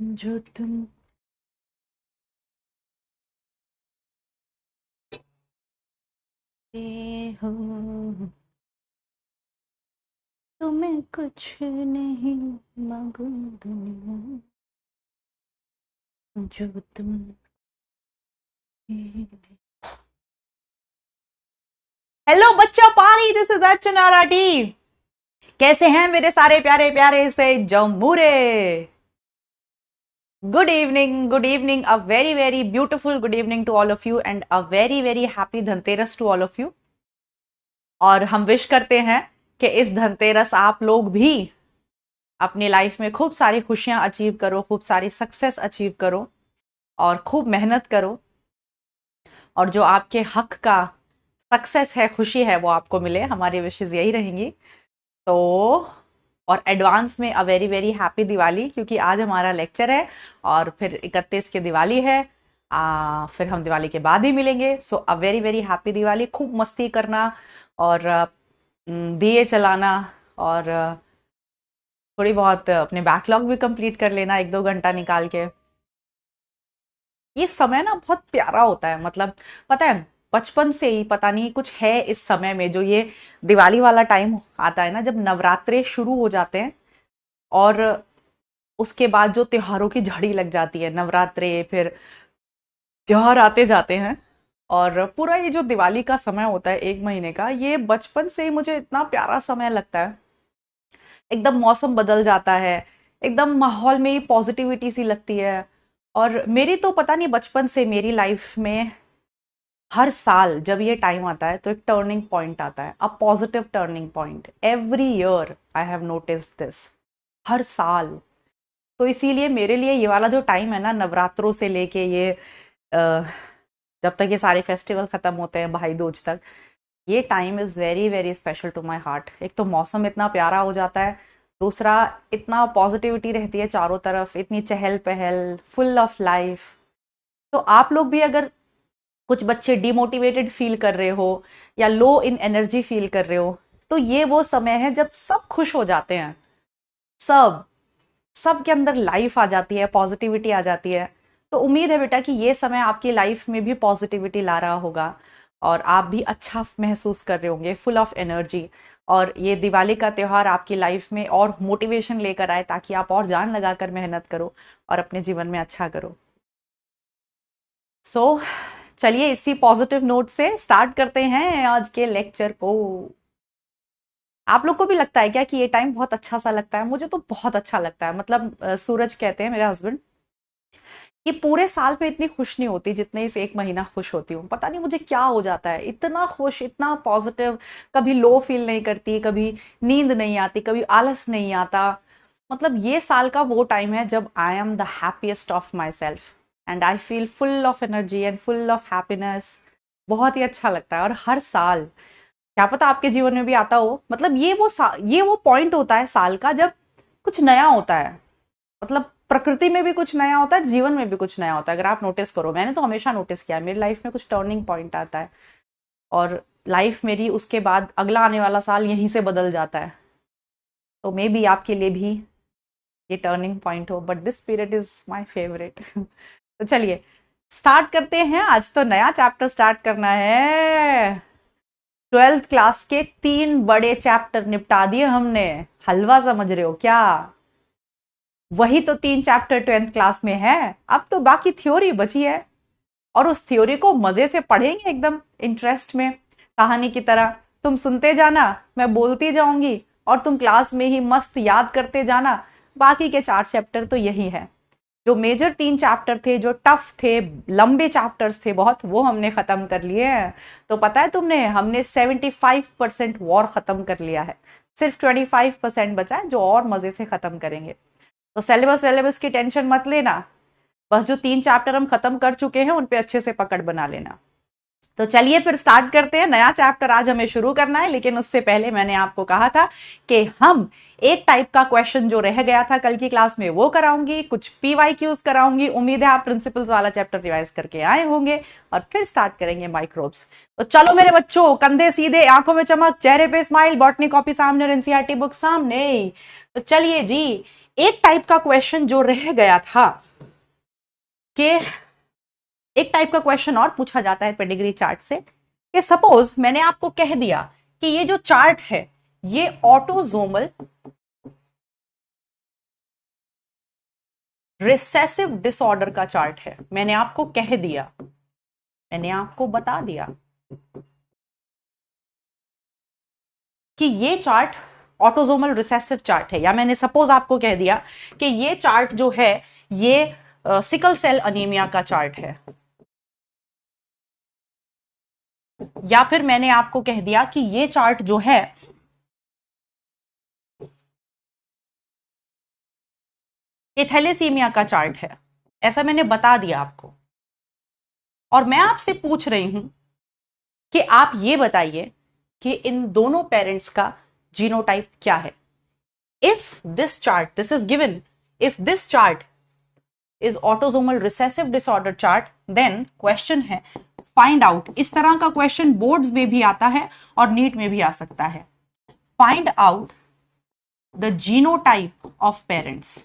जो तुम हो तो मैं कुछ नहीं मांगू दुनिया जो तुम। हेलो बच्चा पानी, दिस इज अर्चना राठी। कैसे हैं मेरे सारे प्यारे प्यारे से जमूरे? Good evening, a very very beautiful good evening to all of you and a very very happy Dhanteras to all of you. और हम विश करते हैं कि इस धनतेरस आप लोग भी अपनी लाइफ में खूब सारी खुशियां अचीव करो, खूब सारी सक्सेस अचीव करो और खूब मेहनत करो, और जो आपके हक का सक्सेस है, खुशी है, वो आपको मिले। हमारी विशेष यही रहेंगी। तो और एडवांस में अ वेरी वेरी हैप्पी दिवाली, क्योंकि आज हमारा लेक्चर है और फिर 31 की दिवाली है। फिर हम दिवाली के बाद ही मिलेंगे। So a very very happy Diwali. खूब मस्ती करना और दिए चलाना और थोड़ी बहुत अपने बैकलॉग भी कंप्लीट कर लेना 1-2 घंटा निकाल के। ये समय ना बहुत प्यारा होता है, मतलब पता है, बचपन से ही पता नहीं कुछ है इस समय में। जो ये दिवाली वाला टाइम आता है ना, जब नवरात्रे शुरू हो जाते हैं और उसके बाद जो त्योहारों की झड़ी लग जाती है, नवरात्रे फिर त्योहार आते जाते हैं, और पूरा ये जो दिवाली का समय होता है 1 महीने का, ये बचपन से ही मुझे इतना प्यारा समय लगता है। एकदम मौसम बदल जाता है, एकदम माहौल में ही पॉजिटिविटी सी लगती है। और मेरी तो पता नहीं, बचपन से मेरी लाइफ में हर साल जब ये टाइम आता है तो एक टर्निंग पॉइंट आता है, a positive turning point. Every year I have noticed this, हर साल। तो इसीलिए मेरे लिए ये वाला जो टाइम है ना, नवरात्रों से लेके ये अ, जब तक ये सारे फेस्टिवल खत्म होते हैं भाई दूज तक, ये time is very very special to my heart. एक तो मौसम इतना प्यारा हो जाता है, दूसरा इतना पॉजिटिविटी रहती है चारों तरफ, इतनी चहल पहल, फुल ऑफ लाइफ। तो आप लोग भी अगर कुछ बच्चे डिमोटिवेटेड फील कर रहे हो या लो इन एनर्जी फील कर रहे हो, तो ये वो समय है जब सब खुश हो जाते हैं। सब सबके अंदर लाइफ आ जाती है, पॉजिटिविटी आ जाती है। तो उम्मीद है बेटा कि ये समय आपकी लाइफ में भी पॉजिटिविटी ला रहा होगा और आप भी अच्छा महसूस कर रहे होंगे, फुल ऑफ एनर्जी। और ये दिवाली का त्योहार आपकी लाइफ में और मोटिवेशन लेकर आए, ताकि आप और जान लगाकर मेहनत करो और अपने जीवन में अच्छा करो। सो चलिए इसी पॉजिटिव नोट से स्टार्ट करते हैं आज के लेक्चर को। आप लोग को भी लगता है क्या कि ये टाइम बहुत अच्छा सा लगता है? मुझे तो बहुत अच्छा लगता है। मतलब सूरज कहते हैं, मेरे हस्बैंड, कि पूरे साल पे इतनी खुश नहीं होती जितने इस 1 महीना खुश होती हूँ। पता नहीं मुझे क्या हो जाता है, इतना खुश, इतना पॉजिटिव। कभी लो फील नहीं करती, कभी नींद नहीं आती, कभी आलस नहीं आता। मतलब ये साल का वो टाइम है जब I am the happiest of my self and I feel full of energy and full of happiness. बहुत ही अच्छा लगता है। और हर साल, क्या पता आपके जीवन में भी आता हो, मतलब ये वो पॉइंट होता है साल का जब कुछ नया होता है। मतलब प्रकृति में भी कुछ नया होता है, जीवन में भी कुछ नया होता है। अगर आप नोटिस करो, मैंने तो हमेशा नोटिस किया है, मेरी लाइफ में कुछ टर्निंग पॉइंट आता है और लाइफ मेरी उसके बाद अगला आने वाला साल यहीं से बदल जाता है। तो मे बी आपके लिए भी ये टर्निंग पॉइंट हो, but this period is my favourite. तो चलिए स्टार्ट करते हैं। आज तो नया चैप्टर स्टार्ट करना है। 12th क्लास के 3 बड़े चैप्टर निपटा दिए हमने। हलवा समझ रहे हो क्या? वही तो 3 चैप्टर 12th क्लास में है। अब तो बाकी थ्योरी बची है, और उस थ्योरी को मजे से पढ़ेंगे, एकदम इंटरेस्ट में, कहानी की तरह। तुम सुनते जाना, मैं बोलती जाऊंगी, और तुम क्लास में ही मस्त याद करते जाना। बाकी के 4 चैप्टर तो यही है। जो मेजर 3 चैप्टर थे, जो टफ थे, लंबे चैप्टर्स थे बहुत, वो हमने खत्म कर लिए हैं। तो पता है तुमने, हमने 75% वॉर खत्म कर लिया है। सिर्फ 25% बचा है, जो और मजे से खत्म करेंगे। तो सिलेबस वेलेबस की टेंशन मत लेना, बस जो 3 चैप्टर हम खत्म कर चुके हैं उन पे अच्छे से पकड़ बना लेना। तो चलिए फिर स्टार्ट करते हैं। नया चैप्टर आज हमें शुरू करना है, लेकिन उससे पहले मैंने आपको कहा था कि हम एक टाइप का क्वेश्चन जो रह गया था कल की क्लास में वो कराऊंगी, कुछ पीवाईक्यूज कराऊंगी। उम्मीद है आप प्रिंसिपल्स वाला चैप्टर रिवाइज करके आए होंगे, और फिर स्टार्ट करेंगे माइक्रोब्स। तो चलो मेरे बच्चों, कंधे सीधे, आंखों में चमक, चेहरे पे स्माइल, बॉटनी कॉपी सामने और एनसीईआरटी बुक सामने। तो चलिए जी, एक टाइप का क्वेश्चन जो रह गया था कि एक टाइप का क्वेश्चन और पूछा जाता है पेडिग्री चार्ट से कि सपोज मैंने आपको कह दिया कि ये जो चार्ट है ये ऑटोजोमल रिसेसिव डिसऑर्डर का चार्ट है। मैंने आपको कह दिया, मैंने आपको बता दिया कि ये चार्ट ऑटोजोमल रिसेसिव चार्ट है, या मैंने सपोज आपको कह दिया कि ये चार्ट जो है ये सिकल सेल अनीमिया का चार्ट है, या फिर मैंने आपको कह दिया कि ये चार्ट जो है ये थैलेसीमिया का चार्ट है, ऐसा मैंने बता दिया आपको। और मैं आपसे पूछ रही हूं कि आप ये बताइए कि इन दोनों पेरेंट्स का जीनोटाइप क्या है। If this chart, this is given, if this chart is autosomal recessive disorder chart, then question है फाइंड आउट। इस तरह का क्वेश्चन बोर्ड्स में भी आता है और नीट में भी आ सकता है। Find out the genotype of parents,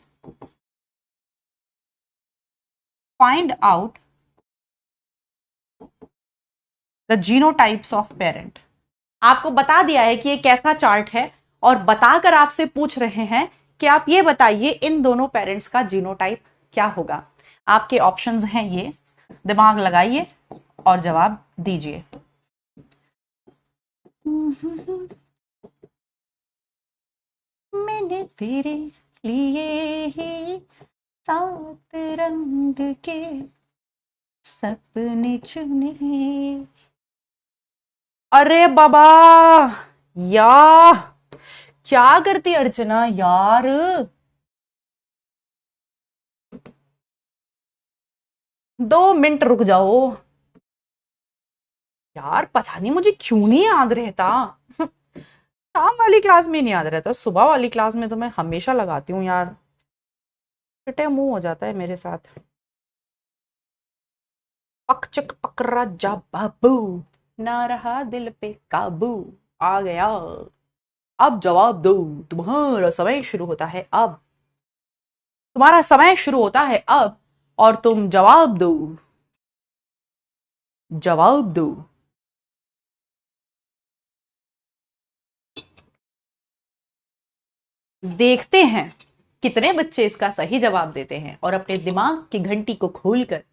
find out the genotypes of parent. आपको बता दिया है कि ये कैसा चार्ट है और बताकर आपसे पूछ रहे हैं कि आप ये बताइए इन दोनों पेरेंट्स का जीनोटाइप क्या होगा। आपके ऑप्शंस हैं ये, दिमाग लगाइए और जवाब दीजिए। मैंने तेरे लिए ही 7 रंग के सपने चुने। अरे बाबा यार, क्या करती अर्चना यार। दो मिनट रुक जाओ यार, पता नहीं मुझे क्यों नहीं याद रहता। शाम वाली क्लास में नहीं याद रहता, सुबह वाली क्लास में तो मैं हमेशा लगाती हूँ यार। पिटे मुंह हो जाता है मेरे साथ। पकचक पकड़ा जा बाबू, ना रहा दिल पे काबू, आ गया। अब जवाब दो, तुम्हारा समय शुरू होता है अब, तुम्हारा समय शुरू होता है अब, और तुम जवाब दो, जवाब दो। देखते हैं कितने बच्चे इसका सही जवाब देते हैं और अपने दिमाग की घंटी को खोलकर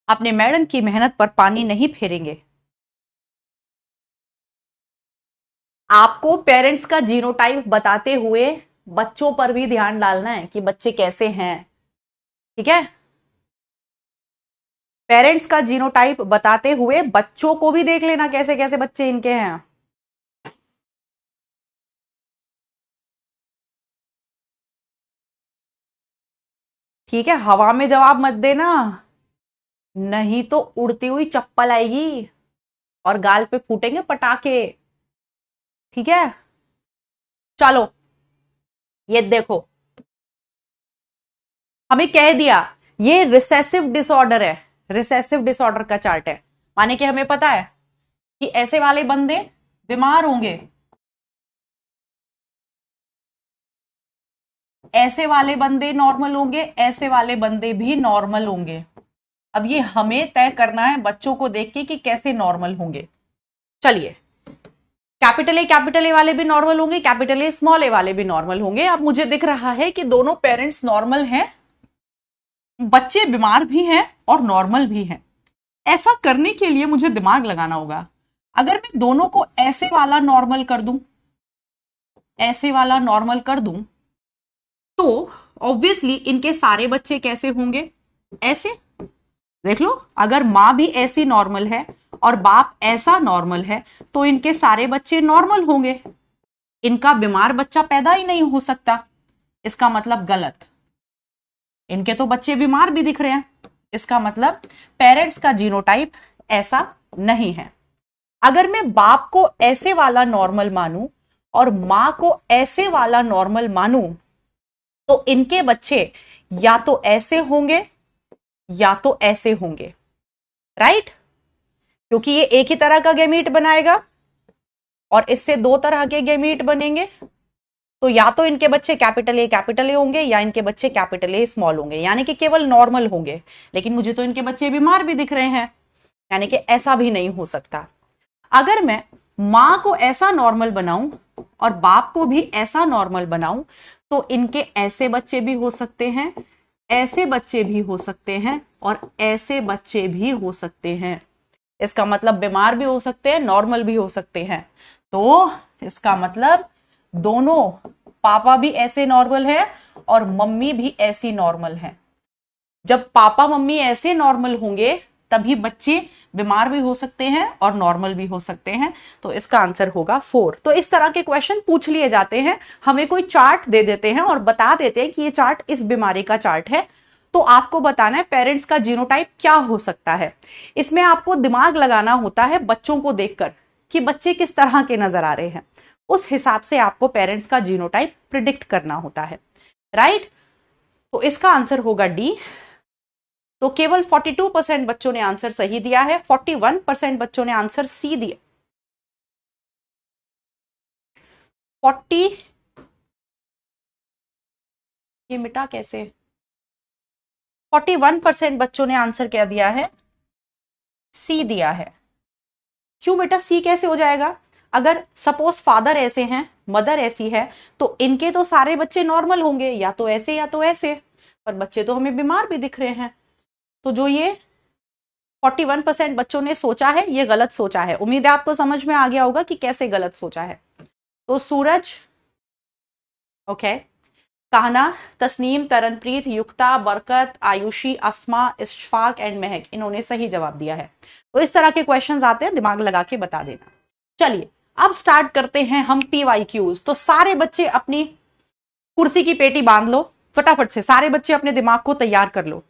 अपने मैडम की मेहनत पर पानी नहीं फेरेंगे। आपको पेरेंट्स का जीनोटाइप बताते हुए बच्चों पर भी ध्यान डालना है कि बच्चे कैसे हैं, ठीक है। पेरेंट्स का जीनोटाइप बताते हुए बच्चों को भी देख लेना कैसे कैसे बच्चे इनके हैं। ठीक है, हवा में जवाब मत देना, नहीं तो उड़ती हुई चप्पल आएगी और गाल पे फूटेंगे पटाखे, ठीक है। चलो ये देखो, हमें कह दिया ये रिसेसिव डिसऑर्डर है, रिसेसिव डिसऑर्डर का चार्ट है। माने कि हमें पता है कि ऐसे वाले बंदे बीमार होंगे, ऐसे वाले बंदे नॉर्मल होंगे, ऐसे वाले बंदे भी नॉर्मल होंगे। अब ये हमें तय करना है बच्चों को देख के कि कैसे नॉर्मल होंगे। चलिए, कैपिटल ए वाले भी नॉर्मल होंगे, कैपिटल ए स्मॉल ए वाले भी नॉर्मल होंगे। अब मुझे दिख रहा है कि दोनों पेरेंट्स नॉर्मल हैं, बच्चे बीमार भी हैं और नॉर्मल भी हैं। ऐसा करने के लिए मुझे दिमाग लगाना होगा। अगर मैं दोनों को ऐसे वाला नॉर्मल कर दूं, ऐसे वाला नॉर्मल कर दूं, तो ऑब्वियसली इनके सारे बच्चे कैसे होंगे, ऐसे। देख लो, अगर माँ भी ऐसी नॉर्मल है और बाप ऐसा नॉर्मल है तो इनके सारे बच्चे नॉर्मल होंगे। इनका बीमार बच्चा पैदा ही नहीं हो सकता, इसका मतलब गलत। इनके तो बच्चे बीमार भी दिख रहे हैं, इसका मतलब पेरेंट्स का जीनोटाइप ऐसा नहीं है। अगर मैं बाप को ऐसे वाला नॉर्मल मानूं और मां को ऐसे वाला नॉर्मल मानूं तो इनके बच्चे या तो ऐसे होंगे या तो ऐसे होंगे, राइट। क्योंकि ये एक ही तरह का गैमीट बनाएगा और इससे 2 तरह के गैमीट बनेंगे, तो या तो इनके बच्चे कैपिटल ए होंगे या इनके बच्चे कैपिटल ए स्मॉल होंगे, यानी कि केवल नॉर्मल होंगे। लेकिन मुझे तो इनके बच्चे बीमार भी दिख रहे हैं, यानी कि ऐसा भी नहीं हो सकता। अगर मैं मां को ऐसा नॉर्मल बनाऊं और बाप को भी ऐसा नॉर्मल बनाऊं, तो इनके ऐसे बच्चे भी हो सकते हैं, ऐसे बच्चे भी हो सकते हैं और ऐसे बच्चे भी हो सकते हैं। इसका मतलब बीमार भी हो सकते हैं, नॉर्मल भी हो सकते हैं। तो इसका मतलब दोनों, पापा भी ऐसे नॉर्मल है और मम्मी भी ऐसी नॉर्मल है। जब पापा मम्मी ऐसे नॉर्मल होंगे तभी बच्चे बीमार भी हो सकते हैं और नॉर्मल भी हो सकते हैं। तो इसका आंसर होगा 4। तो इस तरह के क्वेश्चन पूछ लिए जाते हैं, हमें कोई चार्ट दे देते हैं और बता देते हैं कि ये चार्ट इस बीमारी का चार्ट है, तो आपको बताना है पेरेंट्स का जीनोटाइप क्या हो सकता है। इसमें आपको दिमाग लगाना होता है बच्चों को देखकर कि बच्चे किस तरह के नजर आ रहे हैं, उस हिसाब से आपको पेरेंट्स का जीनोटाइप प्रिडिक्ट करना होता है, राइट। तो इसका आंसर होगा डी। तो केवल 42% बच्चों ने आंसर सही दिया है, 41% बच्चों ने आंसर सी दिया। 40, ये मिटा कैसे, 41% बच्चों ने आंसर क्या दिया है, सी दिया है। क्यों बेटा सी कैसे हो जाएगा? अगर सपोज फादर ऐसे हैं, मदर ऐसी है, तो इनके तो सारे बच्चे नॉर्मल होंगे, या तो ऐसे या तो ऐसे, पर बच्चे तो हमें बीमार भी दिख रहे हैं। तो जो ये 41% बच्चों ने सोचा है, ये गलत सोचा है। उम्मीद है आपको समझ में आ गया होगा कि कैसे गलत सोचा है। तो सूरज, ओके, कहना, तस्नीम, तरनप्रीत, युक्ता, बरकत, आयुषी, अस्मा, इशफाक एंड महक, इन्होंने सही जवाब दिया है। तो इस तरह के क्वेश्चंस आते हैं, दिमाग लगा के बता देना। चलिए अब स्टार्ट करते हैं हम PYQs। तो सारे बच्चे अपनी कुर्सी की पेटी बांध लो, फटाफट से सारे बच्चे अपने दिमाग को तैयार कर लो।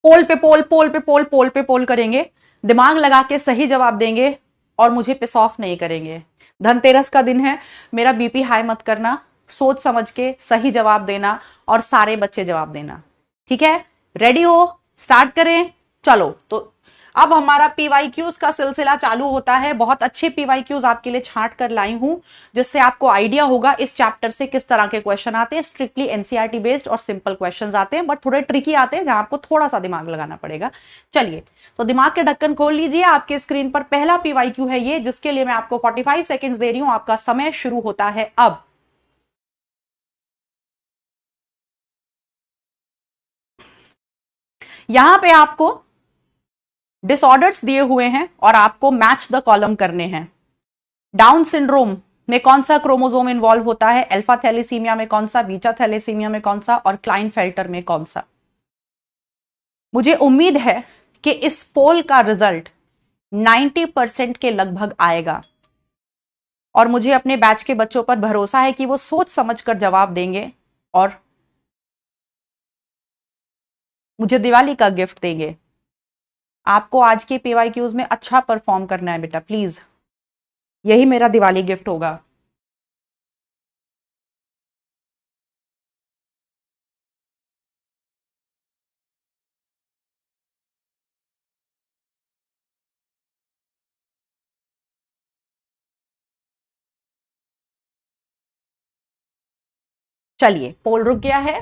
पोल पे पोल, पोल पे पोल, पोल पे पोल करेंगे, दिमाग लगा के सही जवाब देंगे और मुझे पिस ऑफ नहीं करेंगे। धनतेरस का दिन है, मेरा बीपी हाई मत करना, सोच समझ के सही जवाब देना और सारे बच्चे जवाब देना, ठीक है? रेडी हो? स्टार्ट करें? चलो, तो अब हमारा PYQs का सिलसिला चालू होता है। बहुत अच्छे PYQs आपके लिए छांट कर लाई हूं, जिससे आपको आइडिया होगा इस चैप्टर से किस तरह के क्वेश्चन आते हैं। स्ट्रिक्टली एनसीईआरटी बेस्ड और सिंपल क्वेश्चंस आते हैं, बट थोड़े ट्रिकी आते हैं जहां आपको थोड़ा सा दिमाग लगाना पड़ेगा। चलिए, तो दिमाग के ढक्कन खोल लीजिए। आपके स्क्रीन पर पहला PYQ है ये, जिसके लिए मैं आपको 45 सेकेंड्स दे रही हूं। आपका समय शुरू होता है अब। यहां पे आपको डिसऑर्डर्स दिए हुए हैं और आपको मैच द कॉलम करने हैं। डाउन सिंड्रोम में कौन सा क्रोमोसोम इन्वॉल्व होता है, अल्फा थैलेसीमिया में कौन सा, बीटा थैलेसीमिया में कौन सा और क्लाइनफेल्टर में कौन सा। मुझे उम्मीद है कि इस पोल का रिजल्ट 90% के लगभग आएगा और मुझे अपने बैच के बच्चों पर भरोसा है कि वो सोच समझकर जवाब देंगे और मुझे दिवाली का गिफ्ट देंगे। आपको आज के PYQs में अच्छा परफॉर्म करना है बेटा, प्लीज, यही मेरा दिवाली गिफ्ट होगा। चलिए, पोल रुक गया है।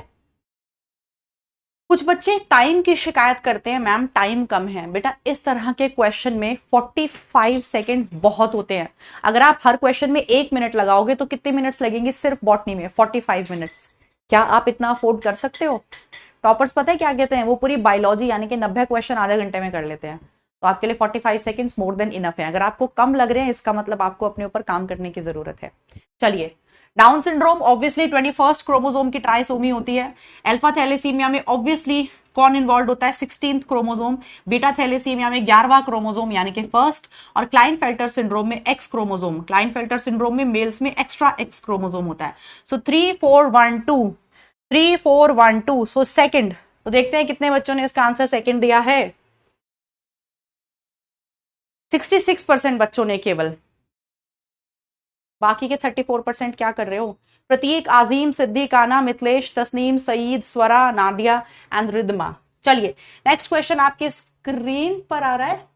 कुछ बच्चे टाइम की शिकायत करते हैं, मैम टाइम कम है। बेटा इस तरह के क्वेश्चन में 45 सेकेंड्स बहुत होते हैं। अगर आप हर क्वेश्चन में 1 मिनट लगाओगे तो कितने मिनट्स लगेंगे सिर्फ बॉटनी में? 45 मिनट्स। क्या आप इतना अफोर्ड कर सकते हो? टॉपर्स पता है क्या कहते हैं, वो पूरी बायोलॉजी यानी कि 90 क्वेश्चन आधे घंटे में कर लेते हैं। तो आपके लिए 45 सेकेंड्स मोर देन इनफ है। अगर आपको कम लग रहे हैं, इसका मतलब आपको अपने ऊपर काम करने की जरूरत है। चलिए, down syndrome obviously 21st chromosome की ट्राइसोमी होती है। अल्फा थैलेसीमिया में ऑब्वियसली कौन इन्वॉल्व होता है? 16th chromosome. बीटा थैलेसीमिया में 11वां क्रोमोसोम यानी कि फर्स्ट। और क्लाइनफेल्टर सिंड्रोम में एक्स क्रोमोसोम। क्लाइनफेल्टर सिंड्रोम में मेल्स में एक्स्ट्रा एक्स क्रोमोसोम होता है। सो 3 4 1 2, 3 4 1 2, सो सेकंड। तो देखते हैं कितने बच्चों ने इसका आंसर सेकंड दिया है। 66% बच्चों ने केवल। बाकी के 34% क्या कर रहे हो? प्रतीक, आजीम, सिद्धि, काना, मिथिलेश, तस्नीम, सईद, स्वरा, नादिया एंड रिदमा। चलिए, नेक्स्ट क्वेश्चन आपकी स्क्रीन पर आ रहा है।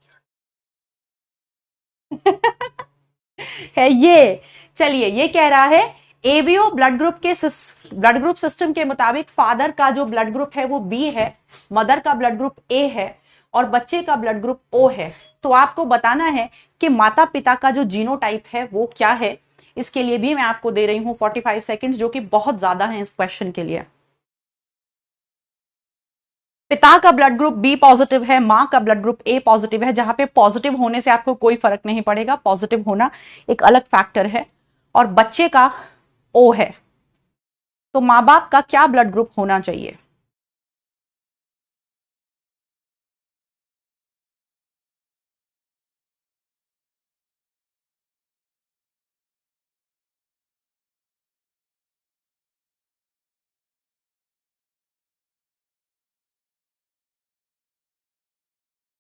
है ये। चलिए, ये कह रहा है एबीओ ब्लड ग्रुप सिस्टम के मुताबिक फादर का जो ब्लड ग्रुप है वो बी है, मदर का ब्लड ग्रुप ए है और बच्चे का ब्लड ग्रुप ओ है। तो आपको बताना है कि माता पिता का जो जीनोटाइप है वो क्या है। इसके लिए भी मैं आपको दे रही हूं 45 सेकंड्स, जो कि बहुत ज्यादा है इस क्वेश्चन के लिए। पिता का ब्लड ग्रुप बी पॉजिटिव है, मां का ब्लड ग्रुप ए पॉजिटिव है, जहां पे पॉजिटिव होने से आपको कोई फर्क नहीं पड़ेगा, पॉजिटिव होना एक अलग फैक्टर है, और बच्चे का ओ है। तो मां बाप का क्या ब्लड ग्रुप होना चाहिए?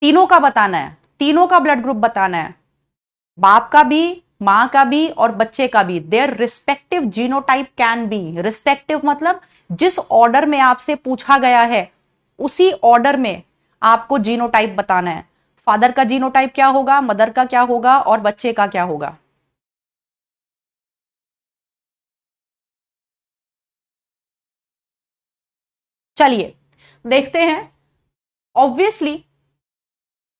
तीनों का बताना है, तीनों का ब्लड ग्रुप बताना है, बाप का भी, मां का भी और बच्चे का भी। Their respective genotype can be, respective मतलब जिस ऑर्डर में आपसे पूछा गया है उसी ऑर्डर में आपको जीनोटाइप बताना है। फादर का जीनोटाइप क्या होगा, मदर का क्या होगा और बच्चे का क्या होगा? चलिए देखते हैं। ऑब्वियसली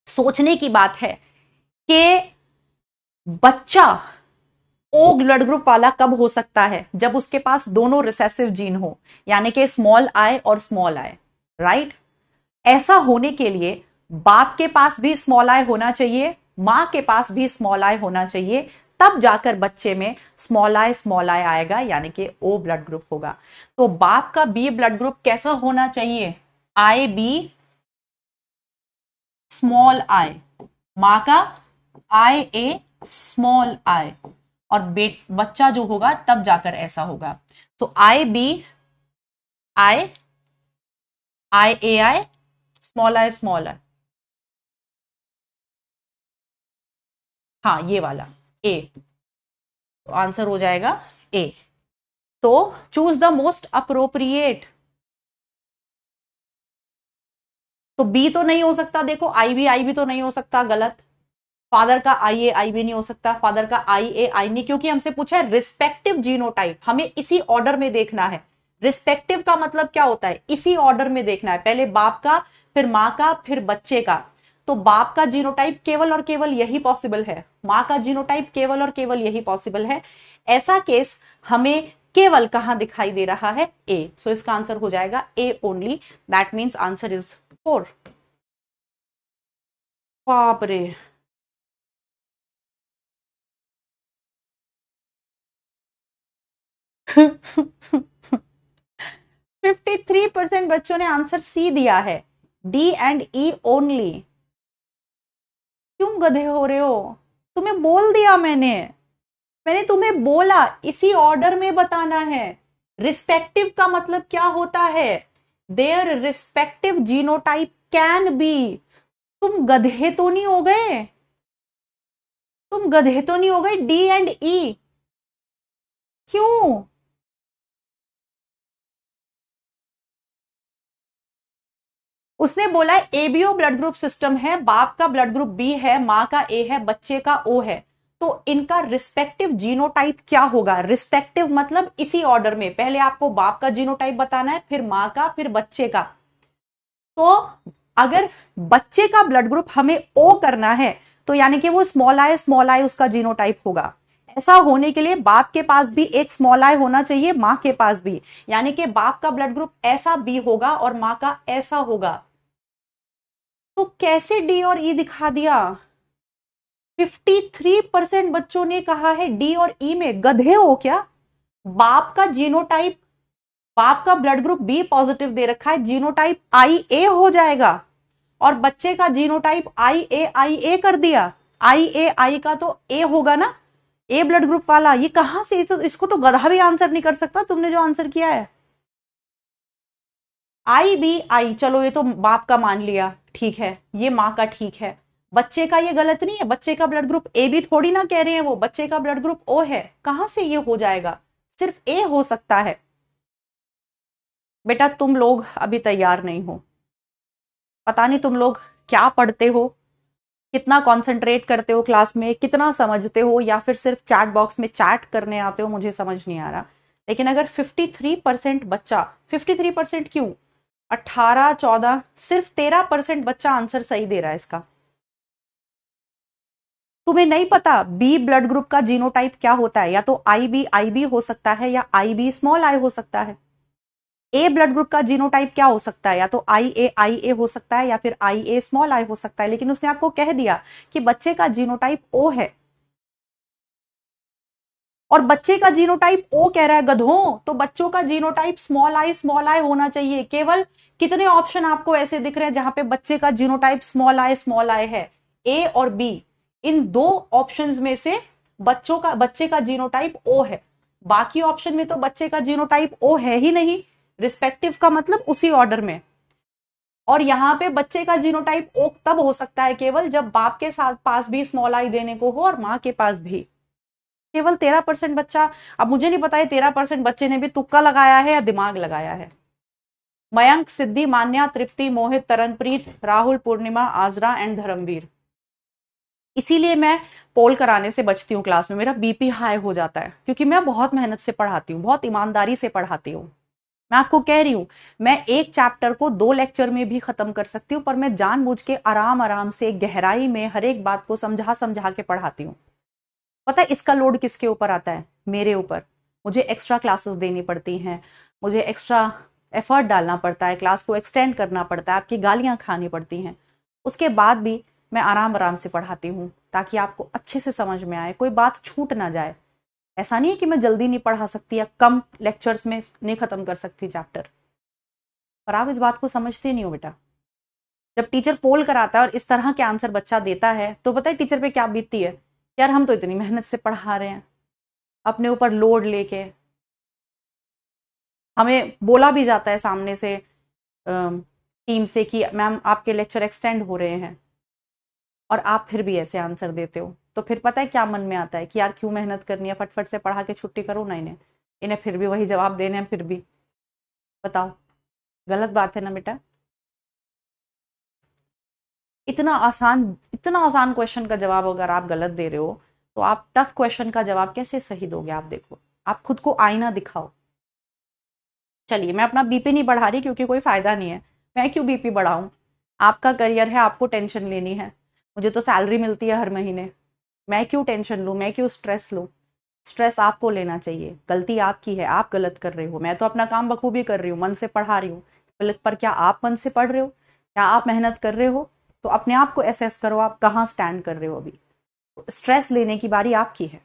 सोचने की बात है कि बच्चा ओ ब्लड ग्रुप वाला कब हो सकता है? जब उसके पास दोनों रिसेसिव जीन हो, यानी कि स्मॉल आई और स्मॉल आई, राइट। ऐसा होने के लिए बाप के पास भी स्मॉल आई होना चाहिए, मां के पास भी स्मॉल आई होना चाहिए, तब जाकर बच्चे में स्मॉल आई आएगा, यानी कि ओ ब्लड ग्रुप होगा। तो बाप का बी ब्लड ग्रुप कैसा होना चाहिए? आई बी स्मॉल आई, मां का आई ए स्मॉल आई, और बच्चा जो होगा तब जाकर ऐसा होगा। तो i b i, i a i, small i small i. हाँ ये वाला ए, तो आंसर हो जाएगा ए। तो चूज द मोस्ट अप्रोप्रिएट। तो बी तो नहीं हो सकता, देखो आई भी तो नहीं हो सकता, गलत। फादर का आई भी नहीं हो सकता, फादर का आई नहीं, क्योंकि हमसे पूछा है रिस्पेक्टिव जीनोटाइप, हमें इसी ऑर्डर में देखना है। रिस्पेक्टिव का मतलब क्या होता है? इसी ऑर्डर में देखना है, पहले बाप का, फिर मां का, फिर बच्चे का। तो बाप का जीनोटाइप केवल और केवल यही पॉसिबल है, मां का जीनोटाइप केवल और केवल यही पॉसिबल है। ऐसा केस हमें केवल कहां दिखाई दे रहा है? ए। सो इसका आंसर हो जाएगा a only, that means answer is 4। बाप रे। 53% बच्चों ने आंसर सी दिया है, डी एंड ई ओनली। क्यों गधे हो रहे हो? तुम्हें बोल दिया मैंने, मैंने तुम्हें बोला इसी ऑर्डर में बताना है। रिस्पेक्टिव का मतलब क्या होता है? Their respective genotype can be. तुम गधे तो नहीं हो गए? तुम गधे तो नहीं हो गए? डी एंड ई क्यों? उसने बोला एबीओ ब्लड ग्रुप सिस्टम है, बाप का ब्लड ग्रुप बी है, मां का ए है, बच्चे का ओ है। तो इनका रिस्पेक्टिव जीनोटाइप क्या होगा? रिस्पेक्टिव मतलब इसी ऑर्डर में, पहले आपको बाप का जीनोटाइप बताना है, फिर मां का, फिर बच्चे का। तो अगर बच्चे का ब्लड ग्रुप हमें ओ करना है, तो यानी कि वो स्मॉल आई उसका जीनोटाइप होगा। ऐसा होने के लिए बाप के पास भी एक स्मॉल आई होना चाहिए, मां के पास भी, यानी कि बाप का ब्लड ग्रुप ऐसा बी होगा और मां का ऐसा होगा। तो कैसे डी और ई दिखा दिया? 53% बच्चों ने कहा है डी और ई में। गधे हो क्या? बाप का जीनोटाइप, बाप का ब्लड ग्रुप बी पॉजिटिव दे रखा है, जीनोटाइप आई ए हो जाएगा, और बच्चे का जीनोटाइप आई ए कर दिया। आई का तो ए होगा ना, ए ब्लड ग्रुप वाला। ये कहां से? तो इसको तो गधा भी आंसर नहीं कर सकता, तुमने जो आंसर किया है। आई बी आई, चलो ये तो बाप का मान लिया, ठीक है, ये मां का ठीक है। बच्चे का ये गलत नहीं है, बच्चे का ब्लड ग्रुप ए भी थोड़ी ना कह रहे हैं वो, बच्चे का ब्लड ग्रुप ओ है। कहां से ये हो जाएगा? सिर्फ ए हो सकता है। बेटा तुम लोग अभी तैयार नहीं हो, पता नहीं तुम लोग क्या पढ़ते हो, कितना कंसंट्रेट करते हो क्लास में, कितना समझते हो, या फिर सिर्फ चैट बॉक्स में चैट करने आते हो, मुझे समझ नहीं आ रहा। लेकिन अगर 53% बच्चा, 53% क्यों, 18, 14, सिर्फ 13% बच्चा आंसर सही दे रहा है इसका। तुम्हें नहीं पता बी ब्लड ग्रुप का जीनोटाइप क्या होता है? या तो आई बी हो सकता है, या आई स्मॉल आई हो सकता है। ए ब्लड ग्रुप का जीनोटाइप क्या हो सकता है? या तो आई ए हो सकता है, या फिर आई ए स्मॉल आई हो सकता है। लेकिन उसने आपको कह दिया कि बच्चे का जीनोटाइप ओ है, और बच्चे का जीनोटाइप ओ कह रहा है गधों, तो बच्चों का जीनोटाइप स्मॉल आई होना चाहिए। केवल कितने ऑप्शन आपको ऐसे दिख रहे हैं जहां पे बच्चे का जीनोटाइप स्मॉल आई है? ए और बी, इन दो ऑप्शंस में से बच्चे का जीनोटाइप ओ है। बाकी ऑप्शन में तो बच्चे का जीनोटाइप ओ है ही नहीं। रिस्पेक्टिव का मतलब उसी ऑर्डर में। और यहां पे बच्चे का जीनोटाइप ओ तब हो सकता है केवल जब बाप के साथ पास भी स्मॉल आई देने को हो और मां के पास भी। केवल 13% बच्चा। अब मुझे नहीं पता है 13% बच्चे ने भी तुक्का लगाया है या दिमाग लगाया है। मयंक, सिद्धि, मान्या, तृप्ति, मोहित, तरनप्रीत, राहुल, पूर्णिमा, आजरा एंड धर्मवीर। इसीलिए मैं पोल कराने से बचती हूँ क्लास में, मेरा बीपी हाई हो जाता है, क्योंकि मैं बहुत मेहनत से पढ़ाती हूँ, बहुत ईमानदारी से पढ़ाती हूँ। मैं आपको कह रही हूं, मैं एक चैप्टर को 2 लेक्चर में भी खत्म कर सकती हूं, पर मैं जानबूझ के आराम आराम से गहराई में हर एक बात को समझा समझा के पढ़ाती हूँ। पता है इसका लोड किसके ऊपर आता है? मेरे ऊपर। मुझे एक्स्ट्रा क्लासेस देनी पड़ती हैं, मुझे एक्स्ट्रा एफर्ट डालना पड़ता है, क्लास को एक्सटेंड करना पड़ता है, आपकी गालियां खानी पड़ती हैं। उसके बाद भी मैं आराम आराम से पढ़ाती हूँ, ताकि आपको अच्छे से समझ में आए, कोई बात छूट ना जाए। ऐसा नहीं है कि मैं जल्दी नहीं पढ़ा सकती या कम लेक्चर्स में नहीं खत्म कर सकती चैप्टर, पर आप इस बात को समझते नहीं हो बेटा। जब टीचर पोल कराता है और इस तरह के आंसर बच्चा देता है, तो पता है टीचर पे क्या बीतती है? यार हम तो इतनी मेहनत से पढ़ा रहे हैं, अपने ऊपर लोड लेके। हमें बोला भी जाता है सामने से, टीम से, कि मैम आपके लेक्चर एक्सटेंड हो रहे हैं, और आप फिर भी ऐसे आंसर देते हो। तो फिर पता है क्या मन में आता है कि यार क्यों मेहनत करनी है, फटफट से पढ़ा के छुट्टी करो ना इन्हें। इन्हें फिर भी वही जवाब देने हैं फिर भी। बताओ, गलत बात है ना बेटा? इतना आसान क्वेश्चन का जवाब अगर आप गलत दे रहे हो, तो आप टफ क्वेश्चन का जवाब कैसे सही दोगे? आप देखो, आप खुद को आईना दिखाओ। चलिए, मैं अपना बीपी नहीं बढ़ा रही, क्योंकि कोई फायदा नहीं है। मैं क्यों बीपी बढ़ाऊं? आपका करियर है, आपको टेंशन लेनी है। मुझे तो सैलरी मिलती है हर महीने। मैं क्यों टेंशन लूं, मैं क्यों स्ट्रेस लूं? स्ट्रेस आपको लेना चाहिए। गलती आपकी है, आप गलत कर रहे हो। मैं तो अपना काम बखूबी कर रही हूँ, मन से पढ़ा रही हूँ। पर क्या आप मन से पढ़ रहे हो? क्या आप मेहनत कर रहे हो? तो अपने आप को एसेस करो, आप कहाँ स्टैंड कर रहे हो अभी। स्ट्रेस लेने की बारी आपकी है।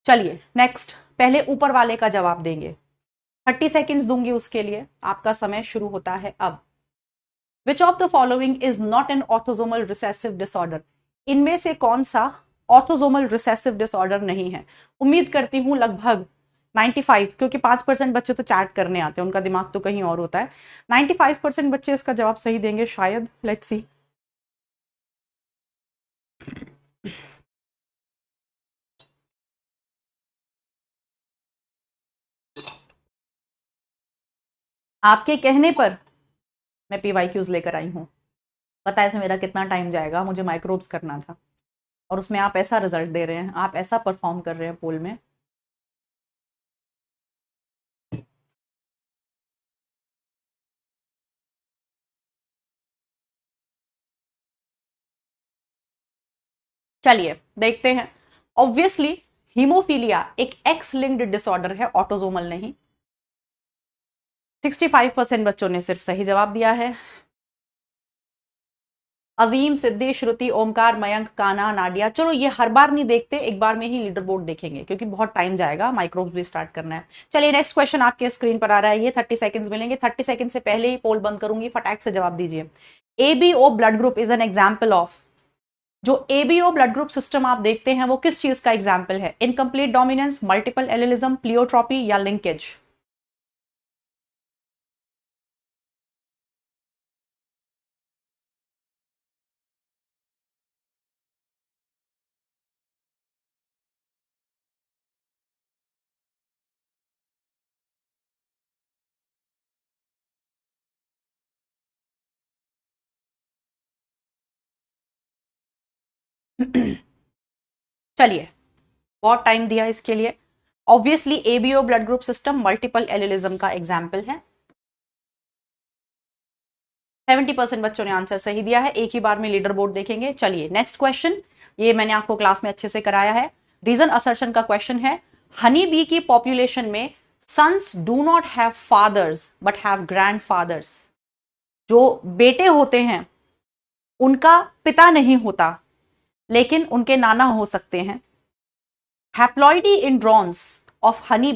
चलिए नेक्स्ट, पहले ऊपर वाले का जवाब देंगे। 30 सेकेंड्स दूंगी उसके लिए, आपका समय शुरू होता है अब। Which of the following is not an autosomal recessive disorder? इनमें से कौन सा ऑटोजोमल रिसेसिव डिसऑर्डर नहीं है? उम्मीद करती हूं लगभग 95, क्योंकि 5% बच्चे तो चैट करने आते हैं, उनका दिमाग तो कहीं और होता है। 95% बच्चे इसका जवाब सही देंगे शायद। Let's see. आपके कहने पर मैं पीवाईक्यूज लेकर आई हूँ। पता है इसमें मेरा कितना टाइम जाएगा? मुझे माइक्रोब्स करना था, और उसमें आप ऐसा रिजल्ट दे रहे हैं, आप ऐसा परफॉर्म कर रहे हैं पोल में। चलिए देखते हैं। ऑब्वियसली हीमोफीलिया एक एक्स लिंक्ड डिसऑर्डर है, ऑटोजोमल नहीं। 65% बच्चों ने सिर्फ सही जवाब दिया है। अजीम, सिद्धि, श्रुति, ओमकार, मयंक, काना, नाडिया। चलो ये हर बार नहीं देखते, एक बार में ही लीडर बोर्ड देखेंगे, क्योंकि बहुत टाइम जाएगा, माइक्रोब्स भी स्टार्ट करना है। चलिए नेक्स्ट क्वेश्चन आपके स्क्रीन पर आ रहा है, ये 30 सेकंड्स मिलेंगे। 30 सेकंड से पहले ही पोल बंद करूंगी, फटाक से जवाब दीजिए। ABO blood group is an example of. जो एबीओ ब्लड ग्रुप सिस्टम आप देखते हैं वो किस चीज का एग्जाम्पल है? Incomplete dominance, multiple allelism, pleiotropy या लिंकेज? चलिए, बहुत टाइम दिया इसके लिए। Obviously ABO blood group system multiple allelism का एग्जाम्पल है। 70% बच्चों ने आंसर सही दिया है। एक ही बार में लीडर बोर्ड देखेंगे। चलिए नेक्स्ट क्वेश्चन, ये मैंने आपको क्लास में अच्छे से कराया है। रीजन असर्शन का क्वेश्चन है, हनी बी की पॉपुलेशन में sons do not have fathers but have grandfathers. जो बेटे होते हैं उनका पिता नहीं होता लेकिन उनके नाना हो सकते हैं। Haploidy in drones of honey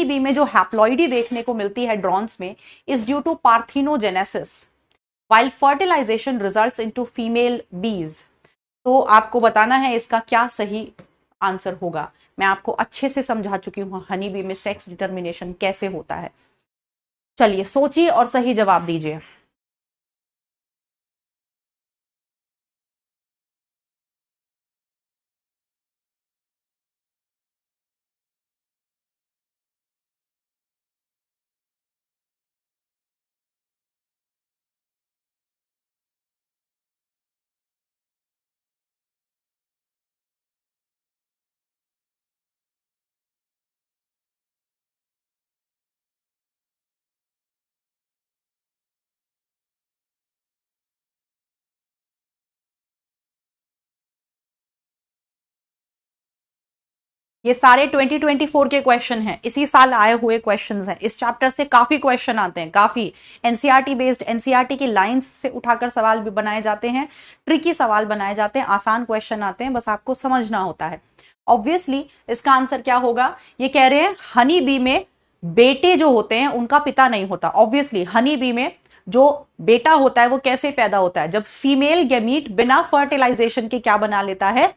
bee में जो हैप्लॉइडी देखने को मिलती है ड्रॉन्स में is due to parthenogenesis while fertilization results into female bees। तो आपको बताना है इसका क्या सही आंसर होगा। मैं आपको अच्छे से समझा चुकी हूं हनी बी में सेक्स डिटर्मिनेशन कैसे होता है। चलिए सोचिए और सही जवाब दीजिए। ये सारे 2024 के क्वेश्चन हैं, इसी साल आए हुए क्वेश्चंस हैं। इस चैप्टर से काफी क्वेश्चन आते हैं, काफी एनसीईआरटी बेस्ड, एनसीईआरटी की लाइंस से उठाकर सवाल भी बनाए जाते हैं, ट्रिकी सवाल बनाए जाते हैं, आसान क्वेश्चन आते हैं, बस आपको समझना होता है। ऑब्वियसली इसका आंसर क्या होगा, ये कह रहे हैं हनी बी में बेटे जो होते हैं उनका पिता नहीं होता। ऑब्वियसली हनी बी में जो बेटा होता है वो कैसे पैदा होता है, जब फीमेल गैमीट बिना फर्टिलाइजेशन के क्या बना लेता है,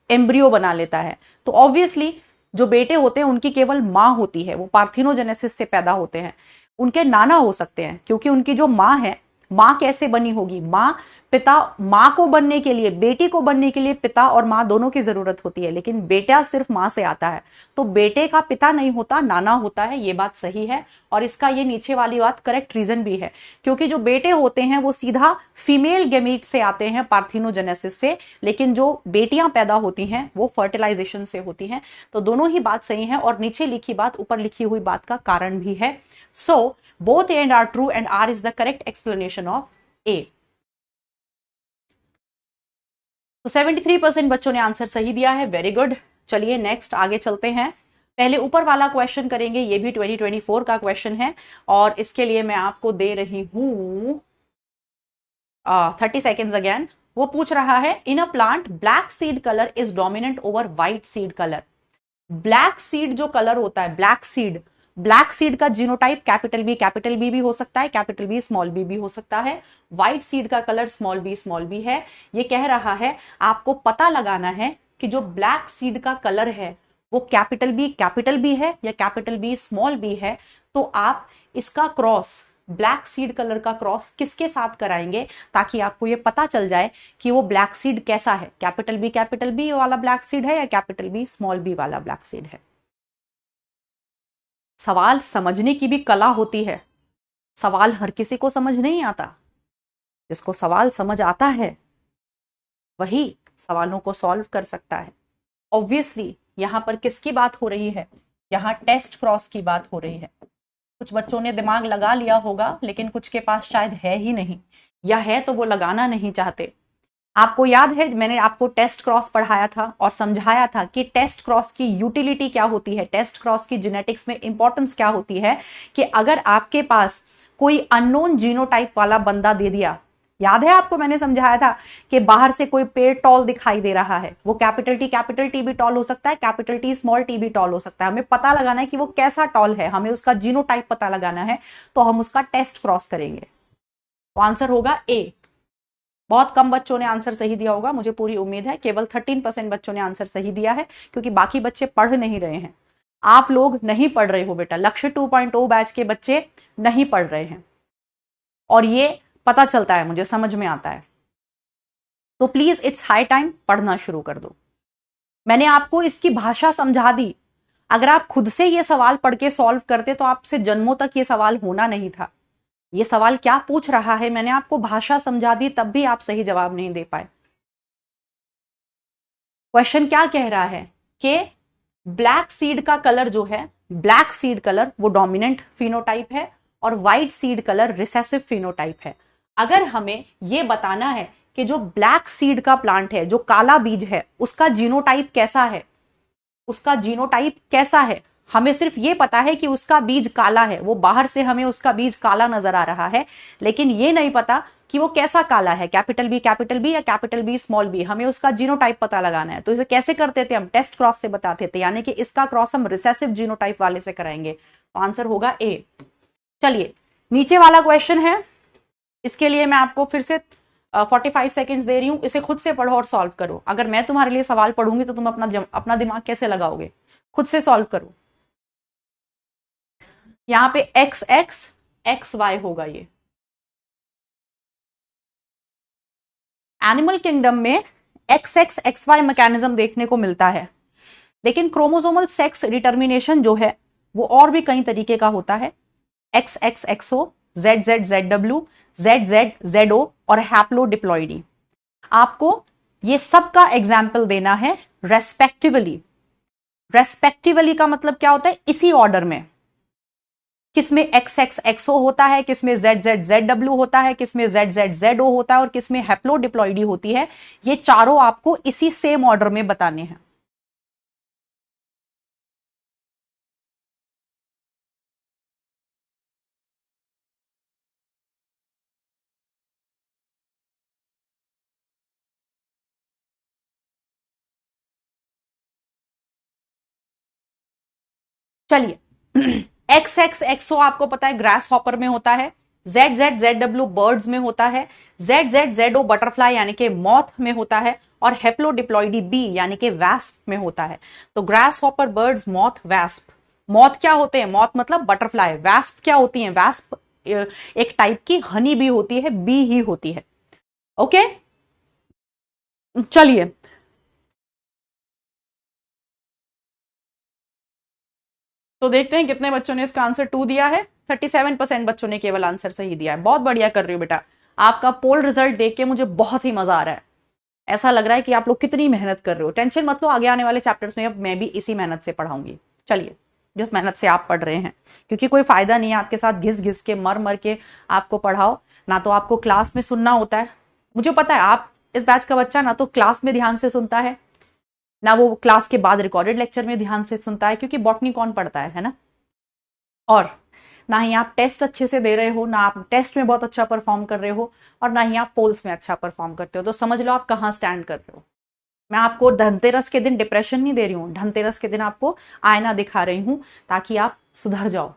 एम्ब्रियो बना लेता है। तो ऑब्वियसली जो बेटे होते हैं उनकी केवल मां होती है, वो पार्थिनोजेनेसिस से पैदा होते हैं। उनके नाना हो सकते हैं क्योंकि उनकी जो मां है, मां कैसे बनी होगी, मां पिता, मां को बनने के लिए, बेटी को बनने के लिए पिता और मां दोनों की जरूरत होती है, लेकिन बेटा सिर्फ मां से आता है। तो बेटे का पिता नहीं होता, नाना होता है, ये बात सही है। और इसका ये नीचे वाली बात करेक्ट रीजन भी है, क्योंकि जो बेटे होते हैं वो सीधा फीमेल गैमीट से आते हैं, पार्थिनोजेनेसिस से, लेकिन जो बेटियां पैदा होती हैं वो फर्टिलाइजेशन से होती हैं। तो दोनों ही बात सही है और नीचे लिखी बात ऊपर लिखी हुई बात का कारण भी है। So both and R true and R is the correct explanation of A. तो 73% बच्चों ने आंसर सही दिया है, वेरी गुड। चलिए नेक्स्ट आगे चलते हैं। पहले ऊपर वाला क्वेश्चन करेंगे, ये भी 2024 का क्वेश्चन है और इसके लिए मैं आपको दे रही हूं 30 सेकेंड्स अगेन। वो पूछ रहा है, in a plant black seed colour is dominant over white seed colour. Black seed जो कलर होता है, ब्लैक सीड का जीनोटाइप कैपिटल बी भी हो सकता है, कैपिटल बी स्मॉल बी भी हो सकता है। व्हाइट सीड का कलर स्मॉल बी है। ये कह रहा है आपको पता लगाना है कि जो ब्लैक सीड का कलर है वो कैपिटल बी है या कैपिटल बी स्मॉल बी है। तो आप इसका क्रॉस, ब्लैक सीड कलर का क्रॉस किसके साथ कराएंगे ताकि आपको ये पता चल जाए कि वो ब्लैक सीड कैसा है, कैपिटल बी वाला ब्लैक सीड है या कैपिटल बी स्मॉल बी वाला ब्लैक सीड है। सवाल समझने की भी कला होती है। सवाल हर किसी को समझ नहीं आता, जिसको सवाल समझ आता है वही सवालों को सॉल्व कर सकता है। ऑब्वियसली यहां पर किसकी बात हो रही है, यहां टेस्ट क्रॉस की बात हो रही है। कुछ बच्चों ने दिमाग लगा लिया होगा लेकिन कुछ के पास शायद है ही नहीं, या है तो वो लगाना नहीं चाहते। आपको याद है मैंने आपको टेस्ट क्रॉस पढ़ाया था और समझाया था कि टेस्ट क्रॉस की यूटिलिटी क्या होती है, टेस्ट क्रॉस की जेनेटिक्स में इंपॉर्टेंस क्या होती है, कि अगर आपके पास कोई अननोन जीनोटाइप वाला बंदा दे दिया, याद है आपको मैंने समझाया था कि बाहर से कोई पेड़ टॉल दिखाई दे रहा है, वो कैपिटल टी भी टॉल हो सकता है, कैपिटल टी स्मॉल टी भी टॉल हो सकता है। हमें पता लगाना है कि वो कैसा टॉल है, हमें उसका जीनोटाइप पता लगाना है, तो हम उसका टेस्ट क्रॉस करेंगे। तो आंसर होगा ए। बहुत कम बच्चों ने आंसर सही दिया होगा, मुझे पूरी उम्मीद है केवल 13% बच्चों ने आंसर सही दिया है, क्योंकि बाकी बच्चे पढ़ नहीं रहे हैं। आप लोग नहीं पढ़ रहे हो बेटा, लक्ष्य 2.0 बैच के बच्चे नहीं पढ़ रहे हैं और ये पता चलता है, मुझे समझ में आता है। तो प्लीज इट्स हाई टाइम, पढ़ना शुरू कर दो। मैंने आपको इसकी भाषा समझा दी। अगर आप खुद से ये सवाल पढ़ के सॉल्व करते तो आपसे जन्मों तक ये सवाल होना नहीं था। ये सवाल क्या पूछ रहा है मैंने आपको भाषा समझा दी, तब भी आप सही जवाब नहीं दे पाए। क्वेश्चन क्या कह रहा है कि ब्लैक सीड का कलर जो है, ब्लैक सीड कलर वो डोमिनेंट फिनोटाइप है और white seed colour recessive phenotype है। अगर हमें यह बताना है कि जो ब्लैक सीड का प्लांट है, जो काला बीज है, उसका जीनोटाइप कैसा है, उसका जीनोटाइप कैसा है, हमें सिर्फ ये पता है कि उसका बीज काला है, वो बाहर से हमें उसका बीज काला नजर आ रहा है, लेकिन ये नहीं पता कि वो कैसा काला है, कैपिटल बी या कैपिटल बी स्मॉल बी, हमें उसका जीनोटाइप पता लगाना है। तो इसे कैसे करते थे हम? टेस्ट क्रॉस से बताते थे, यानी कि इसका क्रॉस हम रिसेसिव जीनोटाइप वाले से कराएंगे। तो आंसर होगा ए। चलिए नीचे वाला क्वेश्चन है, इसके लिए मैं आपको फिर से 45 सेकेंड्स दे रही हूं, इसे खुद से पढ़ो और सॉल्व करो। अगर मैं तुम्हारे लिए सवाल पढ़ूंगी तो तुम अपना दिमाग कैसे लगाओगे? खुद से सॉल्व करो। यहां पे एक्स एक्स एक्स वाई होगा। ये एनिमल किंगडम में X X X Y mechanism देखने को मिलता है, लेकिन क्रोमोसोमल सेक्स डिटर्मिनेशन जो है वो और भी कई तरीके का होता है। X X XO, Z Z Z W, Z Z Z O और हैप्लोडिप्लॉइडी। आपको ये सब का एग्जाम्पल देना है रेस्पेक्टिवली। रेस्पेक्टिवली का मतलब क्या होता है? इसी ऑर्डर में, किसमें एक्स एक्स एक्सओ होता है, किसमें जेड जेड जेड डब्ल्यू होता है, किसमें जेड जेड जेड ओ होता है और किसमें हैप्लोडिप्लॉइडी होती है। ये चारों आपको इसी सेम ऑर्डर में बताने हैं। चलिए एक्स एक्स एक्सओ आपको पता है ग्रास हॉपर में होता है, Z Z Z W birds में होता है, Z Z Z O butterfly यानी कि मॉथ में होता है और हेप्लोडिप्लॉइडी बी यानी कि वैस्प में होता है। तो grass hopper, birds, moth, wasp. Moth क्या होते हैं? मॉथ मतलब बटरफ्लाई। वैस्प क्या होती है? वैस्प एक टाइप की हनी बी होती है, बी ही होती है। ओके चलिए तो देखते हैं कितने बच्चों ने इसका आंसर 2 दिया है। 37% बच्चों ने केवल आंसर सही दिया है। बहुत बढ़िया कर रही हो बेटा। आपका पोल रिजल्ट देख के मुझे बहुत ही मजा आ रहा है। ऐसा लग रहा है कि आप लोग कितनी मेहनत कर रहे हो। टेंशन मत लो, आगे आने वाले चैप्टर्स में अब मैं भी इसी मेहनत से पढ़ाऊंगी। चलिए, जिस मेहनत से आप पढ़ रहे हैं, क्योंकि कोई फायदा नहीं है आपके साथ घिस घिस के मर मर के आपको पढ़ाओ। ना तो आपको क्लास में सुनना होता है, मुझे पता है आप इस बैच का बच्चा ना तो क्लास में ध्यान से सुनता है, ना वो क्लास के बाद रिकॉर्डेड लेक्चर में ध्यान से सुनता है, क्योंकि बॉटनी कौन पढ़ता है ना। और ना ही आप टेस्ट अच्छे से दे रहे हो, ना आप टेस्ट में बहुत अच्छा परफॉर्म कर रहे हो, और ना ही आप पोल्स में अच्छा परफॉर्म करते हो। तो समझ लो आप कहाँ स्टैंड कर रहे हो। मैं आपको धनतेरस के दिन डिप्रेशन नहीं दे रही हूँ, धनतेरस के दिन आपको आईना दिखा रही हूँ ताकि आप सुधर जाओ।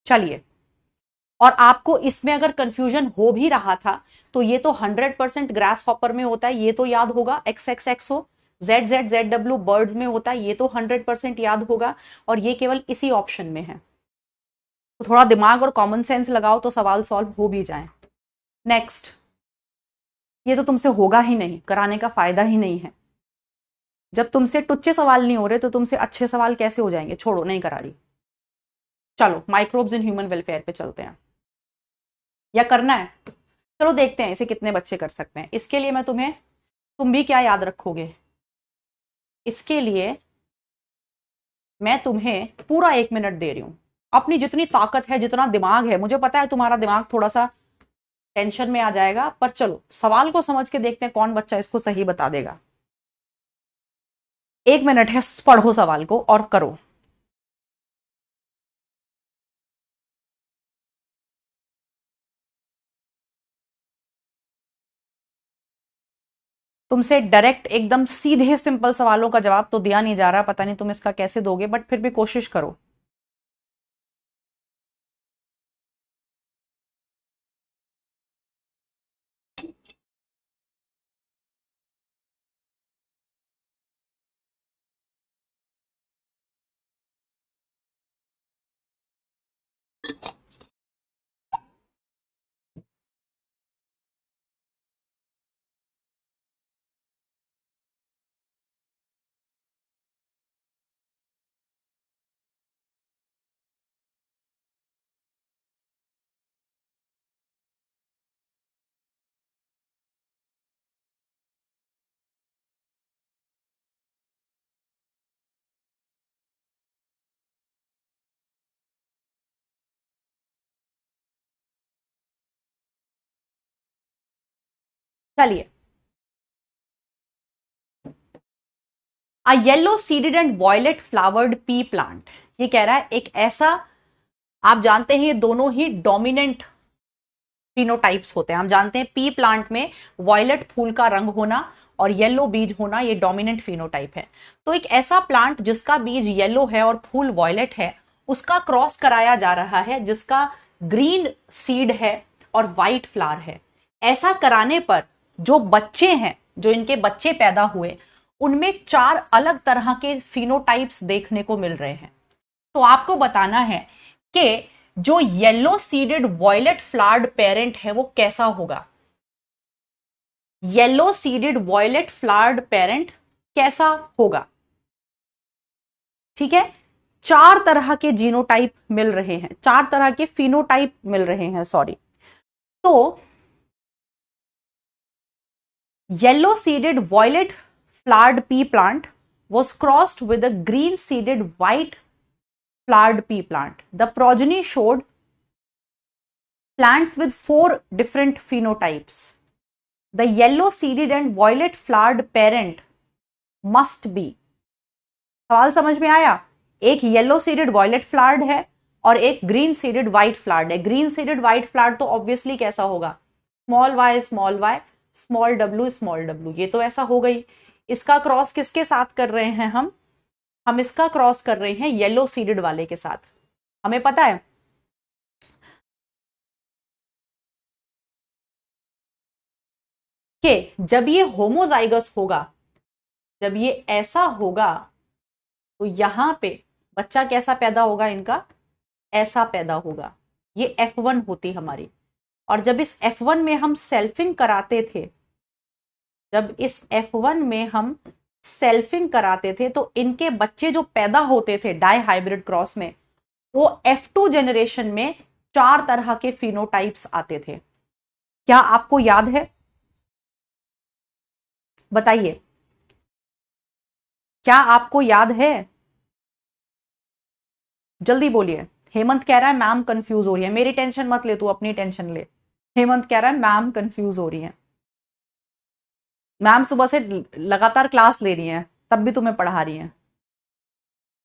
चलिए, और आपको इसमें अगर कंफ्यूजन हो भी रहा था तो ये तो 100% ग्रास हॉपर में होता है, ये तो याद होगा। एक्स एक्स एक्स हो, Z Z Z W birds में होता है, ये तो 100% याद होगा। और ये केवल इसी ऑप्शन में है। तो थोड़ा दिमाग और कॉमन सेंस लगाओ तो सवाल सॉल्व हो भी जाए। नेक्स्ट, ये तो तुमसे होगा ही नहीं, कराने का फायदा ही नहीं है। जब तुमसे टुच्चे सवाल नहीं हो रहे तो तुमसे अच्छे सवाल कैसे हो जाएंगे? छोड़ो, नहीं करा रही। चलो माइक्रोब्स इन ह्यूमन वेलफेयर पे चलते हैं, या करना है? चलो देखते हैं इसे कितने बच्चे कर सकते हैं। इसके लिए मैं तुम्हें, तुम भी क्या याद रखोगे इसके लिए? मैं तुम्हें पूरा 1 मिनट दे रही हूं। अपनी जितनी ताकत है, जितना दिमाग है, मुझे पता है तुम्हारा दिमाग थोड़ा सा टेंशन में आ जाएगा, पर चलो सवाल को समझ के देखते हैं कौन बच्चा इसको सही बता देगा। 1 मिनट है, पढ़ो सवाल को और करो। तुमसे डायरेक्ट एकदम सीधे सिंपल सवालों का जवाब तो दिया नहीं जा रहा, पता नहीं तुम इसका कैसे दोगे, बट फिर भी कोशिश करो। चलिए, a yellow seeded and violet flowered pea plant, ये कह रहा है एक ऐसा, आप जानते हैं ये दोनों ही डोमिनेंट फिनोटाइप्स होते हैं। हम जानते हैं पी प्लांट में वॉयलेट फूल का रंग होना और येलो बीज होना, ये डोमिनेंट फिनोटाइप है। तो एक ऐसा प्लांट जिसका बीज येलो है और फूल वॉयलेट है, उसका क्रॉस कराया जा रहा है जिसका ग्रीन सीड है और व्हाइट फ्लावर है। ऐसा कराने पर जो बच्चे हैं, जो इनके बच्चे पैदा हुए, उनमें 4 अलग तरह के फिनोटाइप्स देखने को मिल रहे हैं। तो आपको बताना है कि जो yellow seeded violet flowered parent है वो कैसा होगा। Yellow seeded violet flowered parent कैसा होगा, ठीक है। 4 तरह के जीनोटाइप मिल रहे हैं, 4 तरह के फिनोटाइप मिल रहे हैं, सॉरी। तो yellow seeded violet flowered pea plant was crossed with a green seeded white flowered pea plant. The progeny showed plants with 4 different phenotypes. The yellow seeded and violet flowered parent must be, सवाल समझ में आया? एक yellow seeded violet flowered है और एक green seeded white flowered है। Green seeded white flowered तो ऑब्वियसली कैसा होगा, small Y small Y small W, ये तो ऐसा हो गई। इसका क्रॉस किसके साथ कर रहे हैं हम इसका क्रॉस कर रहे हैं येलो सीडेड वाले के साथ। हमें पता है कि जब ये होमोजाइगस होगा, जब ये ऐसा होगा, तो यहां पे बच्चा कैसा पैदा होगा, इनका ऐसा पैदा होगा। ये F1 होती हमारी। और जब इस F1 में हम सेल्फिंग कराते थे, जब इस F1 में हम सेल्फिंग कराते थे, तो इनके बच्चे जो पैदा होते थे डाई हाइब्रिड क्रॉस में, वो F2 जनरेशन में 4 तरह के फिनोटाइप्स आते थे। क्या आपको याद है? बताइए, क्या आपको याद है? जल्दी बोलिए। हेमंत कह रहा है मैम कंफ्यूज हो रही है। मेरी टेंशन मत ले, तू अपनी टेंशन ले। हेमंत कह रहा है मैम कंफ्यूज हो रही है। मैम सुबह से लगातार क्लास ले रही हैं, तब भी तुम्हें पढ़ा रही हैं।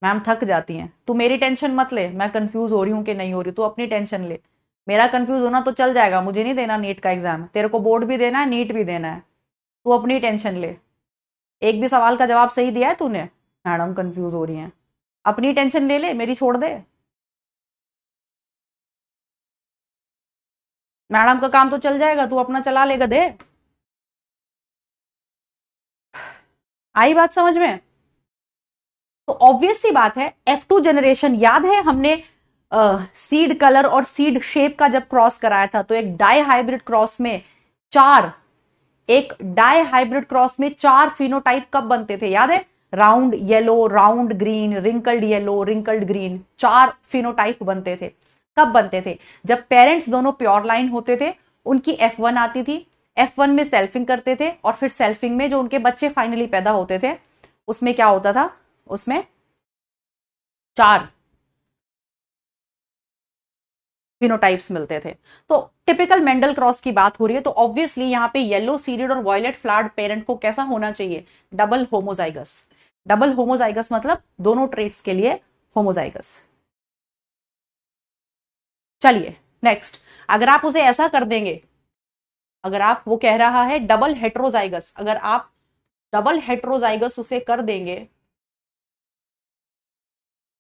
मैम थक जाती हैं। तू मेरी टेंशन मत ले, मैं कंफ्यूज हो रही हूं कि नहीं हो रही, तू अपनी टेंशन ले। मेरा कंफ्यूज होना तो चल जाएगा, मुझे नहीं देना नीट का एग्जाम। तेरे को बोर्ड भी देना है, नीट भी देना है। तू अपनी टेंशन ले। एक भी सवाल का जवाब सही दिया है तूने? मैडम कंफ्यूज हो रही हैं। अपनी टेंशन ले ले, मेरी छोड़ दे। मैडम का काम तो चल जाएगा, तू अपना चला लेगा। दे। आई बात समझ में? तो ऑब्वियस सी बात है, F2 जनरेशन याद है, हमने सीड कलर और सीड शेप का जब क्रॉस कराया था, तो एक डाई हाइब्रिड क्रॉस में 4, एक डाई हाइब्रिड क्रॉस में 4 फिनोटाइप कब बनते थे, याद है? Round yellow, round green, wrinkled yellow, wrinkled green, 4 phenotype बनते थे। कब बनते थे? जब पेरेंट्स दोनों प्योर लाइन होते थे, उनकी F1 आती थी, F1 में सेल्फिंग करते थे, और फिर सेल्फिंग में जो उनके बच्चे फाइनली पैदा होते थे, उसमें क्या होता था? उसमें 4 फिनोटाइप्स मिलते थे। तो टिपिकल मेंडल क्रॉस की बात हो रही है, तो ऑब्वियसली यहां पे येलो सीडेड और वॉयलेट फ्लावर्ड पेरेंट को कैसा होना चाहिए? Double homozygous. डबल होमोजाइगस मतलब दोनों ट्रेट्स के लिए होमोजाइगस। चलिए नेक्स्ट, अगर आप उसे ऐसा कर देंगे, अगर आप, वो कह रहा है डबल हेट्रोजाइगस, अगर आप डबल हेट्रोजाइगस उसे कर देंगे,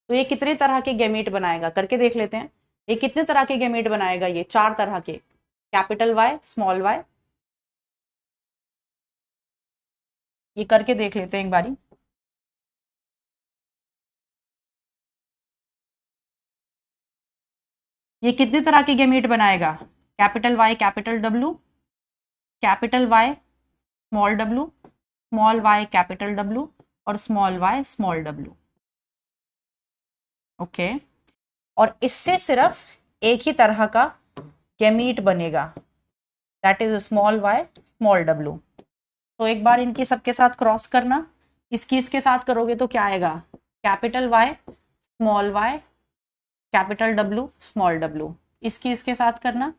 तो ये कितने तरह के गैमेट बनाएगा, करके देख लेते हैं। ये कितने तरह के गैमेट बनाएगा? ये 4 तरह के, कैपिटल वाई स्मॉल वाई। ये करके देख लेते हैं एक बारी। ये कितने तरह के गैमेट बनाएगा? Capital Y capital W, capital Y small W, small Y capital W, और small Y small W. Okay. और इससे सिर्फ एक ही तरह का गैमीट बनेगा, that is small Y small W. तो एक बार इनकी सबके साथ क्रॉस करना। इसकी इसके साथ करोगे तो क्या आएगा? Capital Y small Y capital W small W. इसकी इसके साथ करना,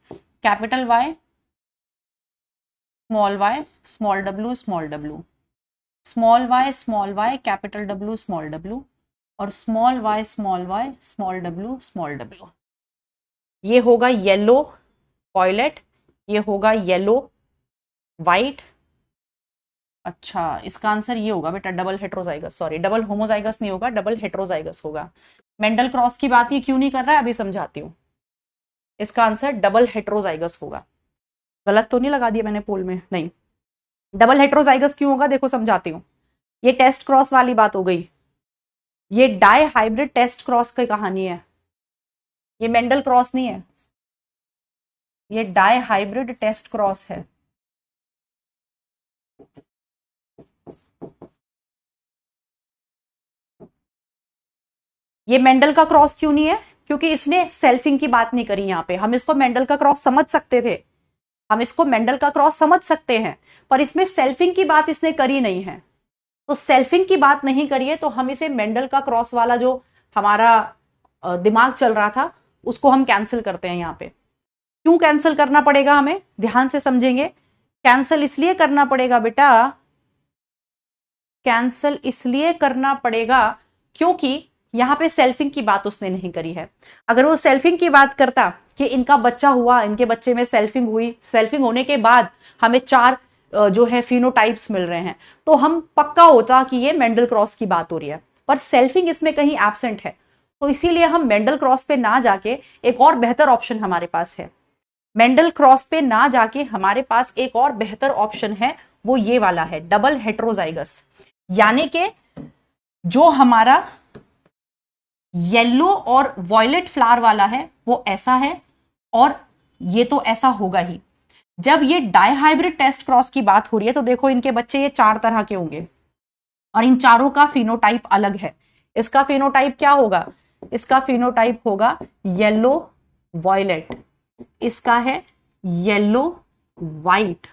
capital Y small Y small W small W, small Y capital W small W, और स्मॉल वाई स्मॉल डब्ल्यू। ये होगा येलो वॉयलेट, ये होगा येलो वाइट। अच्छा, इसका आंसर ये होगा बेटा double heterozygous, sorry double homozygous नहीं होगा, डबल हेट्रोजाइगस होगा। मेंडल क्रॉस की बात ये क्यों नहीं कर रहा है अभी समझाती हूँ। इसका आंसर डबल हेट्रोजाइगस होगा। गलत तो नहीं लगा दिया मैंने पोल में? नहीं। डबल हेट्रोजाइगस क्यों होगा देखो समझाती हूँ। ये टेस्ट क्रॉस वाली बात हो गई, ये डाई हाइब्रिड टेस्ट क्रॉस की कहानी है, ये मेंडल क्रॉस नहीं है, ये डाई हाइब्रिड टेस्ट क्रॉस है। ये मेंडल का क्रॉस क्यों नहीं है? क्योंकि इसने सेल्फिंग की बात नहीं करी यहां पे। हम इसको मेंडल का क्रॉस समझ सकते थे, हम इसको मेंडल का क्रॉस समझ सकते हैं, पर इसमें सेल्फिंग की बात इसने करी नहीं है। तो सेल्फिंग की बात नहीं करिए तो हम इसे मेंडल का क्रॉस वाला जो हमारा दिमाग चल रहा था उसको हम कैंसिल करते हैं यहां पे। क्यों कैंसिल करना पड़ेगा हमें, ध्यान से समझेंगे। कैंसिल इसलिए करना पड़ेगा बेटा, कैंसिल इसलिए करना पड़ेगा क्योंकि यहां पे सेल्फिंग की बात उसने नहीं करी है। अगर वो सेल्फिंग की बात करता कि इनका बच्चा हुआ, इनके बच्चे में सेल्फिंग हुई, सेल्फिंग होने के बाद हमें 4 जो है फिनोटाइप्स मिल रहे हैं, तो हम पक्का होता कि ये मेंडल क्रॉस की बात हो रही है। पर सेल्फिंग इसमें कहीं एब्सेंट है, तो इसीलिए हम मेंडल क्रॉस पे ना जाके एक और बेहतर ऑप्शन हमारे पास है। मेंडल क्रॉस पे ना जाके हमारे पास एक और बेहतर ऑप्शन है, वो ये वाला है डबल हेट्रोजाइगस। यानी कि जो हमारा येलो और वॉयलेट फ्लावर वाला है वो ऐसा है, और ये तो ऐसा होगा ही। जब ये डाई हाइब्रिड टेस्ट क्रॉस की बात हो रही है तो देखो इनके बच्चे ये 4 तरह के होंगे और इन चारों का फिनोटाइप अलग है। इसका फिनोटाइप क्या होगा? इसका फिनोटाइप होगा येलो वॉयलेट, इसका है येलो वाइट,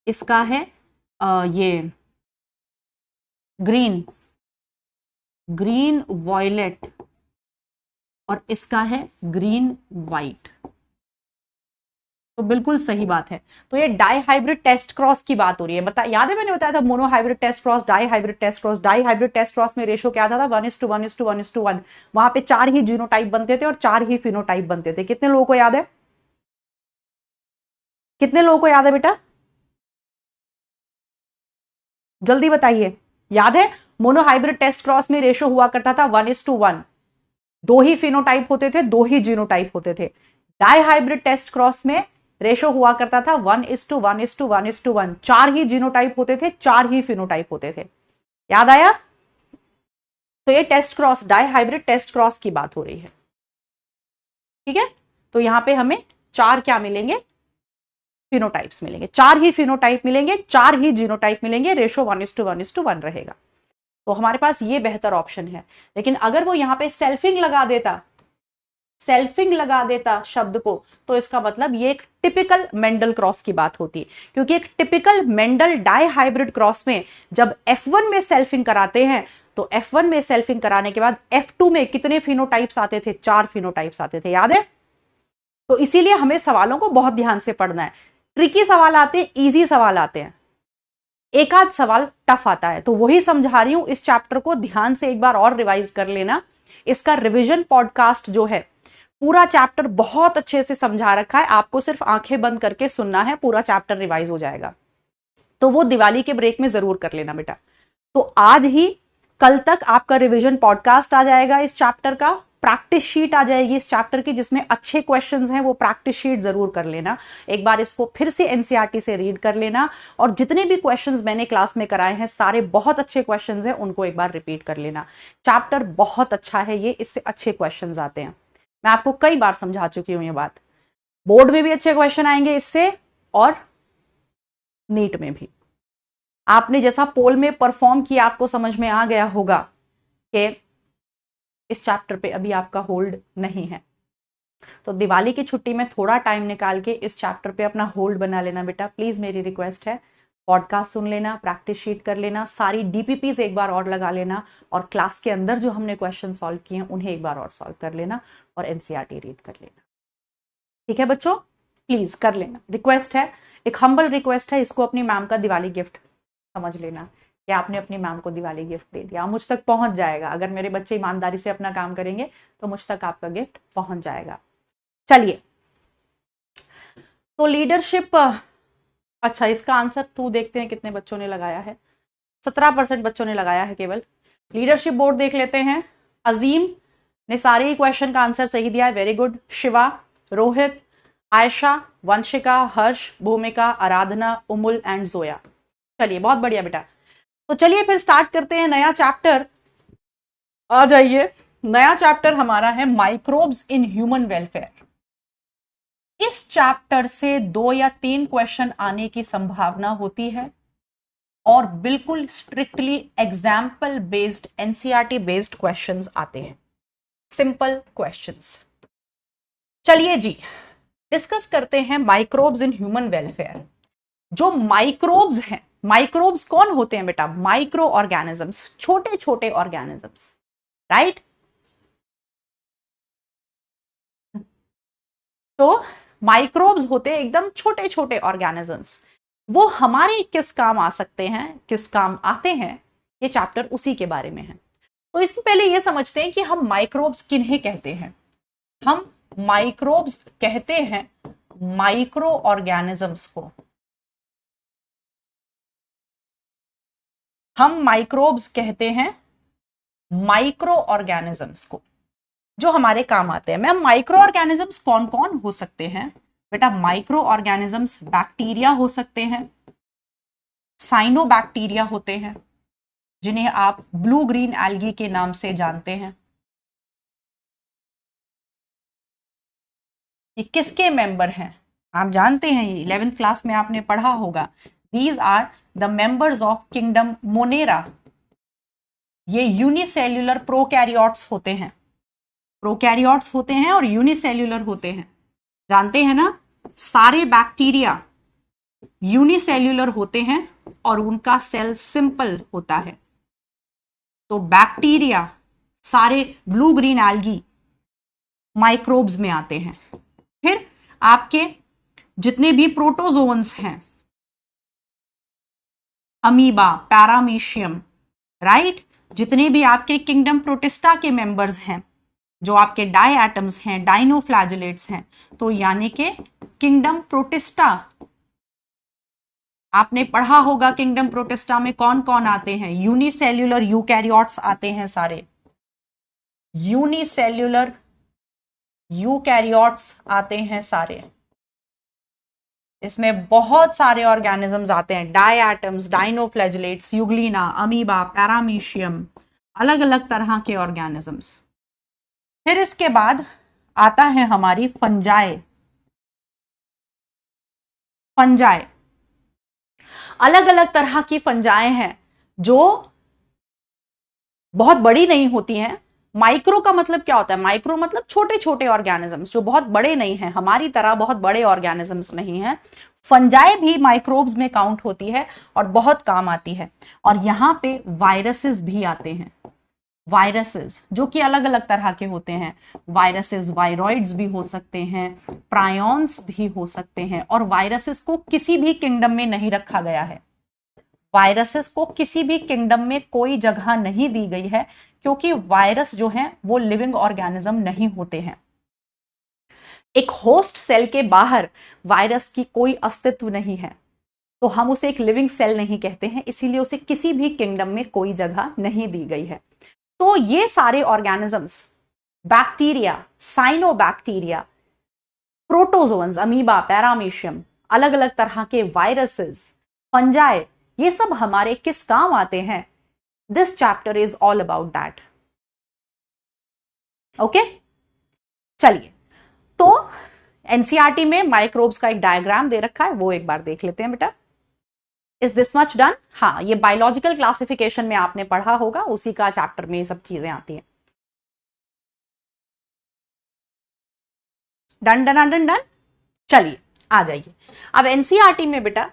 इसका है ये ग्रीन ग्रीन वॉयलेट, और इसका है ग्रीन वाइट। तो बिल्कुल सही बात है। तो ये डाई हाइब्रिड टेस्ट क्रॉस की बात हो रही है। याद है मैंने बताया था monohybrid test cross, dihybrid test cross. Dihybrid test cross में रेशो क्या था? 1:1:1:1। वहां पे 4 ही जीनोटाइप बनते थे और 4 ही फिनोटाइप बनते थे। कितने लोगों को याद है? कितने लोगों को याद है बेटा? जल्दी बताइए, याद है? मोनो हाइब्रिड टेस्ट क्रॉस में रेशो हुआ करता था 1:1। 2 ही फिनोटाइप होते थे, 2 ही जीनोटाइप होते थे। डाई हाइब्रिड टेस्ट क्रॉस में रेशो हुआ करता था 1:1:1:1। 4 ही जीनोटाइप होते थे, 4 ही फिनोटाइप होते थे। याद आया? तो ये test cross, dihybrid test cross की बात हो रही है। ठीक है, तो यहां पे हमें 4 क्या मिलेंगे? फिनोटाइप्स मिलेंगे। 4 ही फिनोटाइप मिलेंगे, 4 ही जीनोटाइप मिलेंगे, रेशो 1:1:1 रहेगा। तो हमारे पास ये बेहतर ऑप्शन है। लेकिन अगर वो यहां पे सेल्फिंग लगा देता, सेल्फिंग लगा देता शब्द को, तो इसका मतलब ये एक टिपिकल मेंडल क्रॉस की बात होती। क्योंकि एक typical Mendel dihybrid cross में जब F1 में सेल्फिंग कराते हैं तो F1 में सेल्फिंग कराने के बाद F2 में कितने फिनोटाइप्स आते थे? 4 फिनोटाइप्स आते थे। याद है? तो इसीलिए हमें सवालों को बहुत ध्यान से पढ़ना है। ट्रिकी सवाल आते हैं, इजी सवाल आते हैं, एक आध सवाल टफ आता है। तो वही समझा रही हूं, इस चैप्टर को ध्यान से एक बार और रिवाइज कर लेना। इसका रिवीजन पॉडकास्ट जो है, पूरा चैप्टर बहुत अच्छे से समझा रखा है, आपको सिर्फ आंखें बंद करके सुनना है, पूरा चैप्टर रिवाइज हो जाएगा। तो वो दिवाली के ब्रेक में जरूर कर लेना बेटा। तो आज ही कल तक आपका रिवीजन पॉडकास्ट आ जाएगा, इस चैप्टर का प्रैक्टिस शीट आ जाएगी इस चैप्टर की, जिसमें अच्छे क्वेश्चंस हैं, वो प्रैक्टिस शीट जरूर कर लेना। एक बार इसको फिर से एनसीईआरटी से रीड कर लेना, और जितने भी क्वेश्चंस मैंने क्लास में कराए हैं सारे बहुत अच्छे क्वेश्चंस हैं, उनको एक बार रिपीट कर लेना। चैप्टर बहुत अच्छा है ये, इससे अच्छे क्वेश्चंस आते हैं। मैं आपको कई बार समझा चुकी हूं ये बात। बोर्ड में भी अच्छे क्वेश्चन आएंगे इससे, और नीट में भी। आपने जैसा पोल में परफॉर्म किया, आपको समझ में आ गया होगा कि इस चैप्टर पे अभी आपका होल्ड नहीं है। तो दिवाली की छुट्टी में थोड़ा टाइम निकाल के इस चैप्टर पे अपना होल्ड बना लेना बेटा, प्लीज मेरी रिक्वेस्ट है। पॉडकास्ट सुन लेना, प्रैक्टिस शीट कर लेना, सारी डीपीपीज एक बार और लगा लेना, और क्लास के अंदर जो हमने क्वेश्चन सॉल्व किए हैं उन्हें एक बार और सॉल्व कर लेना, और एनसीईआरटी रीड कर लेना। ठीक है बच्चों, प्लीज कर लेना, रिक्वेस्ट है। एक हम्बल रिक्वेस्ट है, इसको अपनी मैम का दिवाली गिफ्ट समझ लेना कि आपने अपनी मैम को दिवाली गिफ्ट दे दिया, मुझ तक पहुंच जाएगा। अगर मेरे बच्चे ईमानदारी से अपना काम करेंगे तो मुझ तक आपका गिफ्ट पहुंच जाएगा। चलिए, तो लीडरशिप, अच्छा इसका आंसर 2 देखते हैं कितने बच्चों ने लगाया है। 17% बच्चों ने लगाया है केवल। लीडरशिप बोर्ड देख लेते हैं। अजीम ने सारे ही क्वेश्चन का आंसर सही दिया है, वेरी गुड। शिवा, रोहित, आयशा, वंशिका, हर्ष, भूमिका, आराधना, उमुल एंड जोया। चलिए बहुत बढ़िया बेटा। तो चलिए फिर स्टार्ट करते हैं नया चैप्टर। आ जाइए, नया चैप्टर हमारा है माइक्रोब्स इन ह्यूमन वेलफेयर। इस चैप्टर से 2 या 3 क्वेश्चन आने की संभावना होती है और बिल्कुल strictly example based, NCERT based questions आते हैं, सिंपल क्वेश्चंस। चलिए जी, डिस्कस करते हैं माइक्रोब्स इन ह्यूमन वेलफेयर। जो माइक्रोब्स हैं, माइक्रोब्स कौन होते हैं बेटा? माइक्रो ऑर्गेनिजम्स, छोटे छोटे ऑर्गेनिजम्स, राइट? तो माइक्रोब्स होते हैं एकदम छोटे छोटे ऑर्गेनिजम्स। वो हमारे किस काम आ सकते हैं, किस काम आते हैं, ये चैप्टर उसी के बारे में है। तो इसमें पहले ये समझते हैं कि हम माइक्रोब्स किन्हें कहते हैं। हम माइक्रोब्स कहते हैं माइक्रो ऑर्गेनिजम्स को। हम माइक्रोब्स कहते हैं माइक्रो ऑर्गेनिजम्स को जो हमारे काम आते हैं। मैम माइक्रो ऑर्गेनिजम्स कौन कौन हो सकते हैं? बेटा माइक्रो ऑर्गेनिजम्स बैक्टीरिया हो सकते हैं, साइनोबैक्टीरिया होते हैं जिन्हें आप ब्लू ग्रीन एल्गी के नाम से जानते हैं। ये किसके मेंबर हैं? आप जानते हैं, ये 11th क्लास में आपने पढ़ा होगा। These are the members of kingdom Monera. ये यूनिसेल्यूलर प्रोकैरियोट्स होते हैं, प्रोकैरियोट्स होते हैं और यूनिसेल्यूलर होते हैं। जानते हैं ना, सारे बैक्टीरिया यूनिसेल्यूलर होते हैं और उनका सेल सिंपल होता है। तो बैक्टीरिया सारे ब्लू ग्रीन एल्गी माइक्रोब्स में आते हैं। फिर आपके जितने भी प्रोटोजोन्स हैं, अमीबा, पैरामीशियम, राइट, जितने भी आपके किंगडम प्रोटिस्टा के मेंबर्स हैं, जो आपके डाई एटम्स हैं, डाइनोफ्लैजेलेट्स हैं, तो यानी के किंगडम प्रोटिस्टा आपने पढ़ा होगा। किंगडम प्रोटिस्टा में कौन कौन आते हैं? यूनिसेल्यूलर यूकैरियोट्स आते हैं सारे, यूनिसेल्यूलर यूकैरियोट्स आते हैं सारे। इसमें बहुत सारे ऑर्गेनिजम्स आते हैं, diatoms, dinoflagellates, euglena, amoeba, paramecium, अलग अलग तरह के ऑर्गेनिजम्स। फिर इसके बाद आता है हमारी फंजाई। फंजाई अलग अलग तरह की फंजाएं हैं जो बहुत बड़ी नहीं होती हैं। माइक्रो का मतलब क्या होता है? माइक्रो मतलब छोटे छोटे ऑर्गेनिजम्स जो बहुत बड़े नहीं हैं, हमारी तरह बहुत बड़े ऑर्गेनिजम्स नहीं हैं। फंजाई भी माइक्रोब्स में काउंट होती है और बहुत काम आती है। और यहां पे वायरसेस भी आते हैं, वायरसेस जो कि अलग अलग तरह के होते हैं। वायरसेस वायरॉइड्स भी हो सकते हैं, प्रायॉन्स भी हो सकते हैं। और वायरसेस को किसी भी किंगडम में नहीं रखा गया है, वायरसेस को किसी भी किंगडम में कोई जगह नहीं दी गई है, क्योंकि वायरस जो हैं वो लिविंग ऑर्गेनिज्म नहीं होते हैं। एक होस्ट सेल के बाहर वायरस की कोई अस्तित्व नहीं है, तो हम उसे एक लिविंग सेल नहीं कहते हैं, इसीलिए उसे किसी भी किंगडम में कोई जगह नहीं दी गई है। तो ये सारे organisms, bacteria, cyanobacteria, protozoans, amoeba, paramecium, अलग अलग तरह के वायरसेस, फंजाई, ये सब हमारे किस काम आते हैं? This chapter is all about that. Okay, चलिए, तो एनसीईआरटी में माइक्रोब्स का एक डायग्राम दे रखा है, वो एक बार देख लेते हैं बेटा। Is this much done? हाँ, ये बायोलॉजिकल क्लासिफिकेशन में आपने पढ़ा होगा, उसी का चैप्टर में ये सब चीजें आती हैं। Done done done done. चलिए आ जाइए। अब एनसीईआरटी में बेटा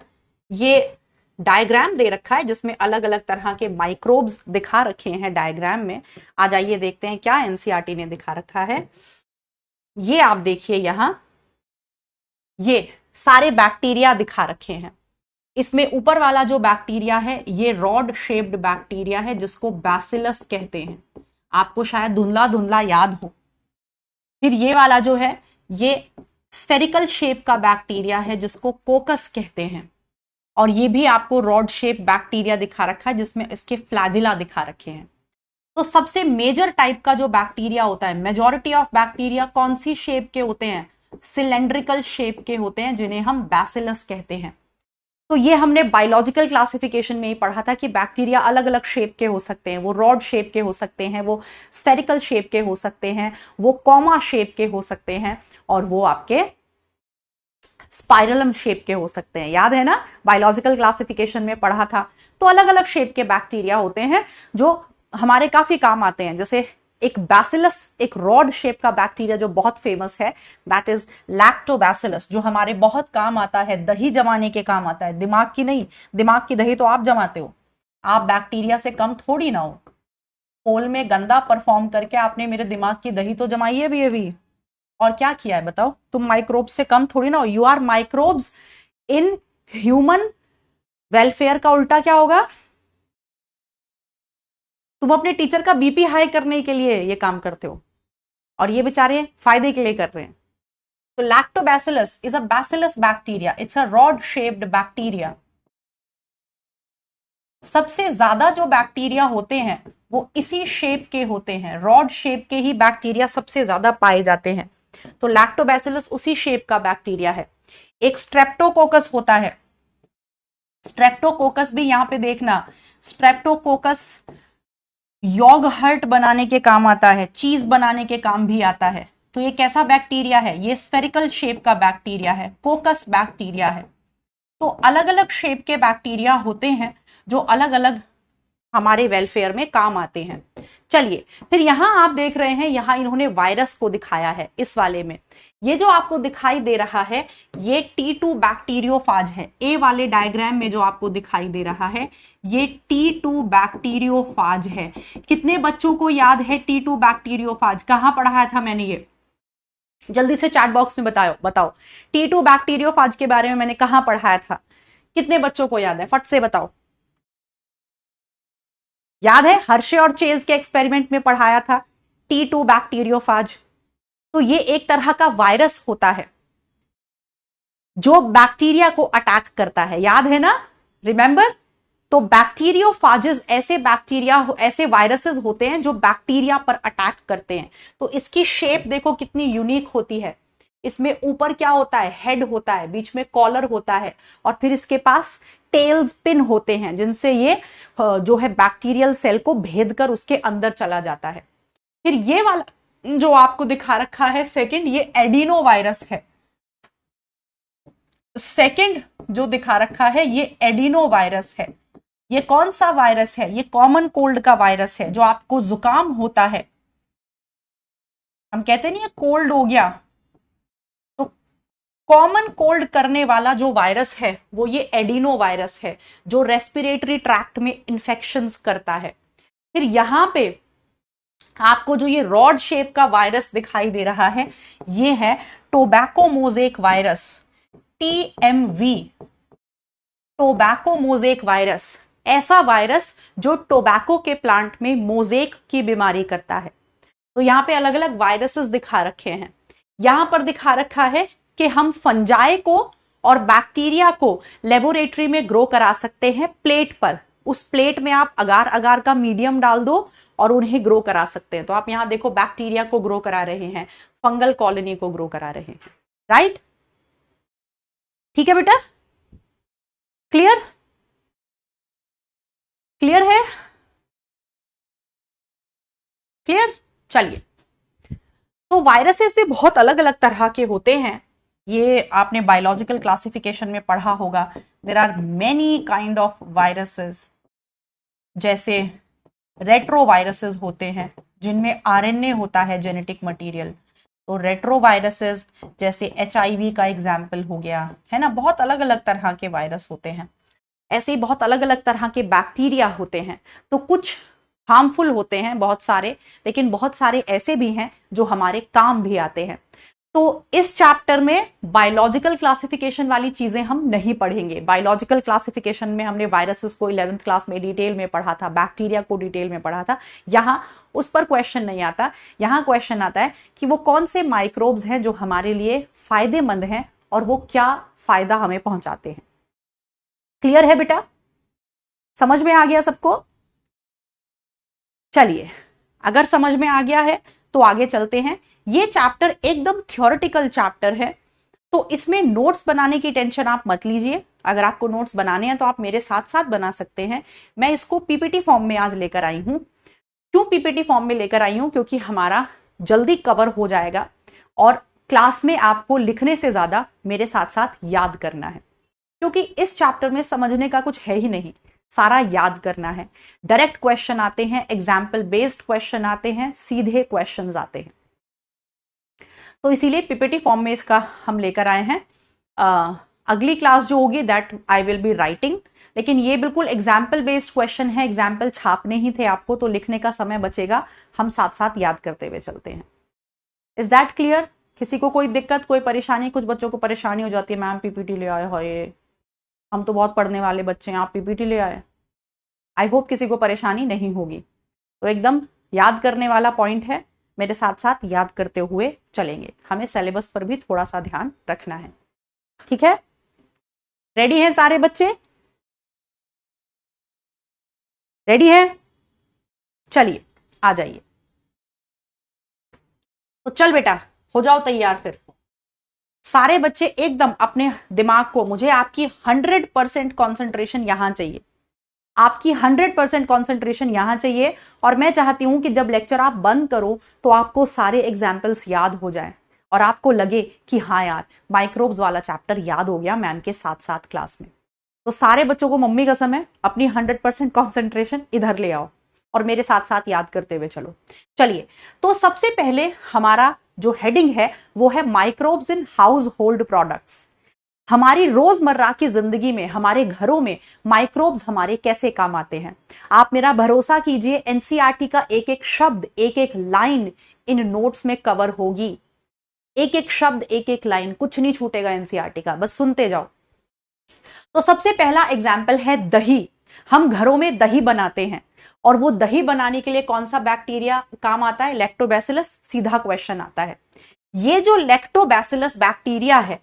ये डायग्राम दे रखा है जिसमें अलग अलग तरह के माइक्रोब्स दिखा रखे हैं डायग्राम में। आ जाइए देखते हैं क्या एनसीईआरटी ने दिखा रखा है। ये आप देखिए, यहां ये सारे बैक्टीरिया दिखा रखे हैं। इसमें ऊपर वाला जो बैक्टीरिया है ये रॉड शेप्ड बैक्टीरिया है जिसको बैसिलस कहते हैं, आपको शायद धुंधला धुंधला याद हो। फिर ये वाला जो है ये स्फेरिकल शेप का बैक्टीरिया है जिसको कोकस कहते हैं, और ये भी आपको रॉड शेप बैक्टीरिया दिखा रखा है जिसमें इसके फ्लैजिला दिखा रखे हैं। तो सबसे मेजर टाइप का जो बैक्टीरिया होता है, मेजॉरिटी ऑफ बैक्टीरिया कौन सी शेप के होते हैं, सिलेंड्रिकल शेप के होते हैं जिन्हें हम बैसिलस कहते हैं। तो ये हमने बायोलॉजिकल क्लासिफिकेशन में ही पढ़ा था कि बैक्टीरिया अलग अलग शेप के हो सकते हैं, वो रॉड शेप के हो सकते हैं, वो स्फेरिकल शेप के हो सकते हैं, वो कॉमा शेप के हो सकते हैं, और वो आपके स्पाइरलम शेप के हो सकते हैं। याद है ना, बायोलॉजिकल क्लासिफिकेशन में पढ़ा था। तो अलग अलग शेप के बैक्टीरिया होते हैं जो हमारे काफी काम आते हैं। जैसे एक बैसिलस, एक रॉड शेप का बैक्टीरिया जो बहुत फेमस है, दैट इज लैक्टोबैसिलस, जो हमारे बहुत काम आता है, दही जमाने के काम आता है, दिमाग की नहीं। दिमाग की दही तो आप जमाते हो, आप बैक्टीरिया से कम थोड़ी ना हो। पोल में गंदा परफॉर्म करके आपने मेरे दिमाग की दही तो जमाई है अभी। और क्या किया है बताओ, तुम माइक्रोब्स से कम थोड़ी ना हो। You are microbes in human welfare का उल्टा क्या होगा, तुम अपने टीचर का बीपी हाई करने के लिए ये काम करते हो, और ये बेचारे फायदे के लिए कर रहे हैं। तो lactobacillus is a bacillus bacteria, it's a rod shaped bacteria. सबसे ज्यादा जो बैक्टीरिया होते हैं वो इसी शेप के होते हैं, रॉड शेप के ही बैक्टीरिया सबसे ज्यादा पाए जाते हैं। तो लैक्टोबैसिलस उसी शेप का बैक्टीरिया है। एक स्ट्रेप्टोकोकस होता है, स्ट्रेप्टोकोकस भी यहां पे देखना, स्ट्रेप्टोकोकस योगर्ट बनाने के काम आता है, चीज बनाने के काम भी आता है। तो ये कैसा बैक्टीरिया है, ये स्फेरिकल शेप का बैक्टीरिया है, कोकस बैक्टीरिया है। तो अलग अलग शेप के बैक्टीरिया होते हैं जो अलग अलग हमारे वेलफेयर में काम आते हैं। चलिए फिर यहां आप देख रहे हैं, यहां इन्होंने वायरस को दिखाया है इस वाले में। ये जो आपको दिखाई दे रहा है ये T2 बैक्टीरियोफाज है। ए वाले डायग्राम में जो आपको दिखाई दे रहा है ये T2 बैक्टीरियोफाज है। कितने बच्चों को याद है T2 बैक्टीरियोफाज, कहां पढ़ाया था मैंने ये, जल्दी से चैट बॉक्स में बताओ T2 बैक्टीरियोफाज के बारे में मैंने कहां पढ़ाया था, कितने बच्चों को याद है, फट से बताओ। याद है, हर्शे और चेज के एक्सपेरिमेंट में पढ़ाया था T2 बैक्टीरियोफाज। तो ये एक तरह का वायरस होता है जो बैक्टीरिया को अटैक करता है, याद है ना, रिमेंबर। तो बैक्टीरियोफाजेस ऐसे बैक्टीरिया, ऐसे वायरसेस होते हैं जो बैक्टीरिया पर अटैक करते हैं। तो इसकी शेप देखो कितनी यूनिक होती है। इसमें ऊपर क्या होता है, हेड होता है, बीच में कॉलर होता है, और फिर इसके पास टेल्स पिन होते हैं जिनसे ये जो है बैक्टीरियल सेल को भेद कर उसके अंदर चला जाता है। फिर ये वाला जो आपको दिखा रखा है सेकंड, ये एडिनो वायरस है। सेकंड जो दिखा रखा है ये एडिनो वायरस है। ये कौन सा वायरस है, ये कॉमन कोल्ड का वायरस है। जो आपको जुकाम होता है, हम कहते नहीं है कोल्ड हो गया, तो कॉमन कोल्ड करने वाला जो वायरस है वो ये एडिनो वायरस है जो रेस्पिरेटरी ट्रैक्ट में इंफेक्शंस करता है। फिर यहां पे आपको जो ये रॉड शेप का वायरस दिखाई दे रहा है ये है tobacco mosaic virus, TMV, tobacco mosaic virus. ऐसा वायरस जो टोबैको के प्लांट में मोजेक की बीमारी करता है। तो यहां पे अलग अलग वायरसेस दिखा रखे हैं। यहां पर दिखा रखा है कि हम फंजाई को और बैक्टीरिया को लेबोरेटरी में ग्रो करा सकते हैं प्लेट पर। उस प्लेट में आप अगार अगार का मीडियम डाल दो और उन्हें ग्रो करा सकते हैं। तो आप यहां देखो बैक्टीरिया को ग्रो करा रहे हैं, फंगल कॉलोनी को ग्रो करा रहे हैं, राइट। ठीक है बेटा, क्लियर, क्लियर है, क्लियर। चलिए, तो वायरसेस भी बहुत अलग अलग तरह के होते हैं। ये आपने बायोलॉजिकल क्लासिफिकेशन में पढ़ा होगा। There are many kind of viruses. जैसे रेट्रोवायरसेस होते हैं जिनमें आरएनए होता है, जेनेटिक मटेरियल। तो रेट्रोवायरसेस जैसे HIV का एग्जाम्पल हो गया, है ना। बहुत अलग अलग तरह के वायरस होते हैं। ऐसे ही बहुत अलग अलग तरह के बैक्टीरिया होते हैं। तो कुछ हार्मफुल होते हैं बहुत सारे, लेकिन बहुत सारे ऐसे भी हैं जो हमारे काम भी आते हैं। तो इस चैप्टर में बायोलॉजिकल क्लासिफिकेशन वाली चीजें हम नहीं पढ़ेंगे। बायोलॉजिकल क्लासिफिकेशन में हमने वायरसेस को 11th क्लास में डिटेल में पढ़ा था, बैक्टीरिया को डिटेल में पढ़ा था। यहां उस पर क्वेश्चन नहीं आता। यहां क्वेश्चन आता है कि वो कौन से माइक्रोब्स हैं जो हमारे लिए फायदेमंद हैं और वो क्या फायदा हमें पहुंचाते हैं। क्लियर है बेटा? समझ में आ गया सबको? चलिए, अगर समझ में आ गया है तो आगे चलते हैं। ये चैप्टर एकदम थ्योरेटिकल चैप्टर है, तो इसमें नोट्स बनाने की टेंशन आप मत लीजिए। अगर आपको नोट्स बनाने हैं तो आप मेरे साथ साथ बना सकते हैं। मैं इसको पीपीटी फॉर्म में आज लेकर आई हूं। क्यों पीपीटी फॉर्म में लेकर आई हूं? क्योंकि हमारा जल्दी कवर हो जाएगा और क्लास में आपको लिखने से ज्यादा मेरे साथ साथ याद करना है, क्योंकि इस चैप्टर में समझने का कुछ है ही नहीं, सारा याद करना है। डायरेक्ट क्वेश्चन आते हैं, एग्जाम्पल बेस्ड क्वेश्चन आते हैं, सीधे क्वेश्चंस आते हैं। तो इसीलिए पीपीटी फॉर्म में इसका हम लेकर आए हैं। अगली क्लास जो होगी that I will be writing, लेकिन ये बिल्कुल एग्जाम्पल बेस्ड क्वेश्चन है। एग्जाम्पल छापने ही थे आपको, तो लिखने का समय बचेगा। हम साथ साथ याद करते हुए चलते हैं। Is that clear? किसी को कोई दिक्कत, कोई परेशानी? कुछ बच्चों को परेशानी हो जाती है, मैम पीपीटी ले आए हो, ये हम तो बहुत पढ़ने वाले बच्चे हैं, आप पीपीटी ले आए। आई होप किसी को परेशानी नहीं होगी। तो एकदम याद करने वाला पॉइंट है, मेरे साथ साथ याद करते हुए चलेंगे। हमें सिलेबस पर भी थोड़ा सा ध्यान रखना है, ठीक है? रेडी है सारे बच्चे? रेडी है? चलिए आ जाइए। तो चल बेटा, हो जाओ तैयार। फिर सारे बच्चे एकदम अपने दिमाग को, मुझे आपकी 100% कॉन्सेंट्रेशन यहां चाहिए। आपकी 100% कॉन्सेंट्रेशन यहां चाहिए। और मैं चाहती हूं कि जब लेक्चर आप बंद करो तो आपको सारे एग्जाम्पल्स याद हो जाएं और आपको लगे कि हाँ यार, माइक्रोब्स वाला चैप्टर याद हो गया मैम के साथ साथ क्लास में। तो सारे बच्चों को मम्मी कसम है, अपनी 100% कॉन्सेंट्रेशन इधर ले आओ और मेरे साथ साथ याद करते हुए चलो। चलिए, तो सबसे पहले हमारा जो हेडिंग है वो है microbes in house hold products. हमारी रोजमर्रा की जिंदगी में, हमारे घरों में माइक्रोब्स हमारे कैसे काम आते हैं। आप मेरा भरोसा कीजिए, एनसीईआरटी का एक एक शब्द, एक एक लाइन इन नोट्स में कवर होगी। एक एक शब्द, एक एक लाइन, कुछ नहीं छूटेगा एनसीईआरटी का, बस सुनते जाओ। तो सबसे पहला एग्जाम्पल है दही। हम घरों में दही बनाते हैं और वो दही बनाने के लिए कौन सा बैक्टीरिया काम आता है? लैक्टोबैसिलस। सीधा क्वेश्चन आता है, ये जो लैक्टोबैसिलस बैक्टीरिया है,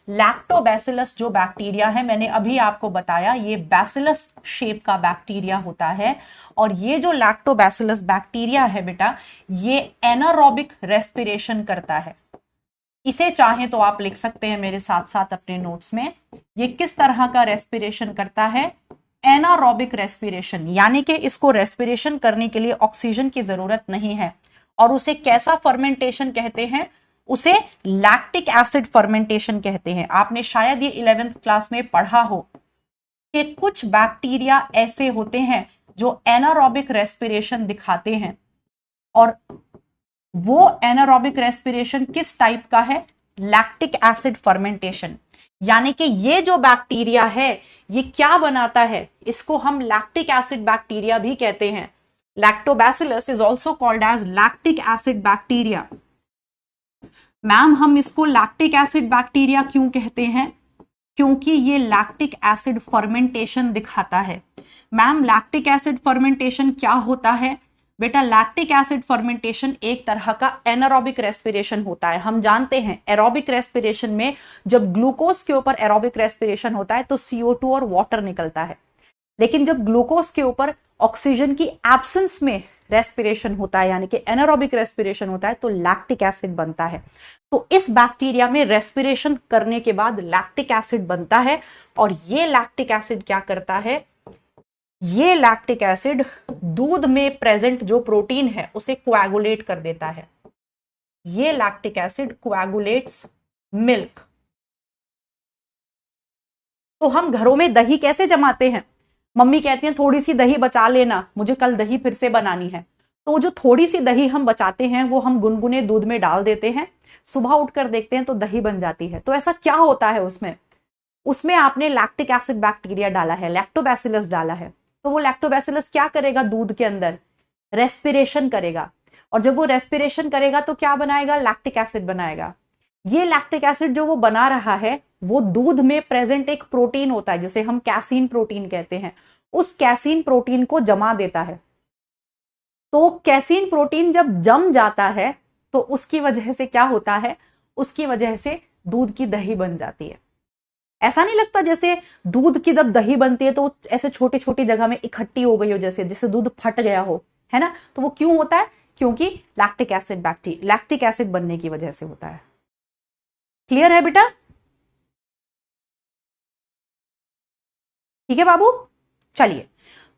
लैक्टोबैसिलस जो बैक्टीरिया है, मैंने अभी आपको बताया ये बैसिलस शेप का बैक्टीरिया होता है। और ये जो लैक्टोबैसिलस बैक्टीरिया है बेटा, ये एनारोबिक रेस्पिरेशन करता है। इसे चाहे तो आप लिख सकते हैं मेरे साथ साथ अपने नोट्स में। ये किस तरह का रेस्पिरेशन करता है? एनारोबिक रेस्पिरेशन, यानी कि इसको रेस्पिरेशन करने के लिए ऑक्सीजन की जरूरत नहीं है। और उसे कैसा फर्मेंटेशन कहते हैं? उसे लैक्टिक एसिड फर्मेंटेशन कहते हैं। आपने शायद ये 11th क्लास में पढ़ा हो कि कुछ बैक्टीरिया ऐसे होते हैं जो एनारोबिक रेस्पिरेशन दिखाते हैं। और वो एनारोबिक रेस्पिरेशन किस टाइप का है? Lactic acid fermentation. यानी कि ये जो बैक्टीरिया है ये क्या बनाता है? इसको हम लैक्टिक एसिड बैक्टीरिया भी कहते हैं। Lactobacillus is also called as lactic acid bacteria. Ma'am हम इसको लैक्टिक एसिड बैक्टीरिया क्यों कहते हैं? क्योंकि ये लैक्टिक एसिड फर्मेंटेशन दिखाता है। मैम लैक्टिक एसिड फर्मेंटेशन क्या होता है? बेटा लैक्टिक एसिड फर्मेंटेशन एक तरह का एनारोबिक रेस्पिरेशन होता है। हम जानते हैं एरोबिक रेस्पिरेशन में जब ग्लूकोज के ऊपर एरोबिक रेस्पिरेशन होता है तो CO2 और वाटर निकलता है, लेकिन जब ग्लूकोज के ऊपर ऑक्सीजन की एब्सेंस में रेस्पिरेशन होता है, यानी कि एनारोबिक रेस्पिरेशन होता है, तो लैक्टिक एसिड बनता है। तो इस बैक्टीरिया में रेस्पिरेशन करने के बाद लैक्टिक एसिड बनता है। और ये लैक्टिक एसिड क्या करता है? ये लैक्टिक एसिड दूध में प्रेजेंट जो प्रोटीन है उसे कोएगुलेट कर देता है। ये लैक्टिक एसिड कोएगुलेट्स मिल्क। तो हम घरों में दही कैसे जमाते हैं? मम्मी कहती हैं थोड़ी सी दही बचा लेना, मुझे कल दही फिर से बनानी है। तो जो थोड़ी सी दही हम बचाते हैं वो हम गुनगुने दूध में डाल देते हैं, सुबह उठकर देखते हैं तो दही बन जाती है। तो ऐसा क्या होता है उसमें आपने लैक्टिक एसिड बैक्टीरिया डाला है, लैक्टोबैसिलस डाला है। तो वो लैक्टोबैसिलस क्या करेगा? दूध के अंदर रेस्पिरेशन करेगा। और जब वो रेस्पिरेशन करेगा तो क्या बनाएगा? लैक्टिक एसिड बनाएगा। ये लैक्टिक एसिड जो वो बना रहा है वो दूध में प्रेजेंट एक प्रोटीन होता है जिसे हम कैसीन प्रोटीन कहते हैं, उस कैसीन प्रोटीन को जमा देता है। तो कैसीन प्रोटीन जब जम जाता है तो उसकी वजह से क्या होता है, उसकी वजह से दूध की दही बन जाती है। ऐसा नहीं लगता जैसे दूध की जब दही बनती है तो ऐसे छोटी छोटी जगह में इकट्ठी हो गई हो, जैसे दूध फट गया हो, है ना? तो वो क्यों होता है? क्योंकि लैक्टिक एसिड बनने की वजह से होता है। क्लियर है बेटा? ठीक है बाबू, चलिए।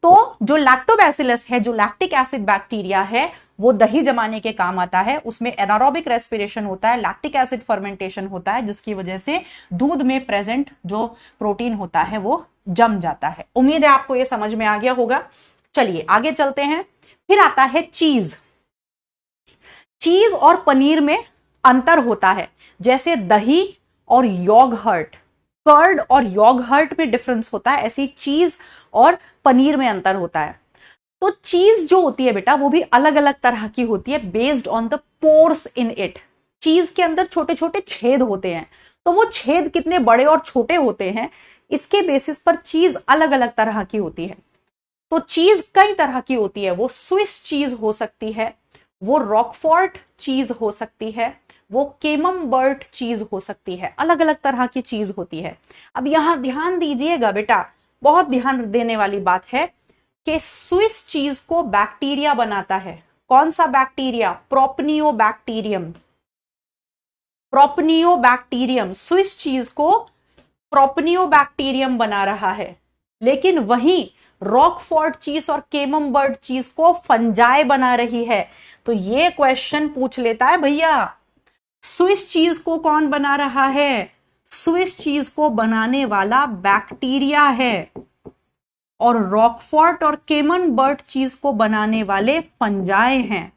तो जो लैक्टोबैसिलस है, जो लैक्टिक एसिड बैक्टीरिया है, वो दही जमाने के काम आता है। उसमें एनारोबिक रेस्पिरेशन होता है, लैक्टिक एसिड फर्मेंटेशन होता है, जिसकी वजह से दूध में प्रेजेंट जो प्रोटीन होता है वो जम जाता है। उम्मीद है आपको ये समझ में आ गया होगा। चलिए आगे चलते हैं। फिर आता है चीज। चीज और पनीर में अंतर होता है, जैसे दही और योगर्ट, कर्ड और योगर्ट में डिफरेंस होता है, ऐसी चीज और पनीर में अंतर होता है। तो चीज जो होती है बेटा वो भी अलग अलग तरह की होती है, based on the pores in it. चीज के अंदर छोटे छोटे छेद होते हैं, तो वो छेद कितने बड़े और छोटे होते हैं, इसके बेसिस पर चीज अलग अलग तरह की होती है। तो चीज कई तरह की होती है, वो स्विस चीज हो सकती है, वो रॉकफोर्ट चीज हो सकती है, वो केमम्बर्ट चीज हो सकती है, अलग अलग तरह की चीज होती है। अब यहां ध्यान दीजिएगा बेटा, बहुत ध्यान देने वाली बात है कि स्विस चीज को बैक्टीरिया बनाता है। कौन सा बैक्टीरिया? प्रोपनियोबैक्टीरियम। प्रोपनियोबैक्टीरियम स्विस चीज को प्रोपनियोबैक्टीरियम बना रहा है, लेकिन वहीं रॉकफोर्ट चीज और केमम्बर्ट चीज को फंजाई बना रही है। तो ये क्वेश्चन पूछ लेता है, भैया स्विस चीज को कौन बना रहा है? स्विस चीज को बनाने वाला बैक्टीरिया है, और रॉकफोर्ट और केमम्बर्ट चीज को बनाने वाले फंजाई हैं।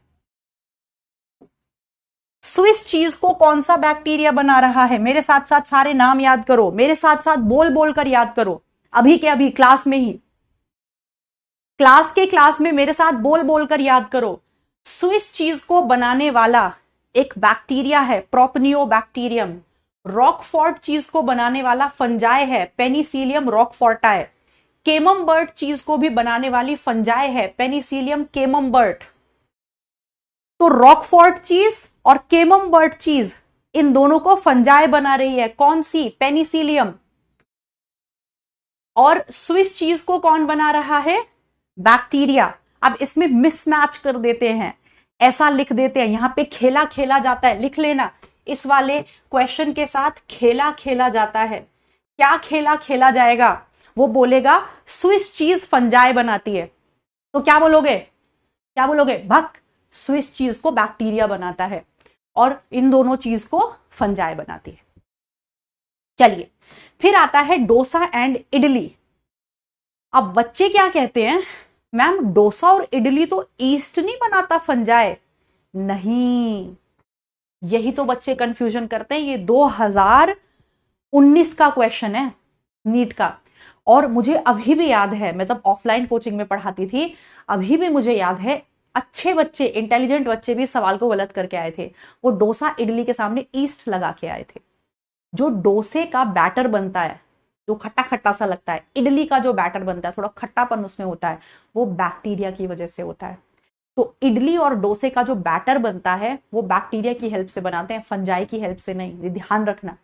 स्विस चीज को कौन सा बैक्टीरिया बना रहा है? मेरे साथ साथ सारे नाम याद करो, मेरे साथ साथ बोल बोल कर याद करो, अभी के अभी क्लास में ही, क्लास में मेरे साथ बोल बोल कर याद करो। स्विस चीज को बनाने वाला एक बैक्टीरिया है, प्रोपनियोबैक्टीरियम। रॉकफोर्ट चीज को बनाने वाला फंजाई है, पेनिसिलियम रॉकफोर्टाई। केमम्बर्ट चीज को भी बनाने वाली फंजाई है, पेनिसिलियम केमम्बर्ट। तो रॉकफोर्ट चीज और केमम्बर्ट चीज, इन दोनों को फंजाई बना रही है। कौन सी? पेनिसिलियम। और स्विस चीज को कौन बना रहा है? बैक्टीरिया। अब इसमें मिसमैच कर देते हैं, ऐसा लिख देते हैं, यहां पे खेला खेला जाता है, लिख लेना इस वाले क्वेश्चन के साथ, खेला खेला जाता है। क्या खेला खेला जाएगा? वो बोलेगा स्विस चीज फंजाई बनाती है, तो क्या बोलोगे? क्या बोलोगे? भक, स्विस चीज को बैक्टीरिया बनाता है और इन दोनों चीज को फंजाई बनाती है। चलिए फिर आता है डोसा एंड इडली। अब बच्चे क्या कहते हैं, मैम डोसा और इडली तो ईस्ट नहीं बनाता फंजाई। नहीं, यही तो बच्चे कंफ्यूजन करते हैं। ये 2019 का क्वेश्चन है नीट का, और मुझे अभी भी याद है, मैं तब ऑफलाइन कोचिंग में पढ़ाती थी, अभी भी मुझे याद है, अच्छे बच्चे, इंटेलिजेंट बच्चे भी सवाल को गलत करके आए थे। वो डोसा इडली के सामने ईस्ट लगा के आए थे। जो डोसे का बैटर बनता है, जो खट्टा खट्टा सा लगता है, इडली का जो बैटर बनता है, थोड़ा खट्टापन उसमें होता है, वो बैक्टीरिया की वजह से होता है। तो इडली और डोसे का जो बैटर बनता है वो बैक्टीरिया की हेल्प से बनाते हैं, फंजाई की हेल्प से नहीं, ये ध्यान रखना।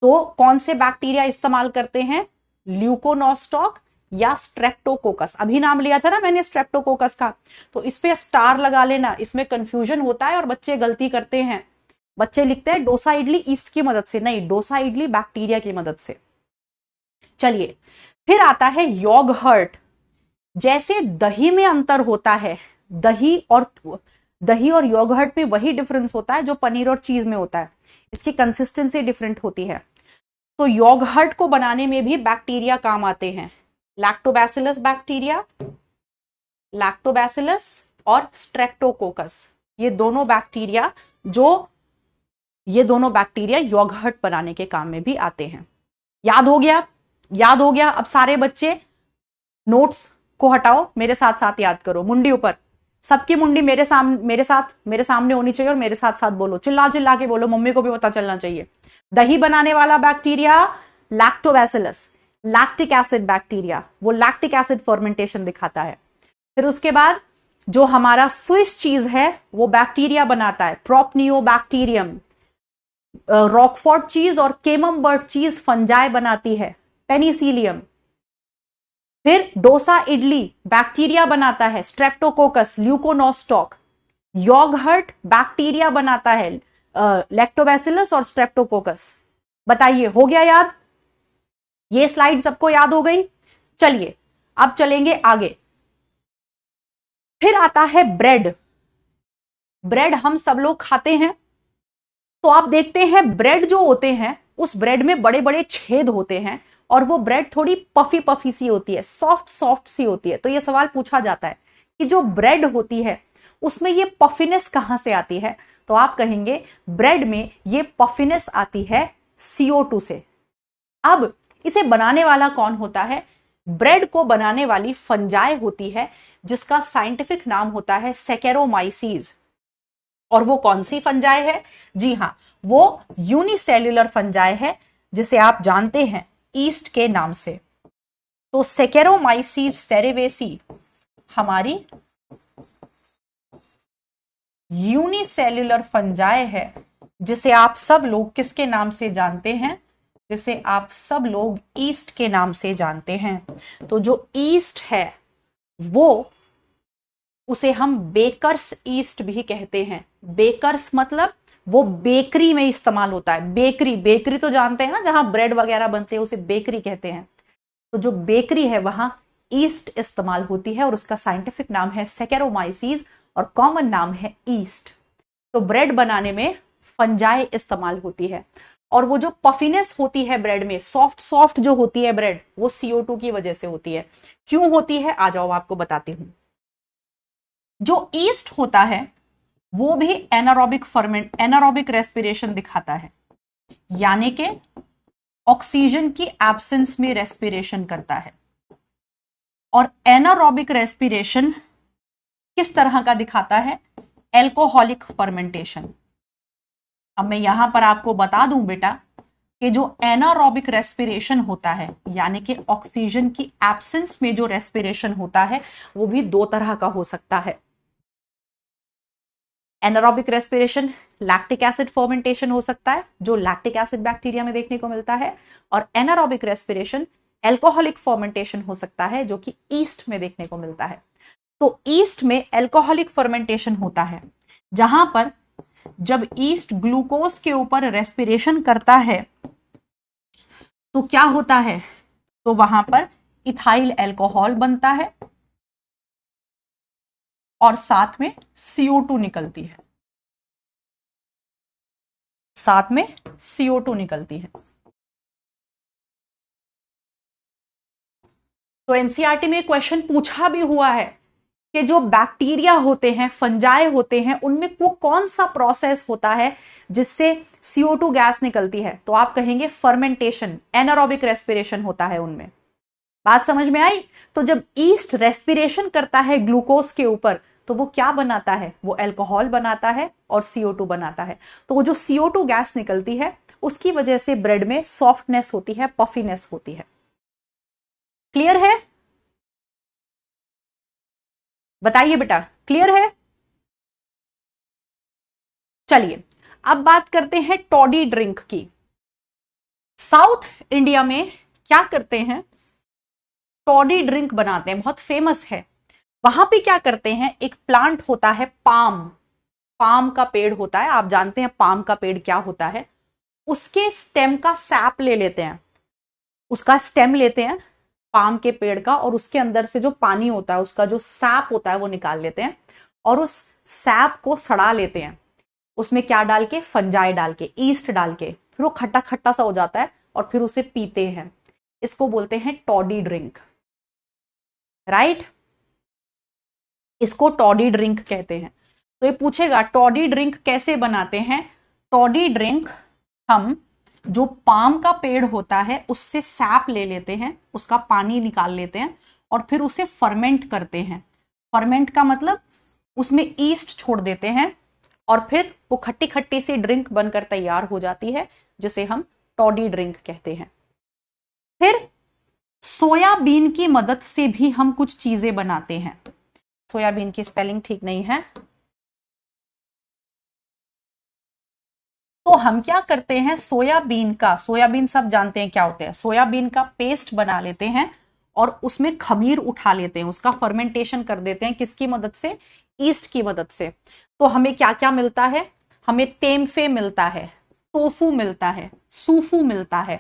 तो कौन से बैक्टीरिया इस्तेमाल करते हैं? ल्यूकोनोस्टॉक या स्ट्रेप्टोकोकस। अभी नाम लिया था ना मैंने स्ट्रेप्टोकोकस का, तो इस पे स्टार लगा लेना, इसमें कंफ्यूजन होता है और बच्चे गलती करते हैं। बच्चे लिखते हैं डोसा इडली ईस्ट की मदद से, नहीं, डोसा इडली बैक्टीरिया की मदद से। चलिए फिर आता है योगर्ट। जैसे दही में अंतर होता है, दही और योगर्ट में वही डिफरेंस होता है जो पनीर और चीज में होता है, इसकी कंसिस्टेंसी डिफरेंट होती है। तो योगर्ट को बनाने में भी बैक्टीरिया काम आते हैं, लैक्टोबैसिलस बैक्टीरिया, लैक्टोबैसिलस और स्ट्रेप्टोकोकस। ये दोनों बैक्टीरिया योगर्ट बनाने के काम में भी आते हैं। याद हो गया? याद हो गया? अब सारे बच्चे नोट्स को हटाओ, मेरे साथ साथ याद करो, मुंडी ऊपर। सबकी मुंडी मेरे सामने होनी चाहिए और मेरे साथ साथ बोलो, चिल्ला चिल्ला के बोलो, मम्मी को भी पता चलना चाहिए। दही बनाने वाला bacteria lactobacillus, lactic acid bacteria, वो लैक्टिक एसिड फर्मेंटेशन दिखाता है। फिर उसके बाद जो हमारा स्विस चीज है वो बैक्टीरिया बनाता है, प्रोपनियोबैक्टीरियम। रॉकफोर्ड चीज और केमम्बर्ट चीज फंजाई बनाती है, पेनिसिलियम। फिर डोसा इडली बैक्टीरिया बनाता है, स्ट्रेप्टोकोकस, ल्यूकोनोस्टॉक। योगहर्ट बैक्टीरिया बनाता है, लैक्टोबैसिलस और स्ट्रेप्टोकोकस। बताइए, हो गया याद? ये स्लाइड सबको याद हो गई? चलिए अब चलेंगे आगे। फिर आता है ब्रेड। ब्रेड हम सब लोग खाते हैं, तो आप देखते हैं ब्रेड जो होते हैं उस ब्रेड में बड़े बड़े छेद होते हैं और वो ब्रेड थोड़ी पफी पफी सी होती है, सॉफ्ट सॉफ्ट सी होती है। तो ये सवाल पूछा जाता है कि जो ब्रेड होती है उसमें ये पफिनेस कहां से आती है? तो आप कहेंगे ब्रेड में ये पफिनेस आती है CO2 से। अब इसे बनाने वाला कौन होता है? ब्रेड को बनाने वाली फंजाई होती है जिसका साइंटिफिक नाम होता है सैकेरोमाइसीज। और वो कौन सी फंजाई है? जी हां, वो यूनिसेल्युलर फंजाई है जिसे आप जानते हैं ईस्ट के नाम से। तो सैकेरोमाइसीज सेरेवेसी हमारी यूनिसेल्युलर फंजाई है जिसे आप सब लोग किसके नाम से जानते हैं? जिसे आप सब लोग ईस्ट के नाम से जानते हैं। तो जो ईस्ट है वो उसे हम बेकर्स ईस्ट भी कहते हैं। बेकर्स मतलब वो बेकरी में इस्तेमाल होता है। बेकरी तो जानते हैं ना, जहां ब्रेड वगैरह बनते हैं उसे बेकरी कहते हैं। तो जो बेकरी है वहां ईस्ट इस्तेमाल होती है और उसका साइंटिफिक नाम है सैकेरोमाइसीज और कॉमन नाम है ईस्ट। तो ब्रेड बनाने में फंजाई इस्तेमाल होती है और वो जो पफिनेस होती है ब्रेड में, सॉफ्ट सॉफ्ट जो होती है ब्रेड, वो CO2 की वजह से होती है। क्यों होती है आ जाओ आपको बताती हूं। जो ईस्ट होता है वो भी एनारोबिक रेस्पिरेशन दिखाता है, यानी कि ऑक्सीजन की एब्सेंस में रेस्पिरेशन करता है। और एनारोबिक रेस्पिरेशन किस तरह का दिखाता है? Alcoholic fermentation. अब मैं यहां पर आपको बता दूं बेटा कि जो एनारोबिक रेस्पिरेशन होता है, यानी कि ऑक्सीजन की एब्सेंस में जो रेस्पिरेशन होता है, वो भी दो तरह का हो सकता है। Anaerobic respiration lactic acid fermentation हो सकता है, जो लैक्टिक एसिड बैक्टीरिया में देखने को मिलता है, और एनारोबिक रेस्पिरेशन एल्कोहलिक फर्मेंटेशन हो सकता है, जो कि ईस्ट में देखने को मिलता है। तो ईस्ट में एल्कोहलिक फर्मेंटेशन होता है, जहां पर जब ईस्ट ग्लूकोज के ऊपर रेस्पिरेशन करता है तो क्या होता है? तो वहां पर इथाइल एल्कोहल बनता है और साथ में CO2 निकलती है। साथ में CO2 निकलती है। तो एनसीईआरटी में क्वेश्चन पूछा भी हुआ है कि जो बैक्टीरिया होते हैं, फंजाई होते हैं, उनमें वो कौन सा प्रोसेस होता है जिससे CO2 गैस निकलती है? तो आप कहेंगे फर्मेंटेशन, एनारोबिक रेस्पिरेशन होता है उनमें। बात समझ में आई? तो जब ईस्ट रेस्पिरेशन करता है ग्लूकोज के ऊपर तो वो क्या बनाता है? वो एल्कोहल बनाता है और CO2 बनाता है। तो वो जो CO2 गैस निकलती है उसकी वजह से ब्रेड में सॉफ्टनेस होती है, पफीनेस होती है। क्लियर है? बताइए बेटा, क्लियर है? चलिए अब बात करते हैं टॉडी ड्रिंक की। साउथ इंडिया में क्या करते हैं? टॉडी ड्रिंक बनाते हैं, बहुत फेमस है। वहां पे क्या करते हैं? एक प्लांट होता है पाम का पेड़ होता है। आप जानते हैं पाम का पेड़ क्या होता है? उसके स्टेम का सैप ले लेते हैं, उसका स्टेम लेते हैं पाम के पेड़ का, और उसके अंदर से जो पानी होता है, उसका जो सैप होता है वो निकाल लेते हैं और उस सैप को सड़ा लेते हैं। उसमें क्या डाल के? फंजाई डाल के, ईस्ट डाल के, फिर वो खट्टा खट्टा सा हो जाता है और फिर उसे पीते हैं। इसको बोलते हैं टॉडी ड्रिंक, राइट? इसको टॉडी ड्रिंक कहते हैं। तो ये पूछेगा टॉडी ड्रिंक कैसे बनाते हैं? टॉडी ड्रिंक हम जो पाम का पेड़ होता है उससे सैप ले लेते हैं, उसका पानी निकाल लेते हैं और फिर उसे फर्मेंट करते हैं। फर्मेंट का मतलब उसमें ईस्ट छोड़ देते हैं और फिर वो खट्टी खट्टी सी ड्रिंक बनकर तैयार हो जाती है, जिसे हम टॉडी ड्रिंक कहते हैं। फिर सोयाबीन की मदद से भी हम कुछ चीजें बनाते हैं। सोयाबीन की स्पेलिंग ठीक नहीं है, तो हम क्या करते हैं, सोयाबीन सब जानते हैं क्या होते हैं, सोयाबीन का पेस्ट बना लेते हैं और उसमें खमीर उठा लेते हैं, उसका फर्मेंटेशन कर देते हैं। किसकी मदद से? ईस्ट की मदद से। तो हमें क्या क्या मिलता है? हमें तेमफे मिलता है, टोफू मिलता है, सूफू मिलता है,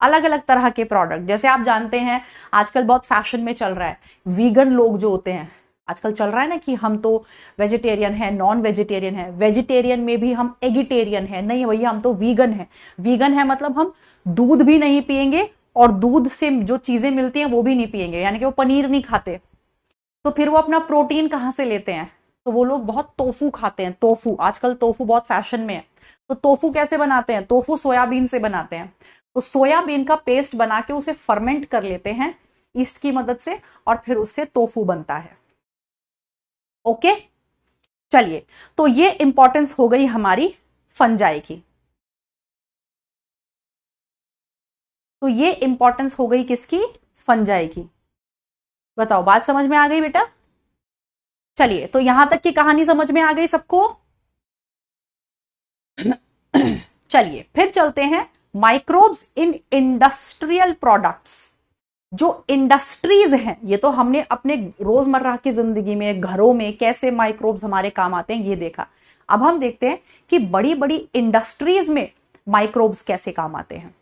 अलग अलग तरह के प्रोडक्ट। जैसे आप जानते हैं आजकल बहुत फैशन में चल रहा है, वीगन लोग जो होते हैं, आजकल चल रहा है ना कि हम तो वेजिटेरियन है, नॉन वेजिटेरियन है, वेजिटेरियन में भी हम एगिटेरियन है, नहीं भैया हम तो वीगन है। वीगन है मतलब हम दूध भी नहीं पिएंगे और दूध से जो चीजें मिलती हैं वो भी नहीं पिएंगे, यानी कि वो पनीर नहीं खाते। तो फिर वो अपना प्रोटीन कहां से लेते हैं? तो वो लोग बहुत टोफू खाते हैं। टोफू, आजकल टोफू बहुत फैशन में है। तो टोफू कैसे बनाते हैं? टोफू सोयाबीन से बनाते हैं। तो सोयाबीन का पेस्ट बना के उसे फर्मेंट कर लेते हैं ईस्ट की मदद से, और फिर उससे टोफू बनता है। ओके, चलिए, तो ये इंपॉर्टेंस हो गई हमारी फंजाई की। तो ये इंपॉर्टेंस हो गई किसकी? फंजाई की। बताओ, बात समझ में आ गई बेटा? चलिए, तो यहां तक की कहानी समझ में आ गई सबको? चलिए फिर चलते हैं माइक्रोब्स इन इंडस्ट्रियल प्रोडक्ट्स। जो इंडस्ट्रीज हैं, ये तो हमने अपने रोजमर्रा की जिंदगी में, घरों में कैसे माइक्रोब्स हमारे काम आते हैं ये देखा। अब हम देखते हैं कि बड़ी बड़ी इंडस्ट्रीज में माइक्रोब्स कैसे काम आते हैं।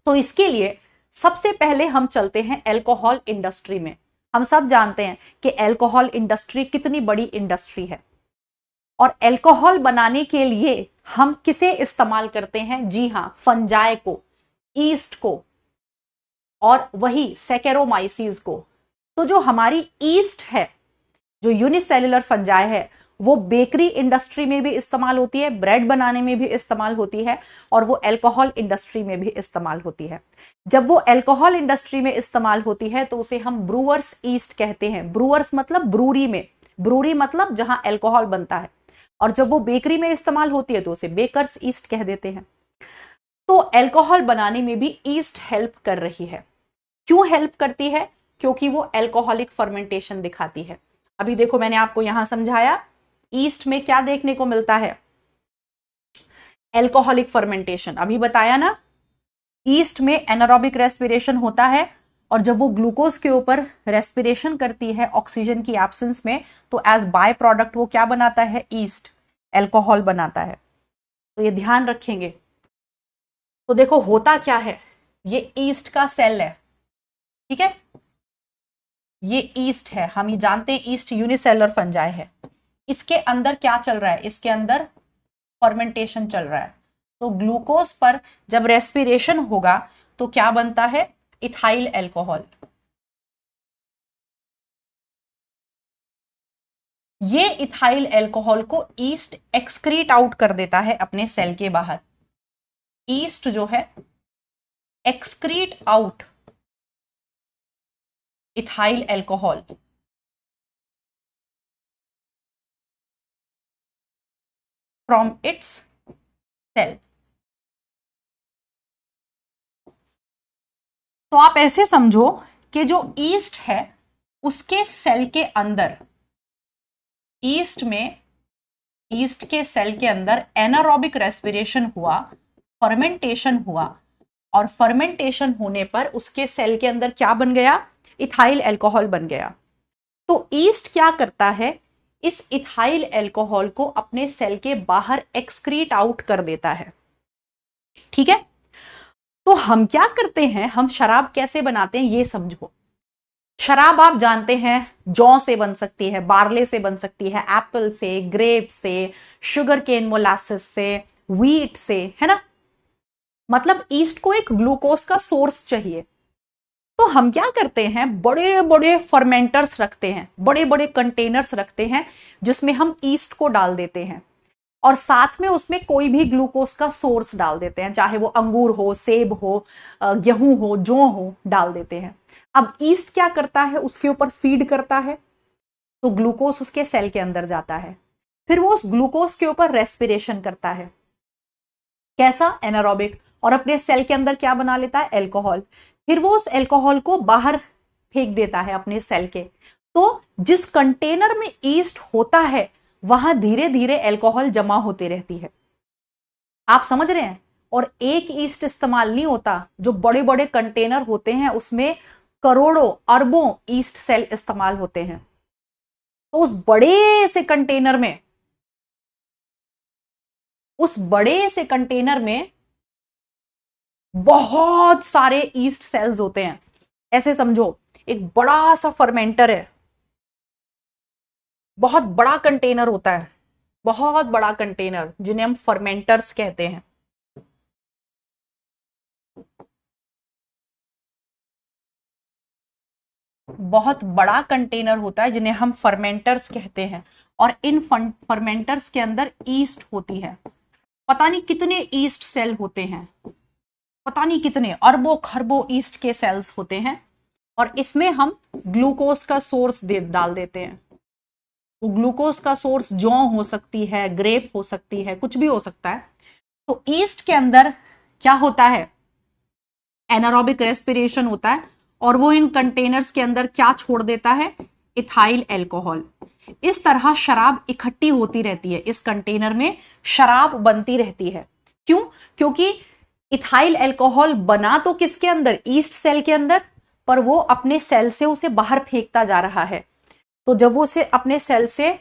तो इसके लिए सबसे पहले हम चलते हैं अल्कोहल इंडस्ट्री में। हम सब जानते हैं कि अल्कोहल इंडस्ट्री कितनी बड़ी इंडस्ट्री है, और अल्कोहल बनाने के लिए हम किसे इस्तेमाल करते हैं? जी हां, फंजाई को, ईस्ट को, और वही सेकेरोमाइसीज को। तो जो हमारी ईस्ट है, जो यूनिसेल्युलर फंजाई है, वो बेकरी इंडस्ट्री में भी इस्तेमाल होती है, ब्रेड बनाने में भी इस्तेमाल होती है, और वो अल्कोहल इंडस्ट्री में भी इस्तेमाल होती है। जब वो अल्कोहल इंडस्ट्री में इस्तेमाल होती है तो उसे हम ब्रूअर्स ईस्ट कहते हैं। ब्रूअर्स मतलब ब्रूरी में, ब्रूरी मतलब जहां अल्कोहल बनता है, और जब वो बेकरी में इस्तेमाल होती है तो उसे बेकर्स ईस्ट कह देते हैं। तो अल्कोहल बनाने में भी ईस्ट हेल्प कर रही है। क्यों हेल्प करती है? क्योंकि वो अल्कोहलिक फर्मेंटेशन दिखाती है। अभी देखो, मैंने आपको यहां समझाया ईस्ट में क्या देखने को मिलता है? Alcoholic fermentation. अभी बताया ना, ईस्ट में एनारोबिक रेस्पिरेशन होता है, और जब वो ग्लूकोज के ऊपर रेस्पिरेशन करती है ऑक्सीजन की एब्सेंस में, तो एज बाय प्रोडक्ट वो क्या बनाता है? ईस्ट, अल्कोहल बनाता है। तो ये ध्यान रखेंगे। तो देखो होता क्या है, ये ईस्ट का सेल है, ठीक है, ये ईस्ट है, हम ये जानते हैं ईस्ट यूनिसेलुलर फंजाई है। इसके अंदर क्या चल रहा है? इसके अंदर फर्मेंटेशन चल रहा है। तो ग्लूकोज पर जब रेस्पिरेशन होगा तो क्या बनता है? Ethyl alcohol. ये इथाइल अल्कोहल को ईस्ट एक्सक्रीट आउट कर देता है अपने सेल के बाहर। ईस्ट जो है excrete out ethyl alcohol from its cell. तो आप ऐसे समझो कि जो ईस्ट है उसके सेल के अंदर, ईस्ट में, ईस्ट के सेल के अंदर एनारोबिक रेस्पिरेशन हुआ, फर्मेंटेशन हुआ, और फर्मेंटेशन होने पर उसके सेल के अंदर क्या बन गया? इथाइल अल्कोहल बन गया। तो ईस्ट क्या करता है? इस इथाइल अल्कोहल को अपने सेल के बाहर एक्सक्रीट आउट कर देता है, ठीक है। तो हम क्या करते हैं, हम शराब कैसे बनाते हैं ये समझो। शराब आप जानते हैं जौ से बन सकती है, बार्ले से बन सकती है, एप्पल से, ग्रेप से, शुगर केन मोलासिस से, व्हीट से, है ना। मतलब ईस्ट को एक ग्लूकोज का सोर्स चाहिए। तो हम क्या करते हैं, बड़े बड़े फर्मेंटर्स रखते हैं, बड़े बड़े कंटेनर्स रखते हैं, जिसमें हम ईस्ट को डाल देते हैं, और साथ में उसमें कोई भी ग्लूकोज का सोर्स डाल देते हैं, चाहे वो अंगूर हो, सेब हो, गेहूं हो, जौ हो, डाल देते हैं। अब ईस्ट क्या करता है? उसके ऊपर फीड करता है, तो ग्लूकोज उसके सेल के अंदर जाता है, फिर वो उस ग्लूकोज के ऊपर रेस्पिरेशन करता है, कैसा, एनारोबिक, और अपने सेल के अंदर क्या बना लेता है, एल्कोहल। फिर वो उस एल्कोहल को बाहर फेंक देता है अपने सेल के। तो जिस कंटेनर में ईस्ट होता है वहां धीरे धीरे एल्कोहल जमा होती रहती है। आप समझ रहे हैं? और एक ईस्ट इस्तेमाल नहीं होता, जो बड़े बड़े कंटेनर होते हैं उसमें करोड़ों अरबों ईस्ट सेल इस्तेमाल होते हैं। तो उस बड़े से कंटेनर में बहुत सारे ईस्ट सेल्स होते हैं। ऐसे समझो एक बड़ा सा फर्मेंटर है, बहुत बड़ा कंटेनर होता है, बहुत बड़ा कंटेनर, जिन्हें हम फर्मेंटर्स कहते हैं। बहुत बड़ा कंटेनर होता है जिन्हें हम फर्मेंटर्स कहते हैं, और इन फर्मेंटर्स के अंदर ईस्ट होती है। पता नहीं कितने ईस्ट सेल होते हैं, पता नहीं कितने अरबों खरबों ईस्ट के सेल्स होते हैं, और इसमें हम ग्लूकोज का सोर्स डाल देते हैं। वो ग्लूकोज का सोर्स जौ हो सकती है, ग्रेप हो सकती है, कुछ भी हो सकता है। तो ईस्ट के अंदर क्या होता है, एनारोबिक रेस्पिरेशन होता है, और वो इन कंटेनर्स के अंदर क्या छोड़ देता है, इथाइल एल्कोहल। इस तरह शराब इकट्ठी होती रहती है, इस कंटेनर में शराब बनती रहती है। क्यों? क्योंकि इथाइल एल्कोहल बना तो किसके अंदर, ईस्ट सेल के अंदर, पर वो अपने सेल से उसे बाहर फेंकता जा रहा है। तो जब वो उसे अपने सेल से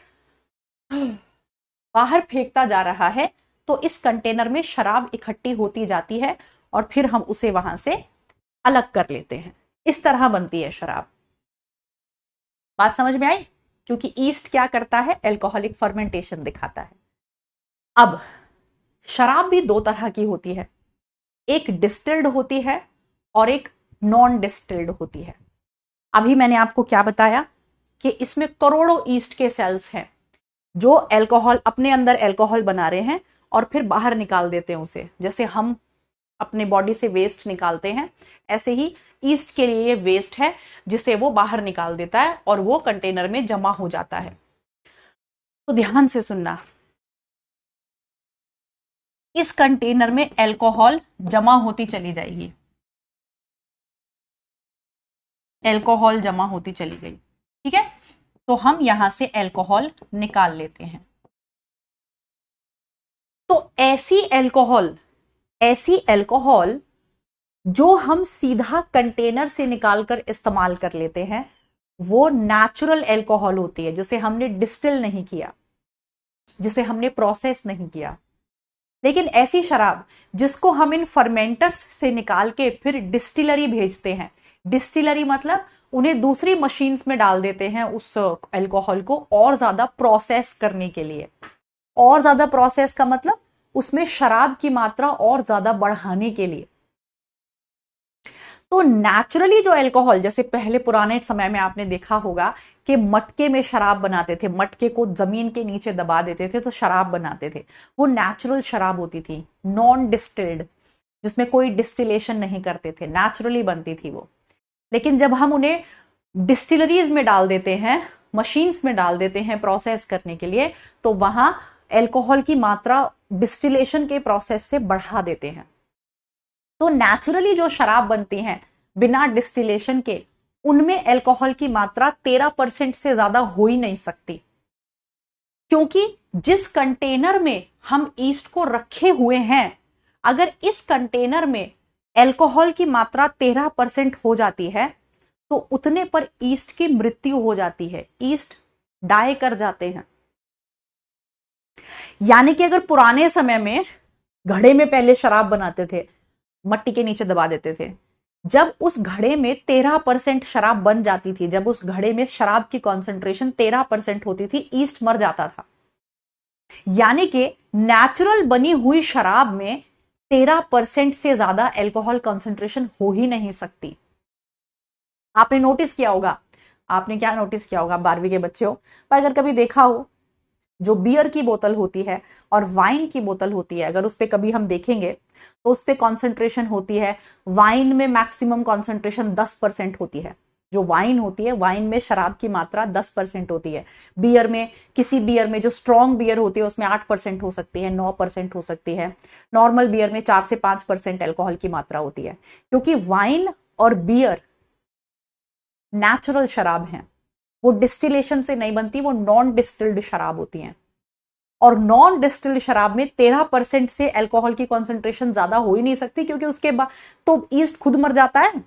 बाहर फेंकता जा रहा है तो इस कंटेनर में शराब इकट्ठी होती जाती है, और फिर हम उसे वहां से अलग कर लेते हैं। इस तरह बनती है शराब। बात समझ में आई? क्योंकि ईस्ट क्या करता है, एल्कोहलिक फर्मेंटेशन दिखाता है। अब शराब भी दो तरह की होती है, एक डिस्टिल्ड होती है और एक नॉन डिस्टिल्ड होती है। अभी मैंने आपको क्या बताया कि इसमें करोड़ों ईस्ट के सेल्स हैं जो अल्कोहल, अपने अंदर अल्कोहल बना रहे हैं और फिर बाहर निकाल देते हैं उसे। जैसे हम अपने बॉडी से वेस्ट निकालते हैं, ऐसे ही ईस्ट के लिए ये वेस्ट है जिसे वो बाहर निकाल देता है और वो कंटेनर में जमा हो जाता है। तो ध्यान से सुनना, इस कंटेनर में अल्कोहल जमा होती चली जाएगी, अल्कोहल जमा होती चली गई, ठीक है। तो हम यहां से अल्कोहल निकाल लेते हैं। तो ऐसी अल्कोहल जो हम सीधा कंटेनर से निकालकर इस्तेमाल कर लेते हैं, वो नेचुरल अल्कोहल होती है, जिसे हमने डिस्टिल नहीं किया, जिसे हमने प्रोसेस नहीं किया। लेकिन ऐसी शराब जिसको हम इन फर्मेंटर्स से निकाल के फिर डिस्टिलरी भेजते हैं, डिस्टिलरी मतलब उन्हें दूसरी मशीन्स में डाल देते हैं उस अल्कोहल को और ज्यादा प्रोसेस करने के लिए। और ज्यादा प्रोसेस का मतलब उसमें शराब की मात्रा और ज्यादा बढ़ाने के लिए। तो नेचुरली जो अल्कोहल, जैसे पहले पुराने समय में आपने देखा होगा कि मटके में शराब बनाते थे, मटके को जमीन के नीचे दबा देते थे तो शराब बनाते थे, वो नेचुरल शराब होती थी, नॉन डिस्टिल्ड, जिसमें कोई डिस्टिलेशन नहीं करते थे, नेचुरली बनती थी वो। लेकिन जब हम उन्हें डिस्टिलरीज में डाल देते हैं, मशीन्स में डाल देते हैं प्रोसेस करने के लिए, तो वहां अल्कोहल की मात्रा डिस्टिलेशन के प्रोसेस से बढ़ा देते हैं। तो नेचुरली जो शराब बनती हैं बिना डिस्टिलेशन के, उनमें अल्कोहल की मात्रा 13% से ज्यादा हो ही नहीं सकती, क्योंकि जिस कंटेनर में हम ईस्ट को रखे हुए हैं, अगर इस कंटेनर में अल्कोहल की मात्रा 13% हो जाती है तो उतने पर ईस्ट की मृत्यु हो जाती है, ईस्ट डाई कर जाते हैं। यानी कि अगर पुराने समय में घड़े में पहले शराब बनाते थे, मट्टी के नीचे दबा देते थे, जब उस घड़े में 13% शराब बन जाती थी, जब उस घड़े में शराब की कॉन्सेंट्रेशन 13% होती थी, ईस्ट मर जाता था। यानी कि नेचुरल बनी हुई शराब में 13% से ज्यादा अल्कोहल कॉन्सेंट्रेशन हो ही नहीं सकती। आपने नोटिस किया होगा, आपने क्या नोटिस किया होगा, 12वीं के बच्चे हो, पर अगर कभी देखा हो, जो बियर की बोतल होती है और वाइन की बोतल होती है, अगर उस पर कभी हम देखेंगे तो उस पर कॉन्सेंट्रेशन होती है, वाइन में मैक्सिमम कॉन्सेंट्रेशन 10% होती है, जो वाइन होती है, वाइन में शराब की मात्रा 10% होती है। बियर में, किसी बियर में जो स्ट्रॉन्ग बियर होती है उसमें 8% हो सकती है, 9% हो सकती है। नॉर्मल बियर में 4 से 5% अल्कोहल की मात्रा होती है, क्योंकि वाइन और बियर नेचुरल शराब है, वो डिस्टिलेशन से नहीं बनती, वो नॉन डिस्टिल्ड शराब होती है। और नॉन डिस्टिल्ड शराब में 13% से अल्कोहल की कॉन्सेंट्रेशन ज्यादा हो ही नहीं सकती, क्योंकि उसके बाद तो ईस्ट खुद मर जाता है।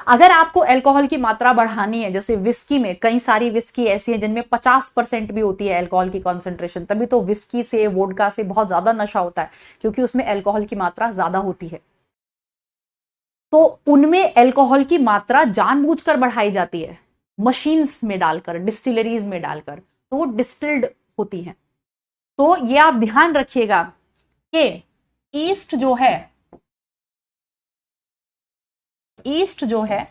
अगर आपको अल्कोहल की मात्रा बढ़ानी है, जैसे विस्की में कई सारी विस्की ऐसी है जिनमें 50% भी होती है अल्कोहल की कॉन्सेंट्रेशन, तभी तो विस्की से, वोडका से बहुत ज्यादा नशा होता है, क्योंकि उसमें अल्कोहल की मात्रा ज्यादा होती है। तो उनमें अल्कोहल की मात्रा जानबूझकर बढ़ाई जाती है, मशीन्स में डालकर, डिस्टिलरीज में डालकर, तो वो डिस्टिल्ड होती है। तो ये आप ध्यान रखिएगा कि ईस्ट जो है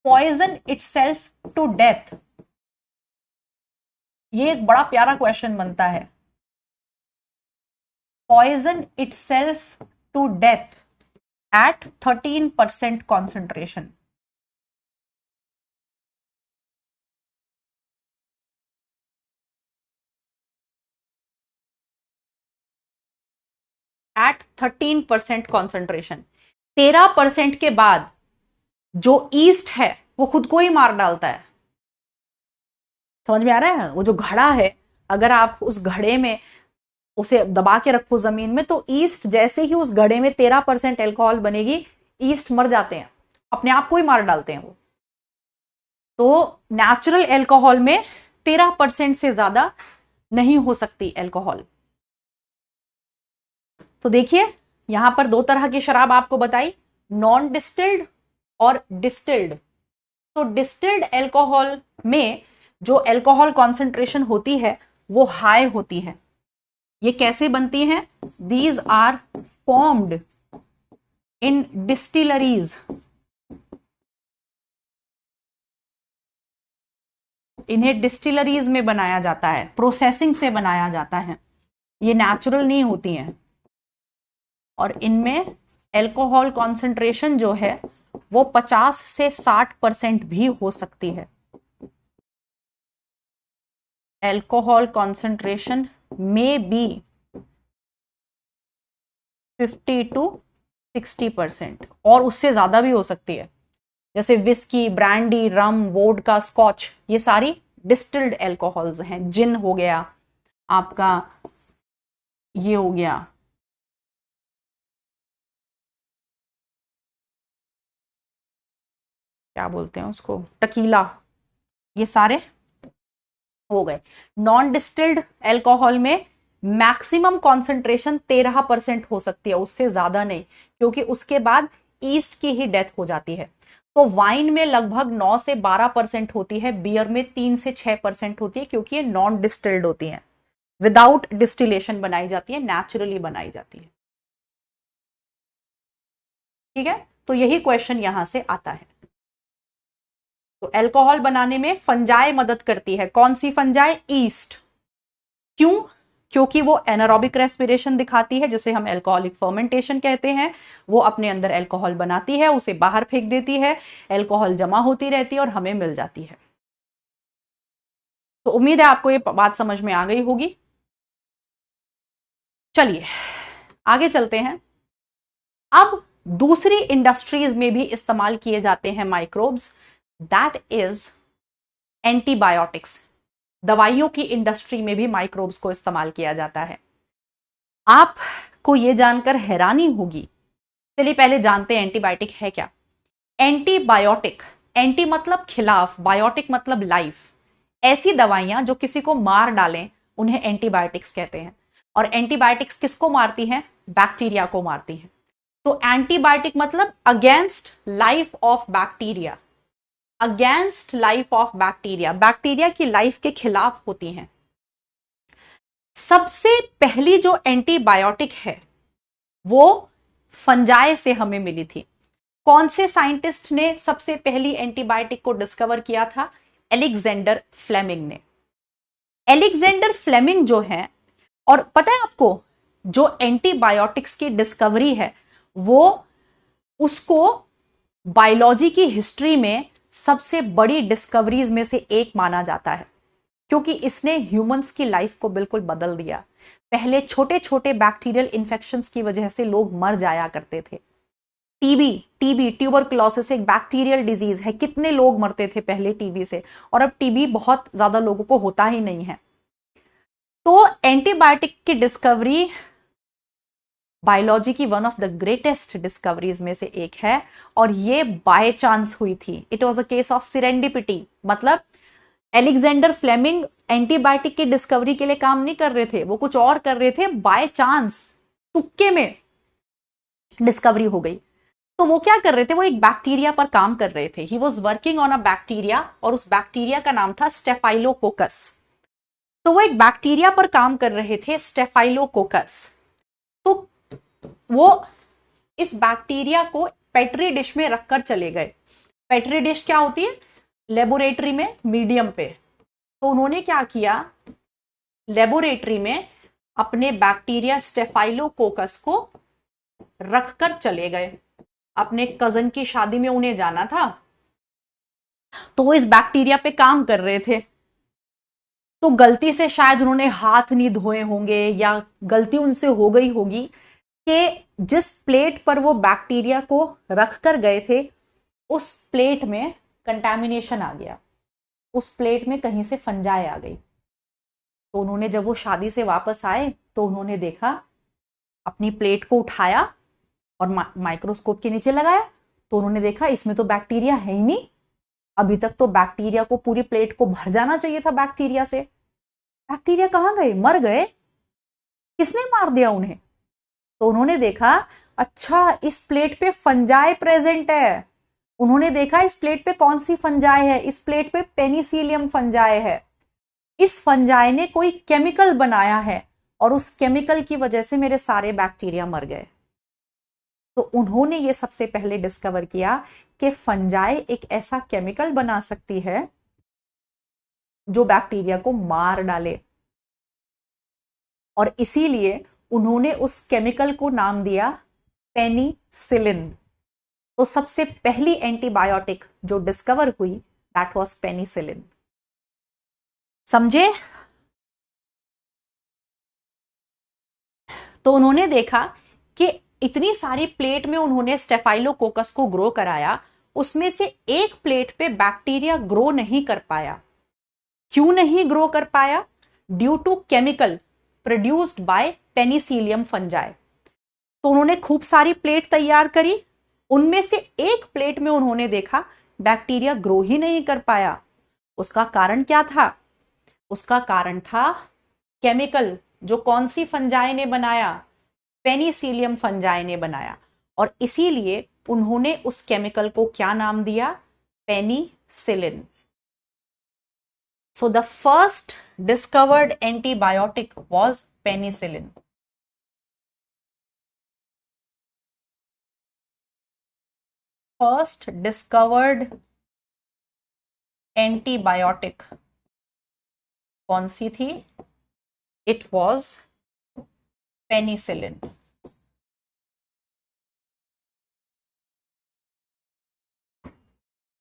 पॉइजन इटसेल्फ टू डेथ। ये एक बड़ा प्यारा क्वेश्चन बनता है, poison itself to death at 13% concentration. At 13% concentration, 13% के बाद जो ईस्ट है वो खुद को ही मार डालता है। समझ में आ रहा है? वो जो घड़ा है, अगर आप उस घड़े में उसे दबा के रखो जमीन में, तो ईस्ट जैसे ही उस घड़े में 13% अल्कोहल बनेगी, ईस्ट मर जाते हैं, अपने आप को ही मार डालते हैं वो। तो नेचुरल अल्कोहल में 13% से ज्यादा नहीं हो सकती अल्कोहल। तो देखिए यहां पर दो तरह की शराब आपको बताई, नॉन डिस्टिल्ड और डिस्टिल्ड। तो डिस्टिल्ड अल्कोहल में जो अल्कोहल कॉन्सेंट्रेशन होती है वो हाई होती है। ये कैसे बनती हैं? These are formed in distilleries, इन्हें डिस्टिलरीज में बनाया जाता है, प्रोसेसिंग से बनाया जाता है, ये नेचुरल नहीं होती हैं। और इनमें अल्कोहल कॉन्सेंट्रेशन जो है वो 50 से 60% भी हो सकती है। अल्कोहल कॉन्सेंट्रेशन में बी 50 to 60%, और उससे ज्यादा भी हो सकती है। जैसे विस्की, ब्रांडी, रम, वोडका, स्कॉच, ये सारी डिस्टिल्ड अल्कोहल्स हैं। जिन हो गया आपका, ये हो गया क्या बोलते हैं उसको, टकीला, ये सारे हो गए। नॉन डिस्टिल्ड अल्कोहल में मैक्सिमम कॉन्सेंट्रेशन 13% हो सकती है, उससे ज्यादा नहीं, क्योंकि उसके बाद ईस्ट की ही डेथ हो जाती है। तो वाइन में लगभग 9 से 12% होती है, बियर में 3 से 6% होती है, क्योंकि ये नॉन डिस्टिल्ड होती है, विदाउट डिस्टिलेशन बनाई जाती है, नेचुरली बनाई जाती है। ठीक है, तो यही क्वेश्चन यहां से आता है। तो अल्कोहल बनाने में फंजाई मदद करती है। कौन सी फंजाई? ईस्ट। क्यों? क्योंकि वो एनारोबिक रेस्पिरेशन दिखाती है, जिसे हम अल्कोहलिक फर्मेंटेशन कहते हैं। वो अपने अंदर अल्कोहल बनाती है, उसे बाहर फेंक देती है, अल्कोहल जमा होती रहती है और हमें मिल जाती है। तो उम्मीद है आपको ये बात समझ में आ गई होगी। चलिए आगे चलते हैं। अब दूसरी इंडस्ट्रीज में भी इस्तेमाल किए जाते हैं माइक्रोब्स, दैट इज एंटीबायोटिक्स। दवाइयों की इंडस्ट्री में भी माइक्रोब्स को इस्तेमाल किया जाता है। आपको यह जानकर हैरानी होगी, चलिए पहले जानते हैं एंटीबायोटिक है क्या। एंटीबायोटिक, एंटी मतलब खिलाफ, बायोटिक मतलब लाइफ। ऐसी दवाइयां जो किसी को मार डालें उन्हें एंटीबायोटिक्स कहते हैं। और एंटीबायोटिक्स किसको मारती हैं? बैक्टीरिया को मारती हैं। तो एंटीबायोटिक मतलब against life of bacteria, against life of bacteria, bacteria की लाइफ के खिलाफ होती हैं। सबसे पहली जो एंटीबायोटिक है वो फंजाई से हमें मिली थी। कौन से साइंटिस्ट ने सबसे पहली एंटीबायोटिक को डिस्कवर किया था? एलेक्जेंडर फ्लेमिंग ने। एलेक्जेंडर फ्लेमिंग जो है, और पता है आपको, जो एंटीबायोटिक्स की डिस्कवरी है वो उसको बायोलॉजी की हिस्ट्री में सबसे बड़ी डिस्कवरीज में से एक माना जाता है, क्योंकि इसने ह्यूमंस की लाइफ को बिल्कुल बदल दिया। पहले छोटे छोटे बैक्टीरियल इन्फेक्शंस की वजह से लोग मर जाया करते थे। टीबी टीबी ट्यूबरकुलोसिस एक बैक्टीरियल डिजीज है, कितने लोग मरते थे पहले टीबी से, और अब टीबी बहुत ज्यादा लोगों को होता ही नहीं है। तो एंटीबायोटिक की डिस्कवरी बायोलॉजी की one of the greatest discoveries में से एक है, और ये बाय चांस हुई थी। It was a case of serendipity, मतलब एलेक्जेंडर फ्लेमिंग एंटीबायोटिक की डिस्कवरी के लिए काम नहीं कर रहे थे, वो कुछ और कर रहे थे, बाय चांस तुक्के में डिस्कवरी हो गई। तो वो क्या कर रहे थे, वो एक बैक्टीरिया पर काम कर रहे थे। He was working on a bacteria, और उस बैक्टीरिया का नाम था स्टेफाइलोकोकस। तो वो एक बैक्टीरिया पर काम कर रहे थे, स्टेफाइलोकोकस। तो वो इस बैक्टीरिया को पेट्री डिश में रखकर चले गए। पेट्री डिश क्या होती है, लेबोरेटरी में मीडियम पे। तो उन्होंने क्या किया, लेबोरेटरी में अपने बैक्टीरिया स्टेफाइलोकोकस को रखकर चले गए। अपने कजन की शादी में उन्हें जाना था, तो वो इस बैक्टीरिया पे काम कर रहे थे। तो गलती से शायद उन्होंने हाथ नहीं धोए होंगे, या गलती उनसे हो गई होगी कि जिस प्लेट पर वो बैक्टीरिया को रख कर गए थे, उस प्लेट में कंटामिनेशन आ गया, उस प्लेट में कहीं से फंजाई आ गई। तो उन्होंने जब वो शादी से वापस आए तो उन्होंने देखा, अपनी प्लेट को उठाया और माइक्रोस्कोप के नीचे लगाया, तो उन्होंने देखा इसमें तो बैक्टीरिया है ही नहीं। अभी तक तो बैक्टीरिया को, पूरी प्लेट को भर जाना चाहिए था बैक्टीरिया से। बैक्टीरिया कहां गए, मर गए, किसने मार दिया उन्हें? तो उन्होंने देखा, अच्छा इस प्लेट पे फंजाई प्रेजेंट है। उन्होंने देखा इस प्लेट पे कौन सी फंजाई है, इस प्लेट पे पेनिसिलियम फंजाई है। इस फंजाई ने कोई केमिकल बनाया है, और उस केमिकल की वजह से मेरे सारे बैक्टीरिया मर गए। तो उन्होंने ये सबसे पहले डिस्कवर किया कि फंजाई एक ऐसा केमिकल बना सकती है जो बैक्टीरिया को मार डाले, और इसीलिए उन्होंने उस केमिकल को नाम दिया पेनिसिलिन। तो सबसे पहली एंटीबायोटिक जो डिस्कवर हुई, दैट वाज पेनिसिलिन। समझे? तो उन्होंने देखा कि इतनी सारी प्लेट में उन्होंने स्टेफाइलोकोकस को ग्रो कराया, उसमें से एक प्लेट पे बैक्टीरिया ग्रो नहीं कर पाया। क्यों नहीं ग्रो कर पाया? Due to chemical produced by penicillium fungi. तो उन्होंने खूब सारी प्लेट तैयार करी, उनमें से एक प्लेट में उन्होंने देखा बैक्टीरिया ग्रो ही नहीं कर पाया। उसका कारण क्या था? उसका कारण था केमिकल, जो कौन सी फंजाई ने बनाया? पेनिसिलियम फंजाई ने बनाया, और इसीलिए उन्होंने उस केमिकल को क्या नाम दिया? Penicillin. So the first discovered antibiotic was penicillin. First discovered antibiotic कौन सी थी? It was penicillin.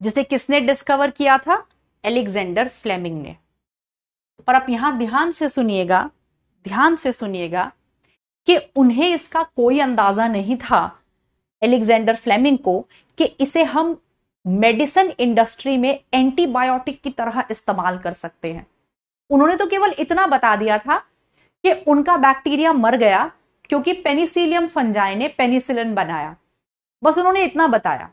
जिसे किसने डिस्कवर किया था? एलेक्जेंडर फ्लेमिंग ने। पर आप यहां ध्यान से सुनिएगा, ध्यान से सुनिएगा कि उन्हें इसका कोई अंदाजा नहीं था, एलेक्जेंडर फ्लेमिंग को, कि इसे हम मेडिसिन इंडस्ट्री में एंटीबायोटिक की तरह इस्तेमाल कर सकते हैं। उन्होंने तो केवल इतना बता दिया था कि उनका बैक्टीरिया मर गया क्योंकि पेनिसिलियम फंजाई ने पेनिसिलिन बनाया, बस उन्होंने इतना बताया।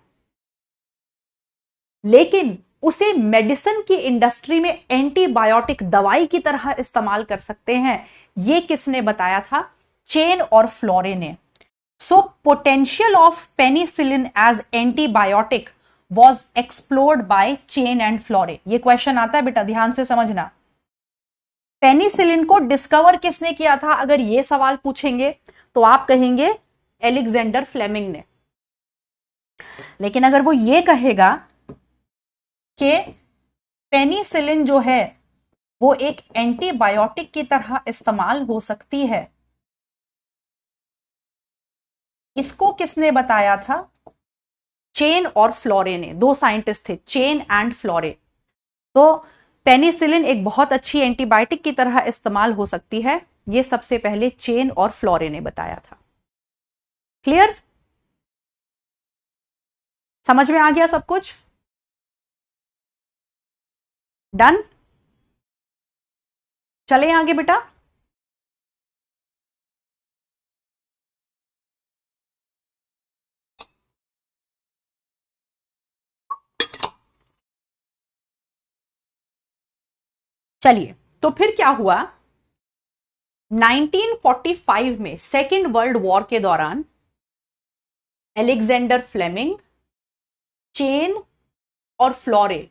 लेकिन उसे मेडिसिन की इंडस्ट्री में एंटीबायोटिक दवाई की तरह इस्तेमाल कर सकते हैं, यह किसने बताया था? चेन और फ्लोरे ने। So potential of penicillin as antibiotic was explored by Chain and Florey. ये क्वेश्चन आता है बेटा, ध्यान से समझना। पेनिसिलिन को डिस्कवर किसने किया था? अगर ये सवाल पूछेंगे तो आप कहेंगे एलेक्जेंडर फ्लेमिंग ने। लेकिन अगर वो ये कहेगा कि पेनिसिलिन जो है वो एक एंटीबायोटिक की तरह इस्तेमाल हो सकती है, इसको किसने बताया था? चेन और फ्लोरे ने, दो साइंटिस्ट थे, चेन एंड फ्लोरे। तो पेनिसिलिन एक बहुत अच्छी एंटीबायोटिक की तरह इस्तेमाल हो सकती है, ये सबसे पहले चेन और फ्लोरे ने बताया था। क्लियर? समझ में आ गया सब कुछ? डन? चले आगे बेटा। चलिए, तो फिर क्या हुआ, 1945 में सेकेंड वर्ल्ड वॉर के दौरान एलेक्जेंडर फ्लेमिंग, चेन और फ्लोरे,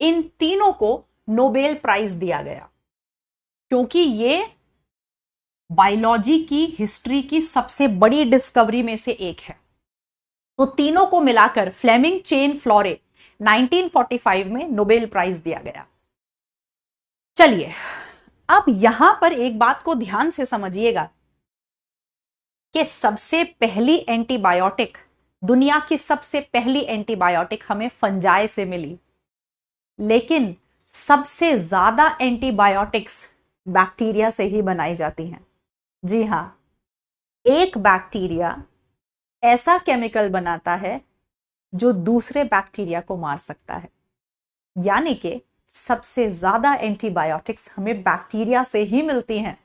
इन तीनों को नोबेल प्राइज दिया गया, क्योंकि ये बायोलॉजी की हिस्ट्री की सबसे बड़ी डिस्कवरी में से एक है। तो तीनों को मिलाकर फ्लेमिंग, चेन, फ्लोरे 1945 में नोबेल प्राइज दिया गया। चलिए, अब यहां पर एक बात को ध्यान से समझिएगा कि सबसे पहली एंटीबायोटिक, दुनिया की सबसे पहली एंटीबायोटिक हमें फंजाई से मिली, लेकिन सबसे ज्यादा एंटीबायोटिक्स बैक्टीरिया से ही बनाई जाती हैं। जी हां, एक बैक्टीरिया ऐसा केमिकल बनाता है जो दूसरे बैक्टीरिया को मार सकता है, यानी कि सबसे ज्यादा एंटीबायोटिक्स हमें बैक्टीरिया से ही मिलती हैं।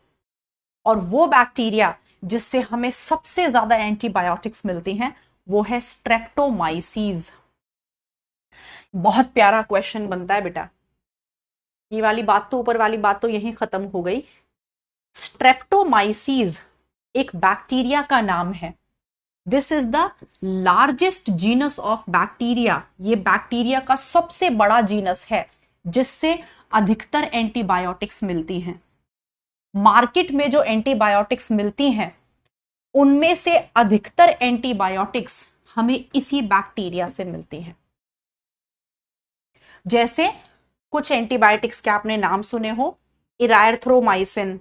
और वो बैक्टीरिया जिससे हमें सबसे ज्यादा एंटीबायोटिक्स मिलती हैं वो है स्ट्रेप्टोमाइसीज। बहुत प्यारा क्वेश्चन बनता है बेटा, ये वाली बात तो, ऊपर वाली बात तो यहीं खत्म हो गई। स्ट्रेप्टोमाइसीज एक बैक्टीरिया का नाम है। This is the largest genus of bacteria. ये बैक्टीरिया का सबसे बड़ा जीनस है जिससे अधिकतर एंटीबायोटिक्स मिलती हैं। मार्केट में जो एंटीबायोटिक्स मिलती हैं उनमें से अधिकतर एंटीबायोटिक्स हमें इसी बैक्टीरिया से मिलती हैं। जैसे कुछ एंटीबायोटिक्स के आपने नाम सुने हो, इरायथ्रोमाइसिन,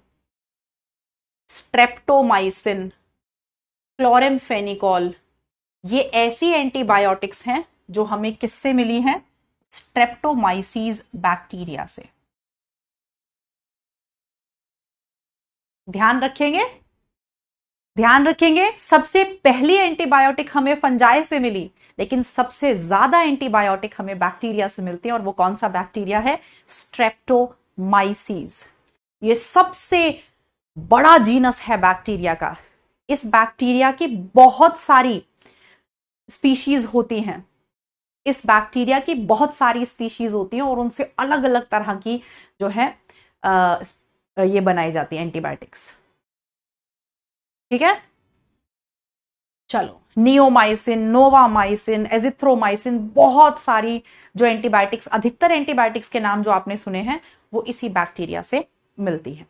स्ट्रेप्टोमाइसिन, क्लोरेमफेनिकोल, ये ऐसी एंटीबायोटिक्स हैं जो हमें किससे मिली हैं? स्ट्रेप्टोमाइसीज बैक्टीरिया से। ध्यान रखेंगे, ध्यान रखेंगे, सबसे पहली एंटीबायोटिक हमें फंजाई से मिली, लेकिन सबसे ज्यादा एंटीबायोटिक हमें बैक्टीरिया से मिलती है, और वो कौन सा बैक्टीरिया है? स्ट्रेप्टोमाइसीज। ये सबसे बड़ा जीनस है बैक्टीरिया का। इस बैक्टीरिया की बहुत सारी स्पीशीज होती हैं, इस बैक्टीरिया की बहुत सारी स्पीशीज होती हैं, और उनसे अलग अलग तरह की जो है ये बनाई जाती है एंटीबायोटिक्स। ठीक है, चलो, नियोमाइसिन, नोवामाइसिन, एजिथ्रोमाइसिन, बहुत सारी जो एंटीबायोटिक्स, अधिकतर एंटीबायोटिक्स के नाम जो आपने सुने हैं वो इसी बैक्टीरिया से मिलती हैं।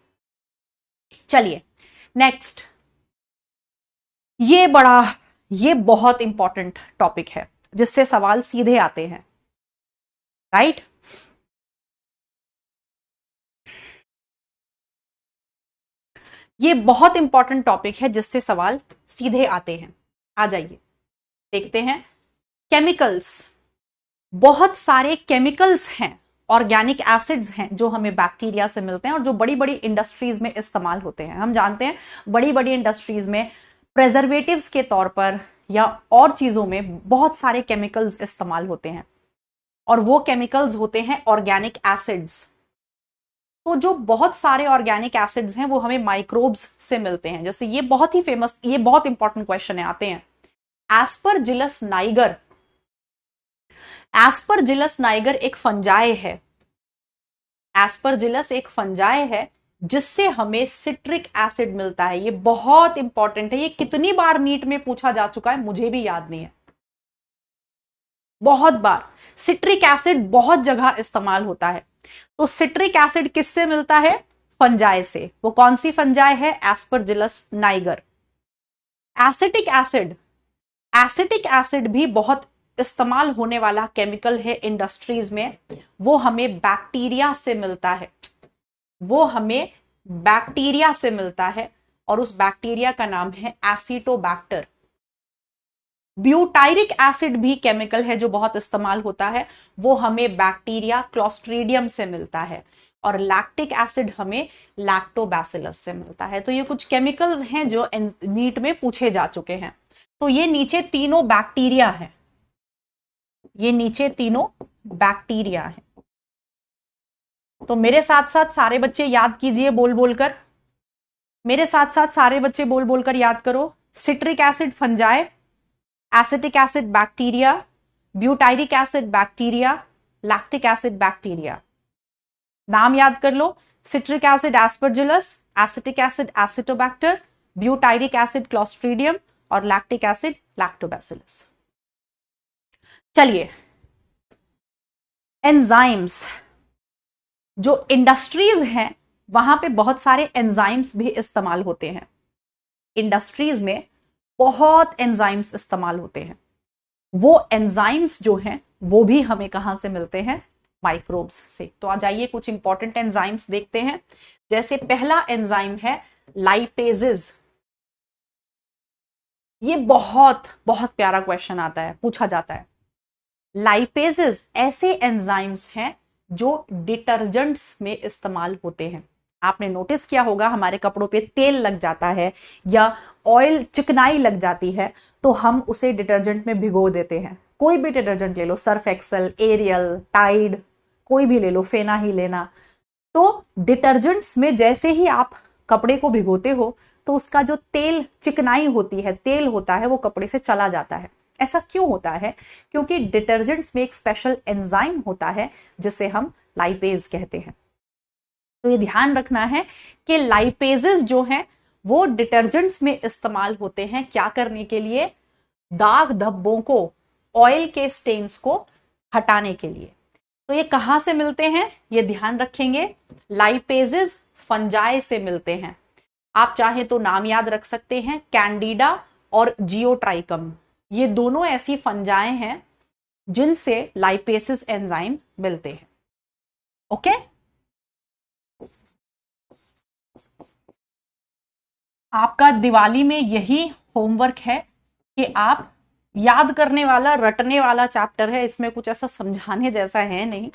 चलिए नेक्स्ट, ये बहुत इंपॉर्टेंट टॉपिक है जिससे सवाल सीधे आते हैं, राइट? ये बहुत इंपॉर्टेंट टॉपिक है जिससे सवाल सीधे आते हैं। आ जाइए देखते हैं। केमिकल्स, बहुत सारे केमिकल्स हैं, ऑर्गेनिक एसिड्स हैं जो हमें बैक्टीरिया से मिलते हैं और जो बड़ी बड़ी इंडस्ट्रीज में इस्तेमाल होते हैं। हम जानते हैं बड़ी बड़ी इंडस्ट्रीज में प्रेजर्वेटिव्स के तौर पर या और चीजों में बहुत सारे केमिकल्स इस्तेमाल होते हैं, और वो केमिकल्स होते हैं ऑर्गेनिक एसिड्स। तो जो बहुत सारे ऑर्गेनिक एसिड्स हैं वो हमें माइक्रोब्स से मिलते हैं। जैसे ये बहुत ही फेमस, ये बहुत इंपॉर्टेंट क्वेश्चन है, आते हैं। एस्परजिलस नाइगर, एस्परजिलस नाइगर एक फंजाई है, एस्परजिलस एक फंजाई है जिससे हमें सिट्रिक एसिड मिलता है। ये बहुत इंपॉर्टेंट है, ये कितनी बार नीट में पूछा जा चुका है मुझे भी याद नहीं है, बहुत बार। सिट्रिक एसिड बहुत जगह इस्तेमाल होता है। तो सिट्रिक एसिड किससे मिलता है? फंजाई से। वो कौन सी फंजाई है? Aspergillus Niger. Acetic acid, acetic acid भी बहुत इस्तेमाल होने वाला केमिकल है इंडस्ट्रीज में। वो हमें बैक्टीरिया से मिलता है, वो हमें बैक्टीरिया से मिलता है, और उस बैक्टीरिया का नाम है एसिटोबैक्टर। ब्यूटायरिक एसिड भी केमिकल है जो बहुत इस्तेमाल होता है, वो हमें बैक्टीरिया क्लोस्ट्रीडियम से मिलता है, और लैक्टिक एसिड हमें लैक्टोबैसिलस से मिलता है। तो ये कुछ केमिकल्स हैं जो नीट में पूछे जा चुके हैं। तो ये नीचे तीनों बैक्टीरिया है, ये नीचे तीनों बैक्टीरिया है। तो मेरे साथ साथ सारे बच्चे याद कीजिए बोल बोलकर, मेरे साथ साथ सारे बच्चे बोल बोलकर याद करो। Citric acid fungi, acetic acid bacteria, butyric acid bacteria, lactic acid bacteria. नाम याद कर लो। Citric acid Aspergillus, acetic acid Acetobacter, butyric acid Clostridium और लैक्टिक एसिड लैक्टोबैसिलस। चलिए, एंजाइम्स, जो इंडस्ट्रीज हैं वहां पे बहुत सारे एंजाइम्स भी इस्तेमाल होते हैं। इंडस्ट्रीज में बहुत एंजाइम्स इस्तेमाल होते हैं। वो एंजाइम्स जो हैं वो भी हमें कहां से मिलते हैं? माइक्रोब्स से। तो आ जाइए कुछ इंपॉर्टेंट एंजाइम्स देखते हैं। जैसे पहला एंजाइम है लाइपेजेस। ये बहुत बहुत प्यारा क्वेश्चन आता है, पूछा जाता है। लाइपेजेस ऐसे एंजाइम्स हैं जो डिटर्जेंट्स में इस्तेमाल होते हैं। आपने नोटिस किया होगा, हमारे कपड़ों पे तेल लग जाता है या ऑयल चिकनाई लग जाती है तो हम उसे डिटर्जेंट में भिगो देते हैं। कोई भी डिटर्जेंट ले लो, सर्फ एक्सल, एरियल, टाइड, कोई भी ले लो, फेना ही लेना। तो डिटर्जेंट्स में जैसे ही आप कपड़े को भिगोते हो तो उसका जो तेल चिकनाई होती है, तेल होता है, वो कपड़े से चला जाता है। ऐसा क्यों होता है? क्योंकि डिटर्जेंट्स में एक स्पेशल एंजाइम होता है जिसे हम लाइपेज कहते हैं। तो ये ध्यान रखना है कि लाइपेजेस जो हैं वो डिटर्जेंट्स में इस्तेमाल होते हैं। क्या करने के लिए? दाग धब्बों को, ऑयल के स्टेन्स को हटाने के लिए। तो ये कहां से मिलते हैं? ये ध्यान रखेंगे, लाइपेजेस फंजाई से मिलते हैं। आप चाहे तो नाम याद रख सकते हैं, कैंडिडा और जियोट्राइकम। ये दोनों ऐसी फंजाएं हैं जिनसे लाइपेसेस एंजाइम मिलते हैं। ओके, आपका दिवाली में यही होमवर्क है कि आप याद करने वाला, रटने वाला चैप्टर है, इसमें कुछ ऐसा समझाने जैसा है नहीं।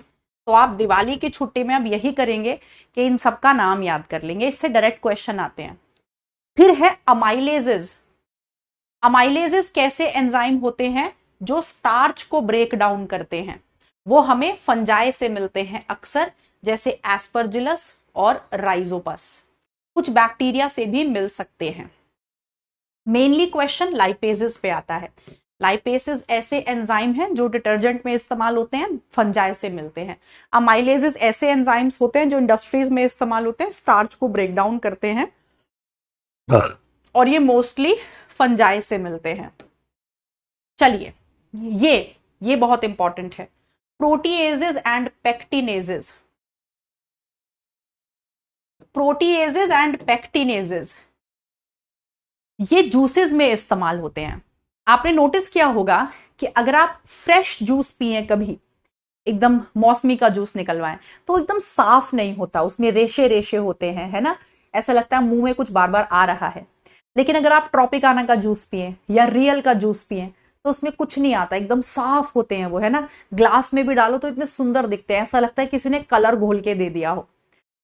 तो आप दिवाली की छुट्टी में अब यही करेंगे कि इन सबका नाम याद कर लेंगे। इससे डायरेक्ट क्वेश्चन आते हैं। फिर है अमाइलेजेस। अमाइलेजेस कैसे एंजाइम होते हैं? जो स्टार्च को ब्रेक डाउन करते हैं। वो हमें फंजाई से मिलते हैं अक्सर, जैसे एस्परजिलस और राइजोपस। कुछ बैक्टीरिया से भी मिल सकते हैं। मेनली क्वेश्चन लाइपेजेस पे आता है। लाइपेसेस ऐसे एंजाइम हैं जो डिटर्जेंट में इस्तेमाल होते हैं, फंजाई से मिलते हैं। अमाइलेजेस ऐसे एंजाइम्स होते हैं जो इंडस्ट्रीज में इस्तेमाल होते हैं, स्टार्च को ब्रेक डाउन करते हैं, और ये मोस्टली फंजाई से मिलते हैं। चलिए, ये बहुत इंपॉर्टेंट है, प्रोटीएजेस एंड पेक्टिनेजेस। प्रोटीएजेस एंड पेक्टिनेजेस ये जूसेस में इस्तेमाल होते हैं। आपने नोटिस किया होगा कि अगर आप फ्रेश जूस पिए, कभी एकदम मौसमी का जूस निकलवाएं, तो एकदम साफ नहीं होता, उसमें रेशे रेशे होते हैं, है ना? ऐसा लगता है मुंह में कुछ बार बार आ रहा है। लेकिन अगर आप ट्रॉपिकाना का जूस पिए या रियल का जूस पिए तो उसमें कुछ नहीं आता, एकदम साफ होते हैं वो, है ना? ग्लास में भी डालो तो इतने सुंदर दिखते हैं, ऐसा लगता है किसी ने कलर घोल के दे दिया हो।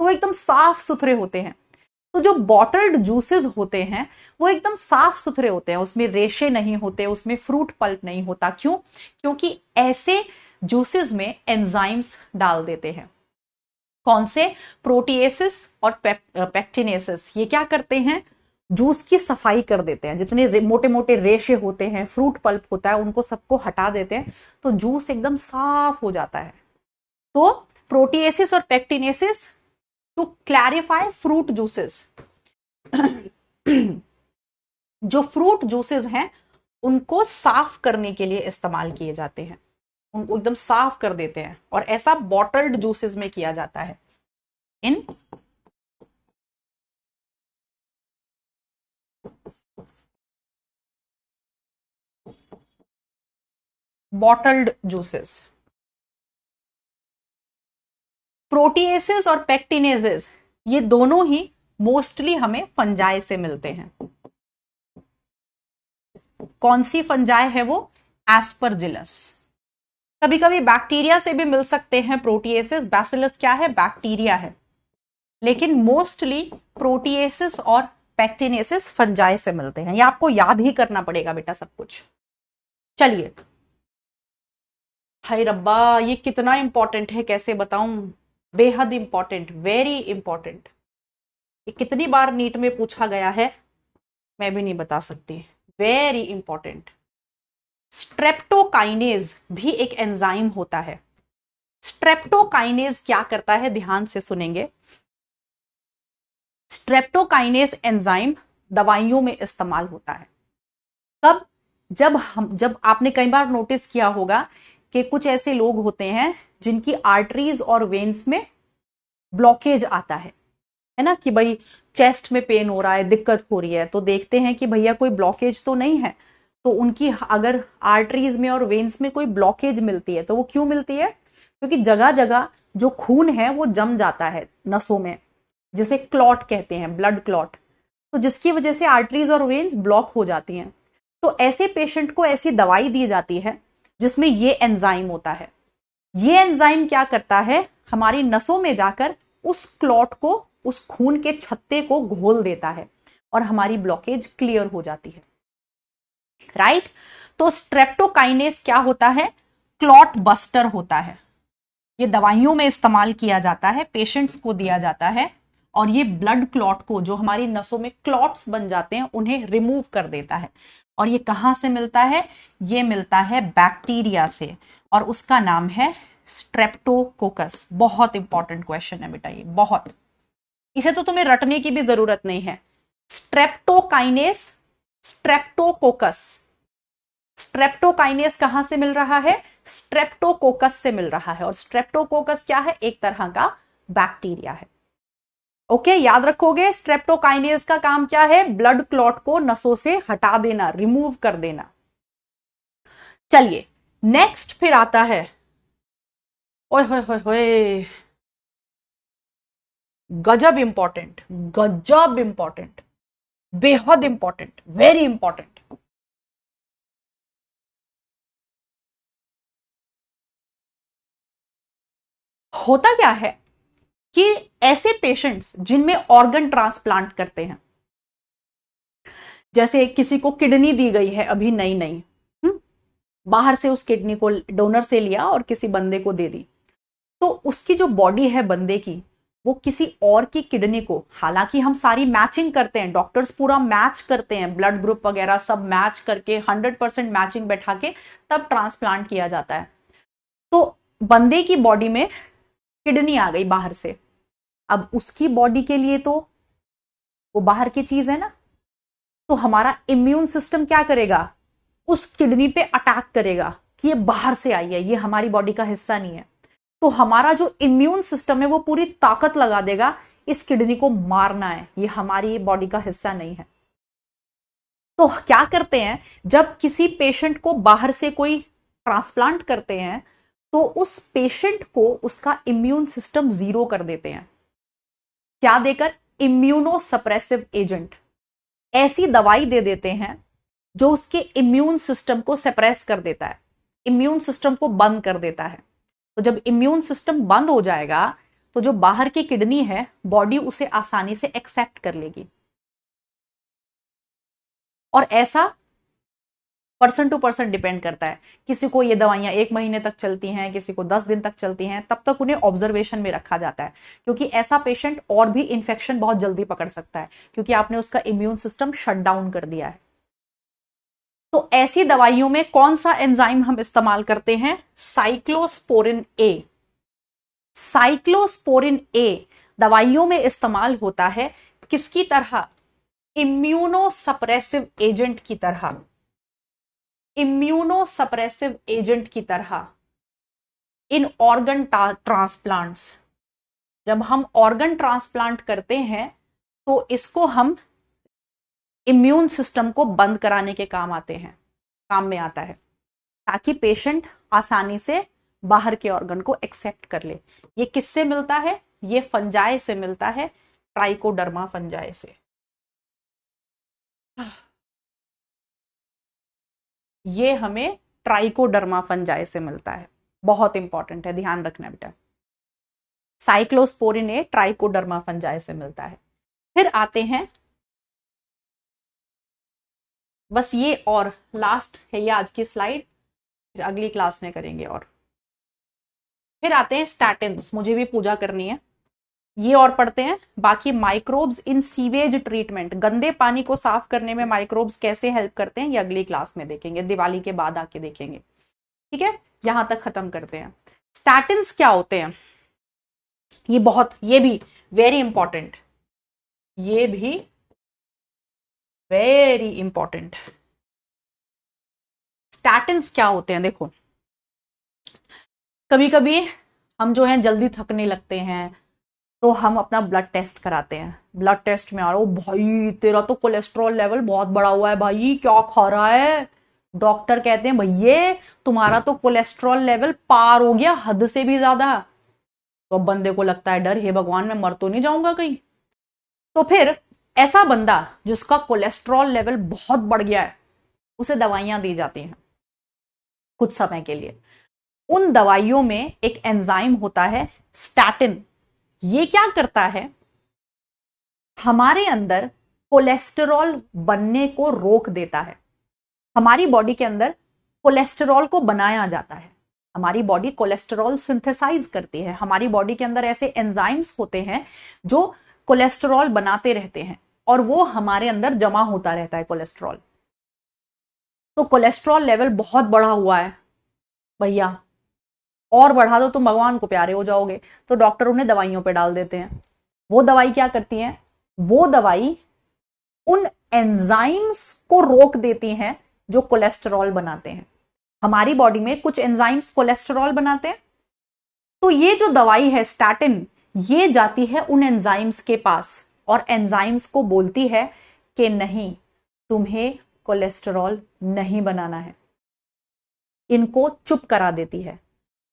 तो वो एकदम साफ सुथरे होते हैं। तो जो बॉटल्ड जूसेस होते हैं वो एकदम साफ सुथरे होते हैं, उसमें रेशे नहीं होते, उसमें फ्रूट पल्प नहीं होता। क्यों? क्योंकि ऐसे जूसेस में एंजाइम्स डाल देते हैं। कौन से? प्रोटीएसिस और पेक्टिनेसिस। ये क्या करते हैं? जूस की सफाई कर देते हैं। जितने मोटे मोटे रेशे होते हैं, फ्रूट पल्प होता है, उनको सबको हटा देते हैं, तो जूस एकदम साफ हो जाता है। तो प्रोटीएसिस और पेक्टिनेसिस टू क्लैरिफाई फ्रूट जूसेस। जो फ्रूट जूसेस हैं उनको साफ करने के लिए इस्तेमाल किए जाते हैं, उनको एकदम साफ कर देते हैं। और ऐसा बॉटल्ड जूसेस में किया जाता है, इन बॉटल्ड जूसेस। प्रोटीएसिस और पेक्टिनेजेस ये दोनों ही मोस्टली हमें फंजाई से मिलते हैं। कौन सी फंजाई है वो? एस्परजिलस। कभी कभी बैक्टीरिया से भी मिल सकते हैं प्रोटीएसिस। बैसिलस क्या है? बैक्टीरिया है, लेकिन मोस्टली प्रोटीएसिस और पैक्टिनेसिस फंजाई से मिलते हैं। ये आपको याद ही करना पड़ेगा बेटा सब कुछ। चलिए, हाय रब्बा ये कितना इंपॉर्टेंट है कैसे बताऊं, बेहद इंपॉर्टेंट, वेरी इंपॉर्टेंट। ये कितनी बार नीट में पूछा गया है मैं भी नहीं बता सकती, वेरी इंपॉर्टेंट। स्ट्रेप्टोकाइनेज भी एक एंजाइम होता है। स्ट्रेप्टोकाइनेज क्या करता है, ध्यान से सुनेंगे। स्ट्रेप्टोकाइनेज एंजाइम दवाइयों में इस्तेमाल होता है। कब? जब आपने कई बार नोटिस किया होगा कि कुछ ऐसे लोग होते हैं जिनकी आर्टरीज और वेन्स में ब्लॉकेज आता है ना, कि भाई चेस्ट में पेन हो रहा है, दिक्कत हो रही है, तो देखते हैं कि भैया कोई ब्लॉकेज तो नहीं है। तो उनकी अगर आर्टरीज में और वेन्स में कोई ब्लॉकेज मिलती है तो वो क्यों मिलती है? क्योंकि जगह जगह जो खून है वो जम जाता है नसों में, जिसे क्लॉट कहते हैं, ब्लड क्लॉट, तो जिसकी वजह से आर्टरीज और वेन्स ब्लॉक हो जाती हैं। तो ऐसे पेशेंट को ऐसी दवाई दी जाती है जिसमें ये एंजाइम होता है। ये एंजाइम क्या करता है, हमारी नसों में जाकर उस क्लॉट को, उस खून के छत्ते को घोल देता है और हमारी ब्लॉकेज क्लियर हो जाती है। राइट? तो स्ट्रेप्टोकाइनेस क्या होता है? क्लॉट बस्टर होता है। ये दवाइयों में इस्तेमाल किया जाता है, पेशेंट्स को दिया जाता है, और ये ब्लड क्लॉट को, जो हमारी नसों में क्लॉट्स बन जाते हैं, उन्हें रिमूव कर देता है। और ये कहां से मिलता है? ये मिलता है बैक्टीरिया से, और उसका नाम है स्ट्रेप्टोकोकस। बहुत इंपॉर्टेंट क्वेश्चन है बेटा ये, बहुत। इसे तो तुम्हें रटने की भी जरूरत नहीं है। Streptokinase, Streptococcus. स्ट्रेप्टोकाइनेस कहां से मिल रहा है? स्ट्रेप्टोकोकस से मिल रहा है। और स्ट्रेप्टोकोकस क्या है? एक तरह का बैक्टीरिया है। ओके, याद रखोगे। स्ट्रेप्टोकाइनेस का काम क्या है? ब्लड क्लॉट को नसों से हटा देना, रिमूव कर देना। चलिए नेक्स्ट फिर आता है, ओए होए होए होए, गजब इंपॉर्टेंट, गजब इंपॉर्टेंट, बेहद इंपॉर्टेंट, वेरी इंपॉर्टेंट। होता क्या है कि ऐसे पेशेंट्स जिनमें ऑर्गन ट्रांसप्लांट करते हैं, जैसे किसी को किडनी दी गई है अभी नई नई, बाहर से उस किडनी को डोनर से लिया और किसी बंदे को दे दी, तो उसकी जो बॉडी है बंदे की, वो किसी और की किडनी को, हालांकि हम सारी मैचिंग करते हैं, डॉक्टर्स पूरा मैच करते हैं, ब्लड ग्रुप वगैरह सब मैच करके 100% मैचिंग बैठा के तब ट्रांसप्लांट किया जाता है। तो बंदे की बॉडी में किडनी आ गई बाहर से, अब उसकी बॉडी के लिए तो वो बाहर की चीज है ना, तो हमारा इम्यून सिस्टम क्या करेगा? उस किडनी पे अटैक करेगा कि ये बाहर से आई है, ये हमारी बॉडी का हिस्सा नहीं है। तो हमारा जो इम्यून सिस्टम है वो पूरी ताकत लगा देगा, इस किडनी को मारना है, ये हमारी बॉडी का हिस्सा नहीं है। तो क्या करते हैं, जब किसी पेशेंट को बाहर से कोई ट्रांसप्लांट करते हैं तो उस पेशेंट को उसका इम्यून सिस्टम जीरो कर देते हैं। क्या देकर? Immuno suppressive agent. ऐसी दवाई दे देते हैं जो उसके इम्यून सिस्टम को सप्रेस कर देता है, इम्यून सिस्टम को बंद कर देता है। तो जब इम्यून सिस्टम बंद हो जाएगा तो जो बाहर की किडनी है, बॉडी उसे आसानी से एक्सेप्ट कर लेगी। और ऐसा पर्सन टू पर्सन डिपेंड करता है। किसी को ये दवाइयां 1 महीने तक चलती हैं, किसी को 10 दिन तक चलती हैं, तब तक उन्हें ऑब्जर्वेशन में रखा जाता है, क्योंकि ऐसा पेशेंट और भी इंफेक्शन बहुत जल्दी पकड़ सकता है, क्योंकि आपने उसका इम्यून सिस्टम शट डाउन कर दिया है। तो ऐसी दवाइयों में कौन सा एंजाइम हम इस्तेमाल करते हैं? साइक्लोस्पोरिन ए। साइक्लोस्पोरिन ए दवाइयों में इस्तेमाल होता है किसकी तरह? इम्यूनो सप्रेसिव एजेंट की तरह। इम्यूनो सप्रेसिव एजेंट की तरह इन ऑर्गन ट्रांसप्लांट्स। जब हम ऑर्गन ट्रांसप्लांट करते हैं तो इसको हम इम्यून सिस्टम को बंद कराने के काम आते हैं, काम में आता है, ताकि पेशेंट आसानी से बाहर के ऑर्गन को एक्सेप्ट कर ले। ये किससे मिलता है? ये फंजाई से मिलता है, ट्राइकोडर्मा फंजाई से। ये हमें ट्राइकोडर्मा फंजाई से मिलता है। बहुत इंपॉर्टेंट है, ध्यान रखना बेटा। साइक्लोस्पोरिन ए ट्राइकोडर्मा फंजाई से मिलता है। फिर आते हैं, बस ये और लास्ट है ये आज की स्लाइड, फिर अगली क्लास में करेंगे। और फिर आते हैं स्टैटिन्स, मुझे भी पूजा करनी है, ये और पढ़ते हैं। बाकी माइक्रोब्स इन सीवेज ट्रीटमेंट, गंदे पानी को साफ करने में माइक्रोब्स कैसे हेल्प करते हैं, ये अगली क्लास में देखेंगे, दिवाली के बाद आके देखेंगे। ठीक है, यहां तक खत्म करते हैं। स्टैटिन्स क्या होते हैं, ये भी वेरी इंपॉर्टेंट, ये भी वेरी इंपॉर्टेंट। स्टैटिन्स क्या होते हैं, देखो कभी कभी हम जो है जल्दी थकने लगते हैं, तो हम अपना ब्लड टेस्ट कराते हैं। ब्लड टेस्ट में आ रहा, भाई तेरा तो कोलेस्ट्रॉल लेवल बहुत बढ़ा हुआ है, भाई क्या खा रहा है। डॉक्टर कहते हैं भैया तुम्हारा तो कोलेस्ट्रॉल लेवल पार हो गया, हद से भी ज्यादा। तो अब बंदे को लगता है डर, हे भगवान मैं मर तो नहीं जाऊंगा कहीं। तो फिर ऐसा बंदा जिसका कोलेस्ट्रॉल लेवल बहुत बढ़ गया है, उसे दवाइयां दी जाती हैं कुछ समय के लिए। उन दवाइयों में एक एंजाइम होता है स्टैटिन। ये क्या करता है, हमारे अंदर कोलेस्टेरॉल बनने को रोक देता है। हमारी बॉडी के अंदर कोलेस्टेरॉल को बनाया जाता है, हमारी बॉडी कोलेस्टेरॉल सिंथेसाइज करती है। हमारी बॉडी के अंदर ऐसे एंजाइम्स होते हैं जो कोलेस्टेरॉल बनाते रहते हैं, और वो हमारे अंदर जमा होता रहता है कोलेस्ट्रॉल। तो कोलेस्ट्रॉल लेवल बहुत बढ़ा हुआ है भैया, और बढ़ा दो तुम भगवान को प्यारे हो जाओगे, तो डॉक्टर उन्हें दवाइयों पे डाल देते हैं। वो दवाई क्या करती है, वो दवाई उन एंजाइम्स को रोक देती हैं जो कोलेस्टेरॉल बनाते हैं। हमारी बॉडी में कुछ एंजाइम्स कोलेस्टेरॉल बनाते हैं, तो ये जो दवाई है स्टैटिन, ये जाती है उन एंजाइम्स के पास और एंजाइम्स को बोलती है कि नहीं, तुम्हें कोलेस्टेरॉल नहीं बनाना है, इनको चुप करा देती है।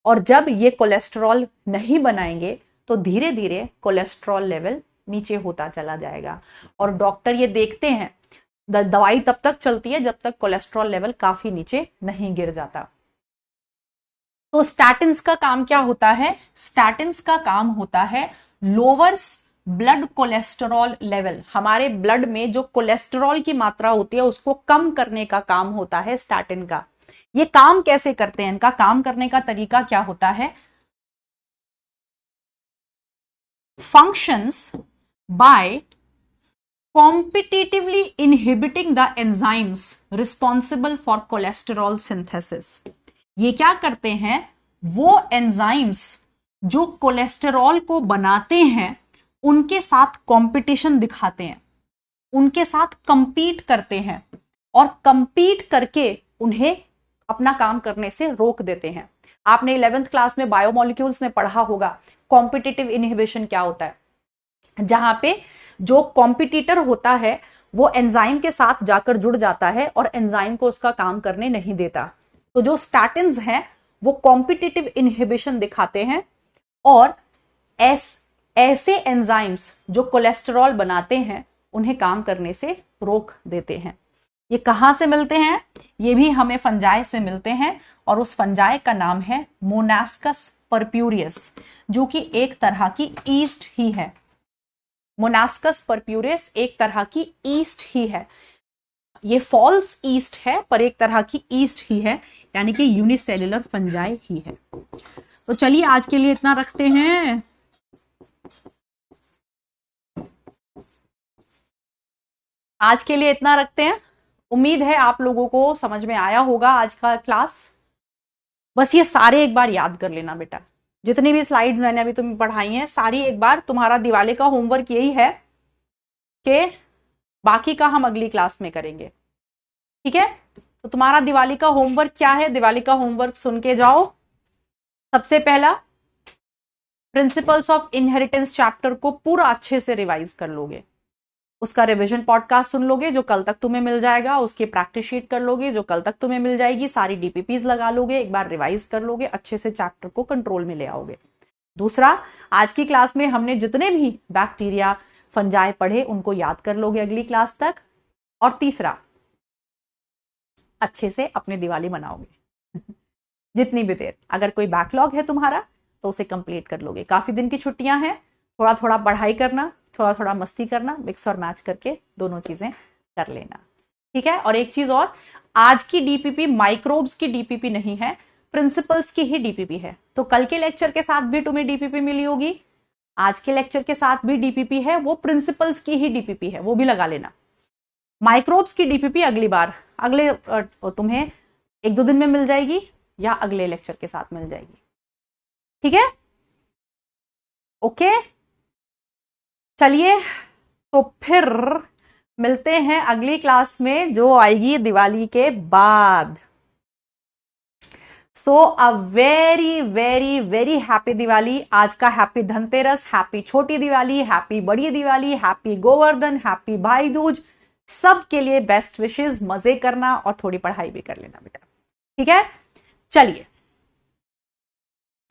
और जब ये कोलेस्ट्रॉल नहीं बनाएंगे तो धीरे धीरे कोलेस्ट्रॉल लेवल नीचे होता चला जाएगा, और डॉक्टर ये देखते हैं, दवाई तब तक चलती है जब तक कोलेस्ट्रॉल लेवल काफी नीचे नहीं गिर जाता। तो स्टैटिन्स का काम क्या होता है, स्टैटिन्स का काम होता है लोअर्स ब्लड कोलेस्टेरॉल लेवल। हमारे ब्लड में जो कोलेस्टेरॉल की मात्रा होती है उसको कम करने का काम होता है स्टैटिन का। ये काम कैसे करते हैं, इनका काम करने का तरीका क्या होता है, functions by competitively inhibiting the enzymes responsible for cholesterol synthesis. ये क्या करते हैं, वो एंजाइम्स जो कोलेस्टेरॉल को बनाते हैं उनके साथ कंपटीशन दिखाते हैं, उनके साथ कंपीट करते हैं, और कंपीट करके उन्हें अपना काम करने से रोक देते हैं। आपने 11th क्लास में बायोमोलिक्यूल्स में पढ़ा होगा कॉम्पिटिटिव इनहिबिशन क्या होता है, जहां पे जो कॉम्पिटिटर होता है वो एंजाइम के साथ जाकर जुड़ जाता है और एंजाइम को उसका काम करने नहीं देता। तो जो स्टैटिन्स हैं वो कॉम्पिटिटिव इनहिबिशन दिखाते हैं, और ऐसे एंजाइम्स जो कोलेस्टेरॉल बनाते हैं उन्हें काम करने से रोक देते हैं। ये कहां से मिलते हैं, ये भी हमें फंजाई से मिलते हैं, और उस फंजाई का नाम है मोनास्कस परप्यूरियस, जो कि एक तरह की ईस्ट ही है। मोनास्कस परप्यूरियस एक तरह की ईस्ट ही है, ये फॉल्स ईस्ट है पर एक तरह की ईस्ट ही है, यानी कि यूनिसेल्युलर फंजाई ही है। तो चलिए आज के लिए इतना रखते हैं। आज के लिए इतना रखते हैं। उम्मीद है आप लोगों को समझ में आया होगा आज का क्लास। बस ये सारे एक बार याद कर लेना बेटा, जितनी भी स्लाइड्स मैंने अभी तुम्हें पढ़ाई हैं सारी एक बार। तुम्हारा दिवाली का होमवर्क यही है कि बाकी का हम अगली क्लास में करेंगे, ठीक है। तो तुम्हारा दिवाली का होमवर्क क्या है, दिवाली का होमवर्क सुन के जाओ। सबसे पहला, प्रिंसिपल्स ऑफ इनहेरिटेंस चैप्टर को पूरा अच्छे से रिवाइज कर लोगे, उसका रिवीजन पॉडकास्ट सुन लोगे जो कल तक तुम्हें मिल जाएगा, उसकी प्रैक्टिस शीट कर लोगे जो कल तक तुम्हें मिल जाएगी, सारी डीपीपीज लगा लोगे, एक बार रिवाइज कर लोगे, अच्छे से चैप्टर को कंट्रोल में ले आओगे। दूसरा, आज की क्लास में हमने जितने भी बैक्टीरिया फंजाई पढ़े उनको याद कर लोगे अगली क्लास तक। और तीसरा, अच्छे से अपनी दिवाली मनाओगे। जितनी भी देर, अगर कोई बैकलॉग है तुम्हारा तो उसे कंप्लीट कर लोगे। काफी दिन की छुट्टियां हैं, थोड़ा थोड़ा पढ़ाई करना, थोड़ा थोड़ा मस्ती करना, मिक्स और मैच करके दोनों चीजें कर लेना, ठीक है। और एक चीज और, आज की डीपीपी माइक्रोब्स की डीपीपी नहीं है, प्रिंसिपल्स की ही डीपीपी है। तो कल के लेक्चर के साथ भी तुम्हें डीपीपी मिली होगी, आज के लेक्चर के साथ भी डीपीपी है, वो प्रिंसिपल्स की ही डीपीपी है, वो भी लगा लेना। माइक्रोब्स की डीपीपी अगली बार, अगले तुम्हें एक दो दिन में मिल जाएगी या अगले लेक्चर के साथ मिल जाएगी, ठीक है। ओके, चलिए तो फिर मिलते हैं अगली क्लास में जो आएगी दिवाली के बाद। So a very very very happy Diwali. आज का हैप्पी धनतेरस, हैप्पी छोटी दिवाली, हैप्पी बड़ी दिवाली, हैप्पी गोवर्धन, हैप्पी भाई दूज, सबके लिए बेस्ट विशेस। मजे करना और थोड़ी पढ़ाई भी कर लेना बेटा, ठीक है। चलिए,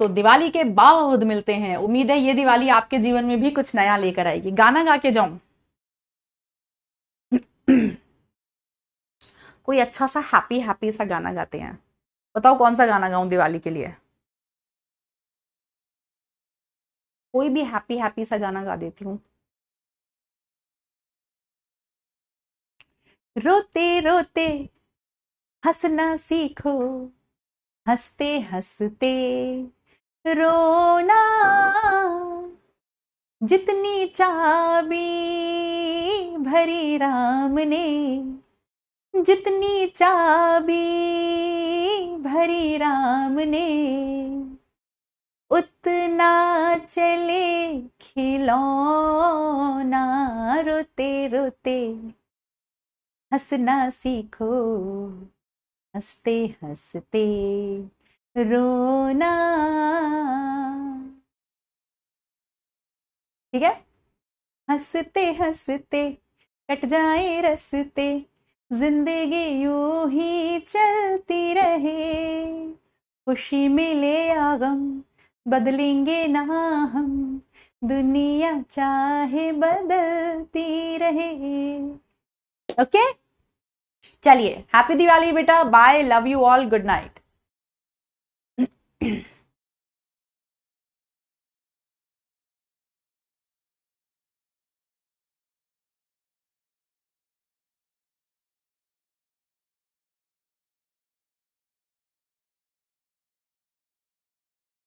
तो दिवाली के बाद मिलते हैं। उम्मीद है ये दिवाली आपके जीवन में भी कुछ नया लेकर आएगी। गाना गा के जाऊं? कोई अच्छा सा हैप्पी हैप्पी सा गाना गाते हैं, बताओ कौन सा गाना गाऊं दिवाली के लिए? कोई भी हैप्पी हैप्पी सा गाना गा देती हूँ। रोते रोते हंसना सीखो, हंसते हंसते रोना, जितनी चाबी भरी राम ने, जितनी चाबी भरी राम ने, उतना चले खिलौना। रोते रोते हंसना सीखो, हंसते हंसते रोना, ठीक है। हंसते हंसते कट जाए रस्ते, जिंदगी यूं ही चलती रहे, खुशी मिले या गम बदलेंगे ना हम, दुनिया चाहे बदलती रहे। ओके, चलिए, हैप्पी दिवाली बेटा, bye, love you all, good night.